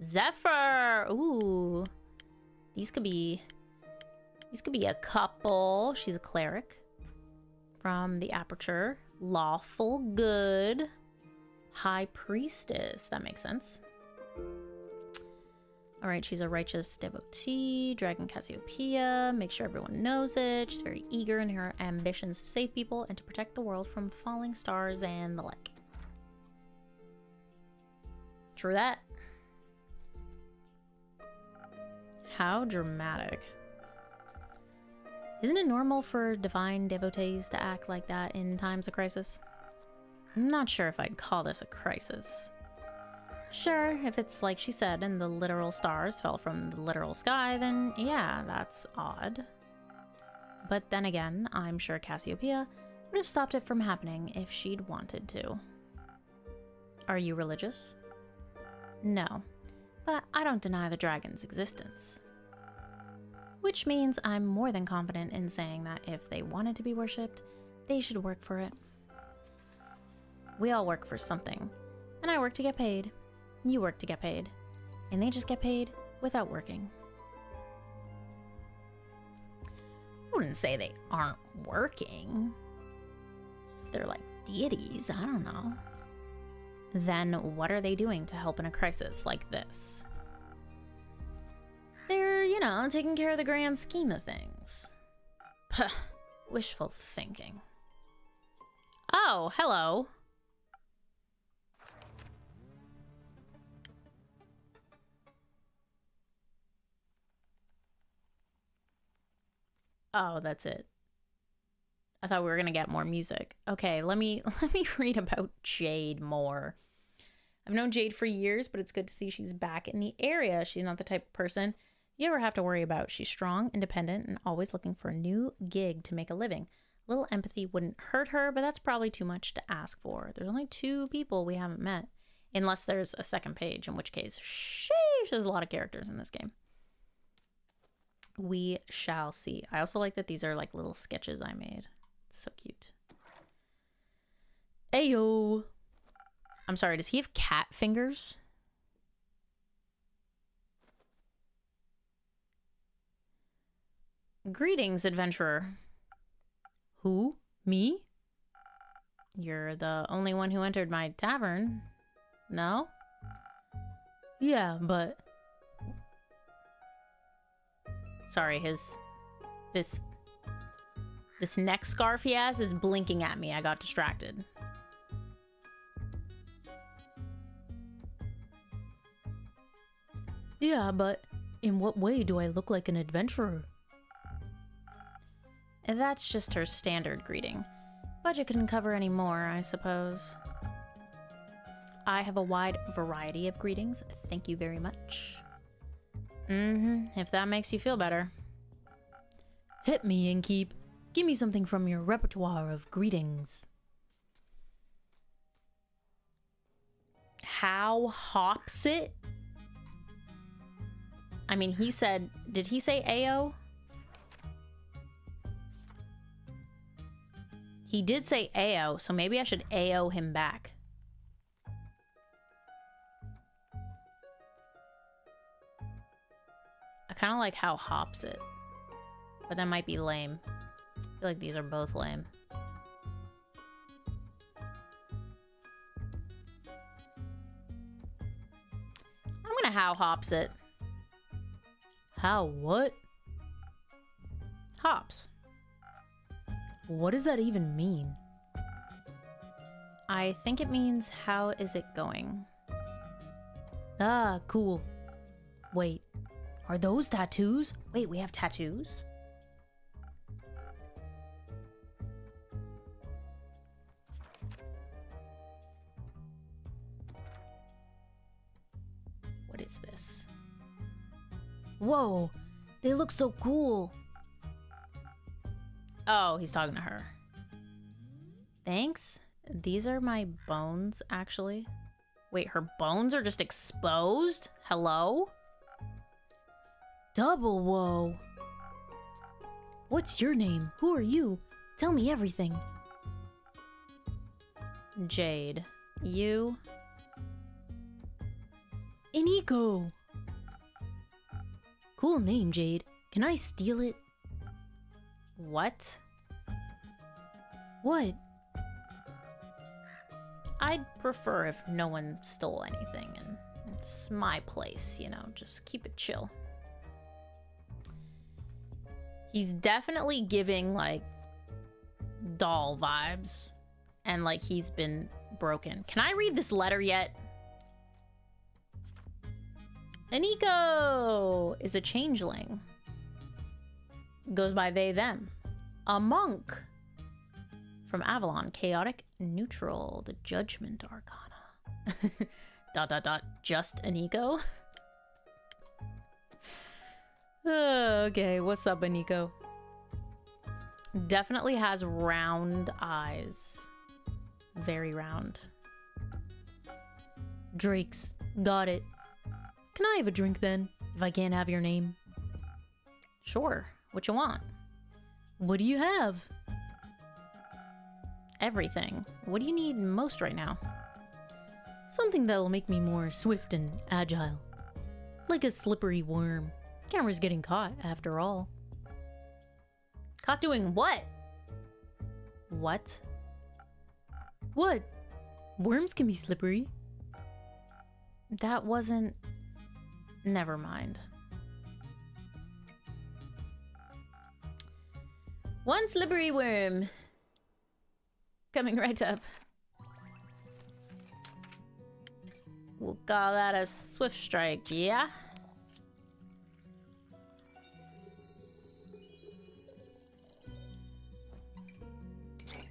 Zephyr! Ooh. These could be a couple. She's a cleric. From the Aperture. Lawful good. High priestess. That makes sense. Alright, she's a righteous devotee. Dragon Cassiopeia. Make sure everyone knows it. She's very eager in her ambitions to save people and to protect the world from falling stars and the like. True that. How dramatic. Isn't it normal for divine devotees to act like that in times of crisis? I'm not sure if I'd call this a crisis. Sure, if it's like she said and the literal stars fell from the literal sky, then yeah, that's odd. But then again, I'm sure Cassiopeia would have stopped it from happening if she'd wanted to. Are you religious? No, but I don't deny the dragon's existence. Which means I'm more than confident in saying that if they wanted to be worshipped, they should work for it. We all work for something, and I work to get paid. You work to get paid, and they just get paid without working. I wouldn't say they aren't working. They're like deities, I don't know. Then what are they doing to help in a crisis like this? They're, taking care of the grand scheme of things. Puh, wishful thinking. Oh, hello. Oh, that's it. I thought we were gonna get more music. Okay, let me read about Jade more. I've known Jade for years, but it's good to see she's back in the area. She's not the type of person you ever have to worry about. She's strong, independent, and always looking for a new gig to make a living. A little empathy wouldn't hurt her, but that's probably too much to ask for. There's only 2 people we haven't met, unless there's a second page, in which case, sheesh, there's a lot of characters in this game. We shall see. I also like that these are like little sketches I made. So cute. Ayo. I'm sorry, does he have cat fingers? Greetings, adventurer. Who? Me? You're the only one who entered my tavern. No? Yeah, but... Sorry, this neck scarf he has is blinking at me. I got distracted. Yeah, but in what way do I look like an adventurer? That's just her standard greeting. Budget couldn't cover any more, I suppose. I have a wide variety of greetings. Thank you very much. If that makes you feel better. Hit me, Innkeep. Give me something from your repertoire of greetings. How hops it? I mean, he said... Did he say Ayo? He did say Ayo, so maybe I should Ayo him back. I kind of like how hops it. But that might be lame. I feel like these are both lame. I'm gonna how hops it. How what? Hops. What does that even mean? I think it means how is it going? Ah, cool. Wait, are those tattoos? Wait, we have tattoos? What is this? Whoa, they look so cool. Oh, he's talking to her. Thanks. These are my bones, actually. Wait, her bones are just exposed? Hello? Double whoa. What's your name? Who are you? Tell me everything. Jade. You? Iniko. Cool name, Jade. Can I steal it? What? What? I'd prefer if no one stole anything, and it's my place, you know, just keep it chill. He's definitely giving, like, doll vibes, and, like, he's been broken. Can I read this letter yet? Aniko is a changeling. Goes by they, them. A monk. From Avalon, chaotic, neutral, the judgment arcana. ... just Aniko? Okay, what's up, Aniko? Definitely has round eyes. Very round. Drake's. Got it. Can I have a drink then, if I can't have your name? Sure, what you want? What do you have? Everything. What do you need most right now? Something that'll make me more swift and agile. Like a slippery worm. Camera's getting caught, after all. Caught doing what? What? What? Worms can be slippery. That wasn't... Never mind. One slippery worm. Coming right up. We'll call that a swift strike, yeah?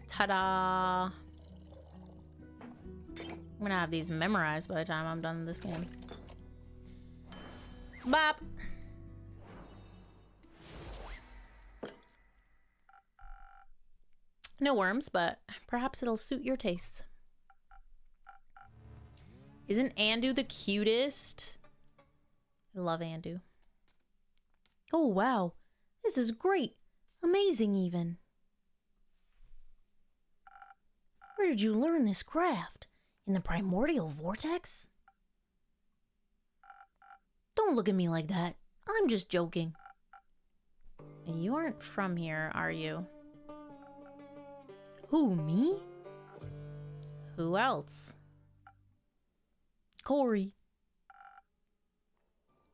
Ta-da! I'm gonna have these memorized by the time I'm done with this game. Bop! No worms, but perhaps it'll suit your tastes. Isn't Andu the cutest? I love Andu. Oh, wow. This is great. Amazing, even. Where did you learn this craft? In the primordial vortex? Don't look at me like that. I'm just joking. You aren't from here, are you? Who, me? Who else? Corey.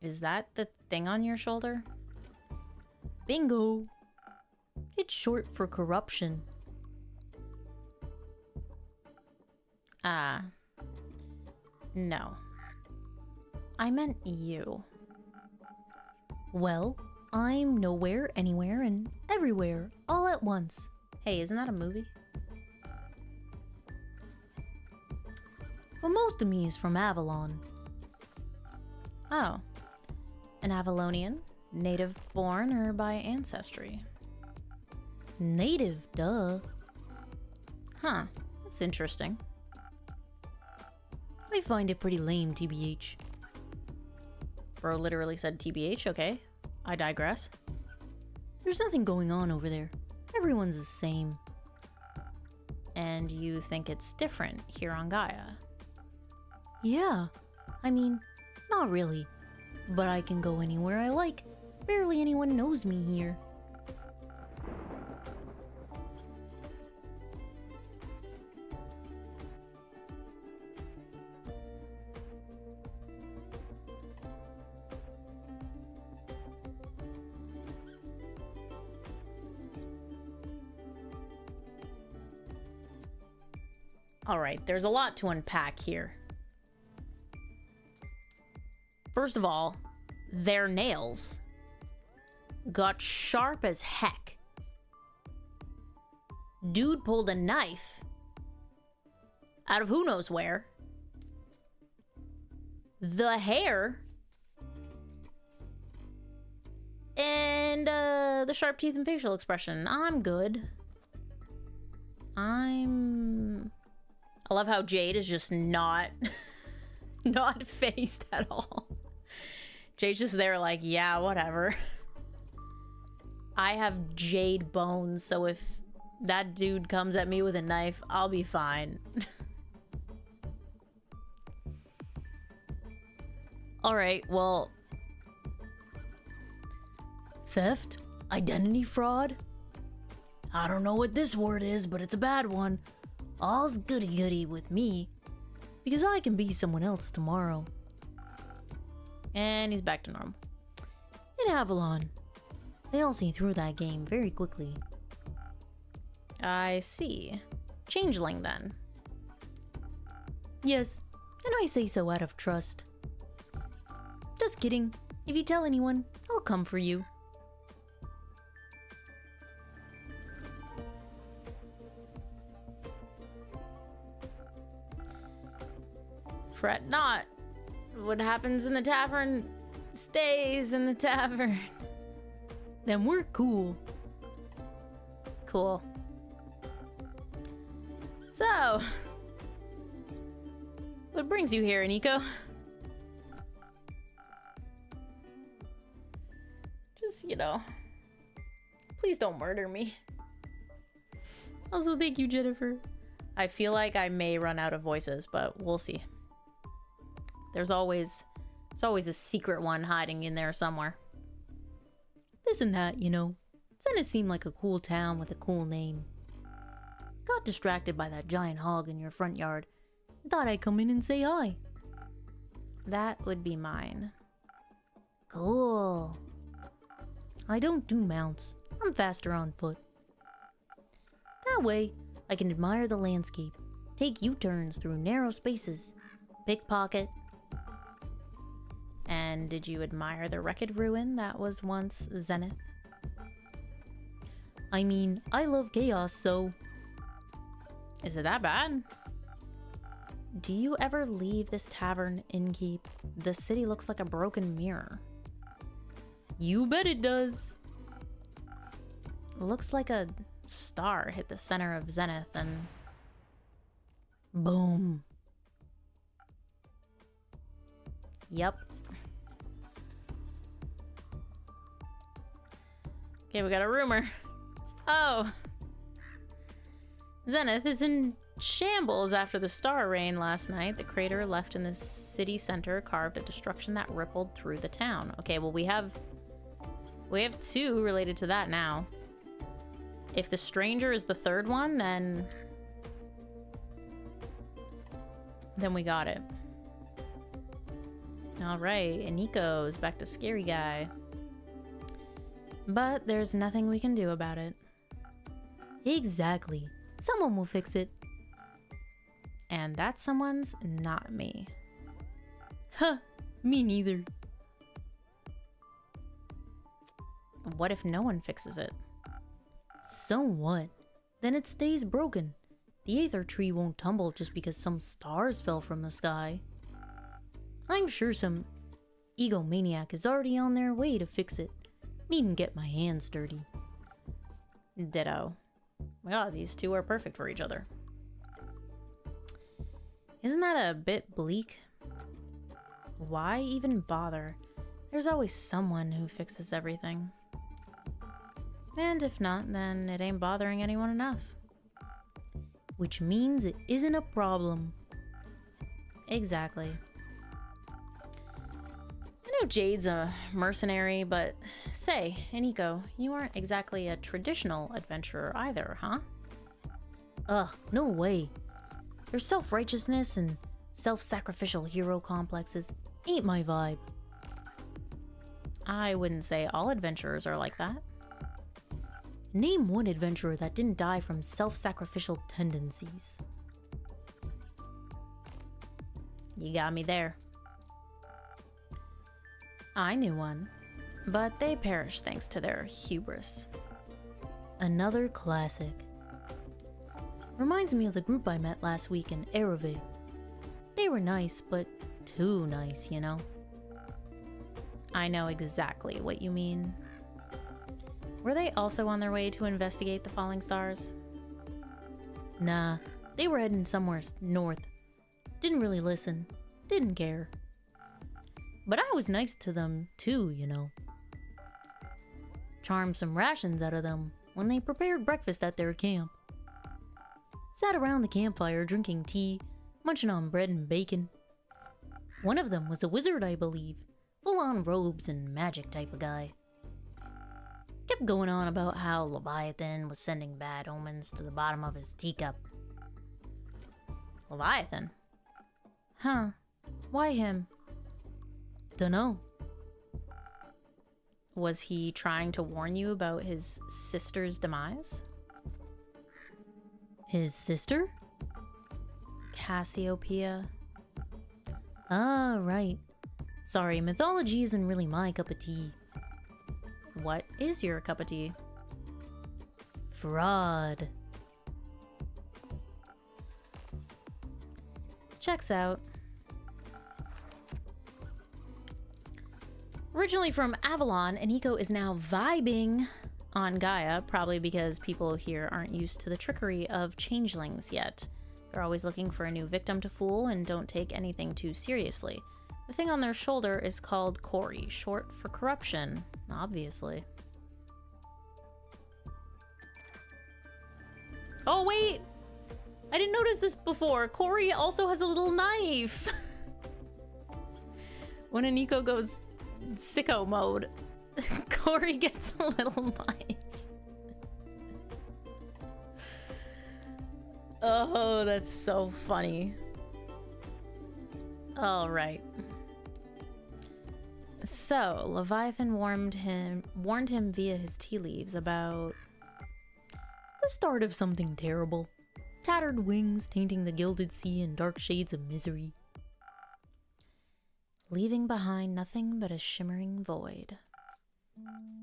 Is that the thing on your shoulder? Bingo. It's short for corruption. No. I meant you. Well, I'm nowhere, anywhere, and everywhere, all at once. Hey, isn't that a movie? But most of me is from Avalon. Oh. An Avalonian? Native born or by ancestry? Native, duh. Huh. That's interesting. I find it pretty lame, TBH. Bro literally said TBH, okay. I digress. There's nothing going on over there. Everyone's the same. And you think it's different here on Gaia? Yeah. I mean, not really. But I can go anywhere I like. Barely anyone knows me here. Alright, there's a lot to unpack here. First of all, their nails got sharp as heck. Dude pulled a knife out of who knows where. The hair and the sharp teeth and facial expression. I'm good. I love how Jade is just not not phased at all. Jade's just there like, yeah, whatever. I have Jade bones, so if that dude comes at me with a knife, I'll be fine. Alright, well... Theft? Identity fraud? I don't know what this word is, but it's a bad one. All's goody-goody with me, because I can be someone else tomorrow. And he's back to normal. In Avalon, they all see through that game very quickly. I see. Changeling, then. Yes, and I say so out of trust. Just kidding. If you tell anyone, I'll come for you. Fret not. What happens in the tavern stays in the tavern. Then we're cool. Cool. So, what brings you here, Nico? Just, you know, please don't murder me. Also, thank you, Jennifer. I feel like I may run out of voices, but we'll see. There's always a secret one hiding in there somewhere. This and that, you know. Zenith seemed like a cool town with a cool name. Got distracted by that giant hog in your front yard. Thought I'd come in and say hi. That would be mine. Cool. I don't do mounts. I'm faster on foot. That way, I can admire the landscape, take U-turns through narrow spaces, pickpocket. And did you admire the wrecked ruin that was once Zenith? I mean, I love chaos, so... Is it that bad? Do you ever leave this tavern, Innkeep? The city looks like a broken mirror. You bet it does. Looks like a star hit the center of Zenith and... Boom. Yep. Okay, we got a rumor. Oh! Zenith is in shambles after the star rain last night. The crater left in the city center carved a destruction that rippled through the town. Okay, well we have two related to that now. If the stranger is the third one, then we got it. Alright, and Nico's back to scary guy. But there's nothing we can do about it. Exactly. Someone will fix it. And that someone's not me. Huh, me neither. What if no one fixes it? So what? Then it stays broken. The Aether Tree won't tumble just because some stars fell from the sky. I'm sure some egomaniac is already on their way to fix it. Needn't get my hands dirty. Ditto. Well, these two are perfect for each other. Isn't that a bit bleak? Why even bother? There's always someone who fixes everything. And if not, then it ain't bothering anyone enough. Which means it isn't a problem. Exactly. I know Jade's a mercenary, but say, Eniko, you aren't exactly a traditional adventurer either, huh? Ugh, no way. Their self-righteousness and self-sacrificial hero complexes ain't my vibe. I wouldn't say all adventurers are like that. Name one adventurer that didn't die from self-sacrificial tendencies. You got me there. I knew one, but they perished thanks to their hubris. Another classic. Reminds me of the group I met last week in Ereve. They were nice, but too nice, you know? I know exactly what you mean. Were they also on their way to investigate the falling stars? Nah, they were heading somewhere north. Didn't really listen. Didn't care. But I was nice to them too, you know. Charmed some rations out of them when they prepared breakfast at their camp. Sat around the campfire drinking tea, munching on bread and bacon. One of them was a wizard, I believe. Full-on robes and magic type of guy. Kept going on about how Leviathan was sending bad omens to the bottom of his teacup. Leviathan? Huh. Why him? Dunno. Was he trying to warn you about his sister's demise? His sister? Cassiopeia? Ah, right. Sorry, mythology isn't really my cup of tea. What is your cup of tea? Fraud. Checks out. Originally from Avalon, Aniko is now vibing on Gaia, probably because people here aren't used to the trickery of changelings yet. They're always looking for a new victim to fool and don't take anything too seriously. The thing on their shoulder is called Corey, short for corruption, obviously. Oh wait! I didn't notice this before. Corey also has a little knife! When Aniko goes sicko mode, Corey gets a little knife. Oh, that's so funny. All right. So, Leviathan warned him via his tea leaves about The start of something terrible. Tattered wings tainting the gilded sea in dark shades of misery. leaving behind nothing but a shimmering void.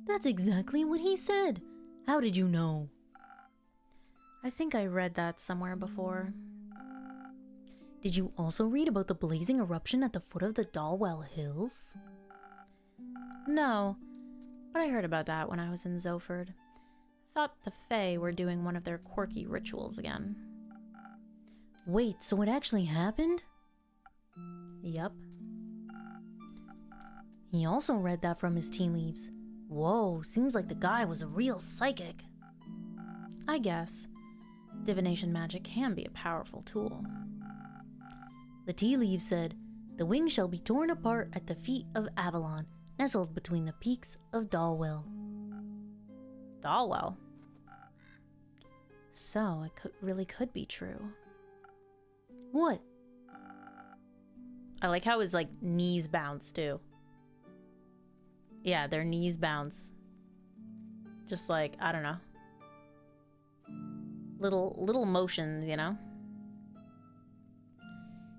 That's exactly what he said. How did you know? I think I read that somewhere before. Did you also read about the blazing eruption at the foot of the Dalwell Hills? No, but I heard about that when I was in Zoford. Thought the Fae were doing one of their quirky rituals again. Wait, so it actually happened? Yup. He also read that from his tea leaves. Whoa, seems like the guy was a real psychic. I guess. Divination magic can be a powerful tool. The tea leaves said, "The wings shall be torn apart at the feet of Avalon, nestled between the peaks of Dalwell." Dalwell? So, it really could be true. What? I like how his, knees bounce, too. Yeah, their knees bounce. Just I don't know. Little motions, you know?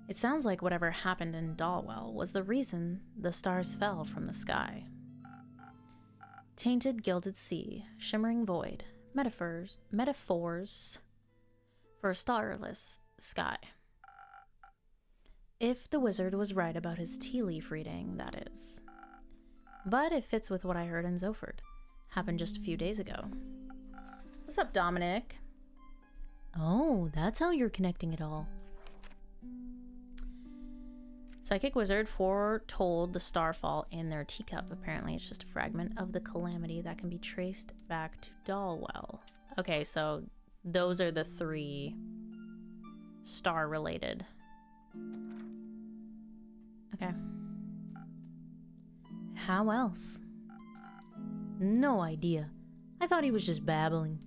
It sounds like whatever happened in Dalwell was the reason the stars fell from the sky. Tainted gilded sea, shimmering void, metaphors for a starless sky. If the wizard was right about his tea leaf reading, that is. But it fits with what I heard in Zoford. Happened just a few days ago. What's up, Dominic? Oh, that's how you're connecting it all. Psychic wizard foretold the starfall in their teacup. Apparently it's just a fragment of the calamity that can be traced back to Dalwell. Okay, so those are the three star-related. Okay. How else? No idea. I thought he was just babbling.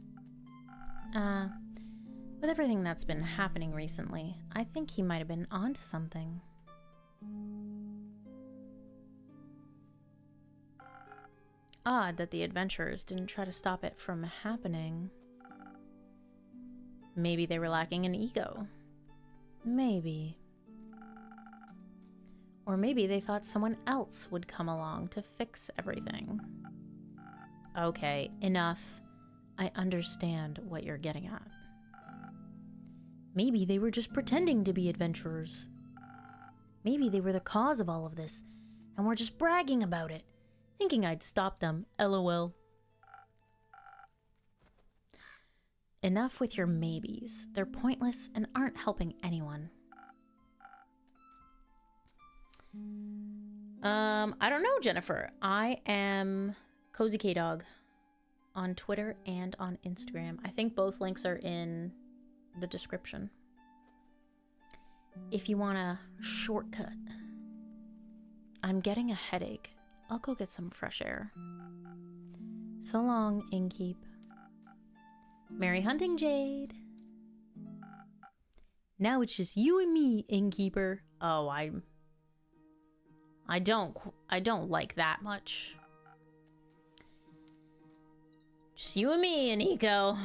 With everything that's been happening recently, I think he might have been onto something. Odd that the adventurers didn't try to stop it from happening. Maybe they were lacking in ego. Maybe. Or maybe they thought someone else would come along to fix everything. Okay, enough. I understand what you're getting at. Maybe they were just pretending to be adventurers. Maybe they were the cause of all of this, and were just bragging about it, thinking I'd stop them, LOL. enough with your maybes. They're pointless and aren't helping anyone. I don't know, Jennifer. I am Cozy K Dog on Twitter and on Instagram. I think both links are in the description. If you want a shortcut. I'm getting a headache. I'll go get some fresh air. So long, Innkeep. Merry hunting, Jade. Now it's just you and me, Innkeeper. Oh, I don't like that much. Just you and me, Aniko.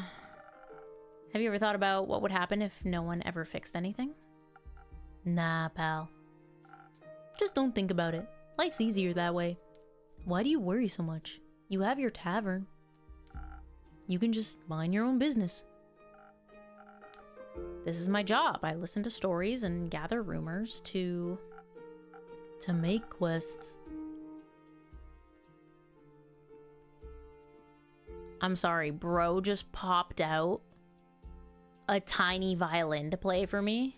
Have you ever thought about what would happen if no one ever fixed anything? Nah, pal. Just don't think about it. Life's easier that way. Why do you worry so much? You have your tavern. You can just mind your own business. This is my job. I listen to stories and gather rumors to make quests. I'm sorry, bro just popped out a tiny violin to play for me.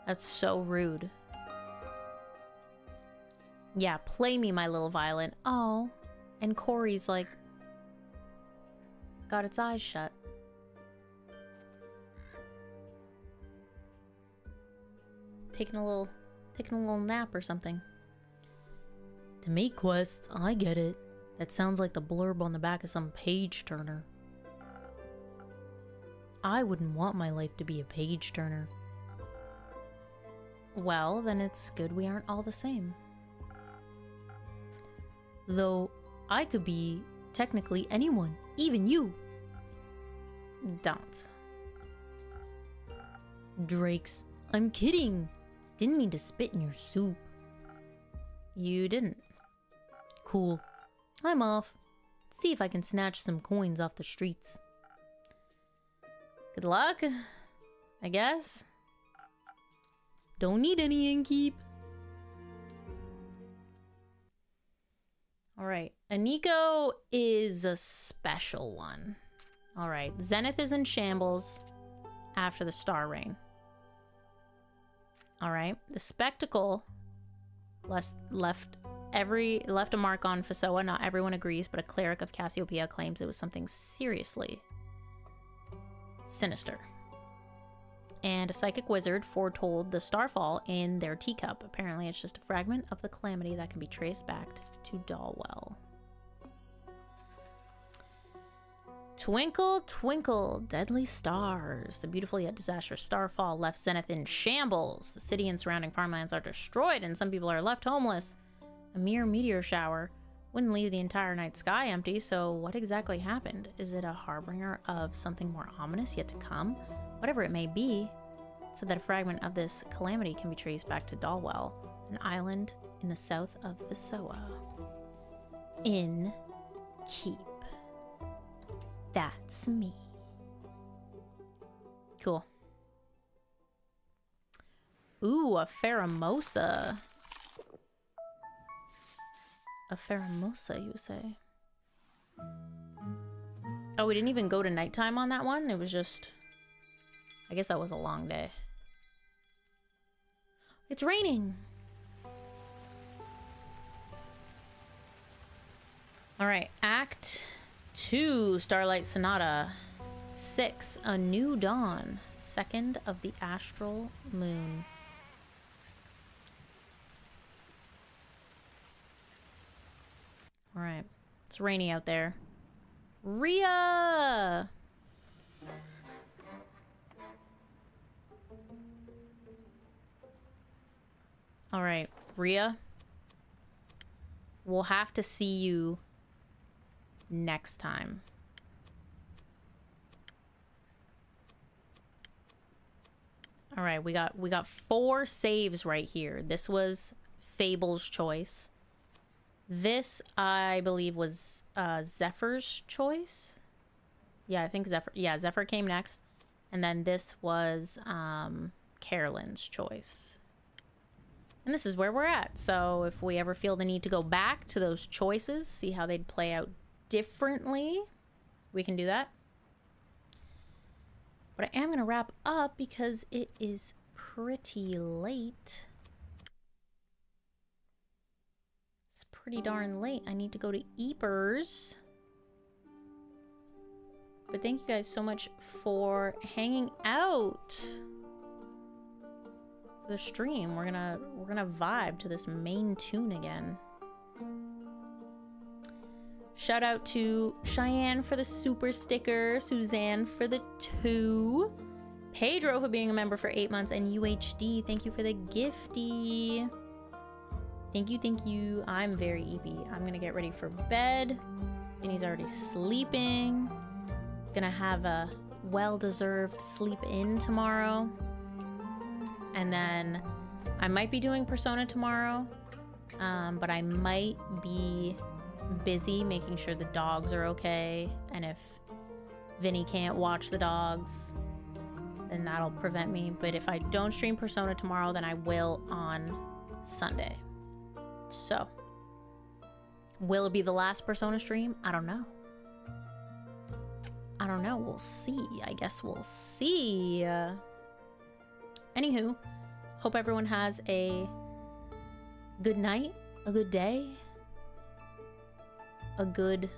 That's so rude. Yeah, play me, my little violin. Oh, and Corey's like, got its eyes shut. Taking a little nap or something. To make quests, I get it. That sounds like the blurb on the back of some page turner. I wouldn't want my life to be a page turner. Well, then it's good we aren't all the same. Though, I could be technically anyone, even you. Don't. Drakes, I'm kidding. Didn't mean to spit in your soup. You didn't. Cool. I'm off. See if I can snatch some coins off the streets. Good luck, I guess. Don't need any, Innkeep. Alright, Aniko is a special one. Alright, Zenith is in shambles after the star rain. Alright, the spectacle left a mark on Fasoa. Not everyone agrees, but a cleric of Cassiopeia claims it was something seriously sinister. And a psychic wizard foretold the starfall in their teacup. Apparently it's just a fragment of the calamity that can be traced back to Dalwell. Twinkle, twinkle, deadly stars. The beautiful yet disastrous starfall left Zenith in shambles. The city and surrounding farmlands are destroyed and some people are left homeless. A mere meteor shower wouldn't leave the entire night sky empty, so what exactly happened? Is it a harbinger of something more ominous yet to come? Whatever it may be, it said that a fragment of this calamity can be traced back to Dalwell, an island in the south of Fasoa. In Keep. That's me. Cool. Ooh, a Pheromosa. A Pheromosa, you say? Oh, we didn't even go to nighttime on that one? It was just... I guess that was a long day. It's raining! Alright, Act 2, Starlight Sonata. 6, A New Dawn. 2nd of the Astral Moon. Alright, it's rainy out there. Rhea! Alright, Rhea. We'll have to see you next time. Alright, we got 4 saves right here. This was Fable's choice. This, I believe, was Zephyr's choice. Yeah, I think Zephyr. Yeah, Zephyr came next. And then this was Carolyn's choice. And this is where we're at. So if we ever feel the need to go back to those choices, see how they'd play out differently, we can do that. But I am going to wrap up because it is pretty late. It's pretty darn late. I need to go to Eepers. But thank you guys so much for hanging out for the stream. We're gonna vibe to this main tune again. Shout out to Cheyenne for the super sticker, Suzanne for the 2, Pedro for being a member for 8 months, and UHD, thank you for the gifty. Thank you, thank you. I'm very eepy. I'm gonna get ready for bed. Vinny's already sleeping. Gonna have a well-deserved sleep in tomorrow. And then I might be doing Persona tomorrow, but I might be busy making sure the dogs are okay, and if Vinny can't watch the dogs, then that'll prevent me. But if I don't stream Persona tomorrow, then I will on Sunday. So will it be the last Persona stream? I don't know. We'll see. I guess we'll see. Anywho, hope everyone has a good night, a good day, a good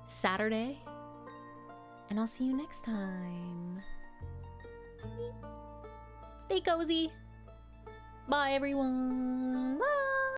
Saturday, and I'll see you next time. Stay cozy. Bye, everyone. Bye.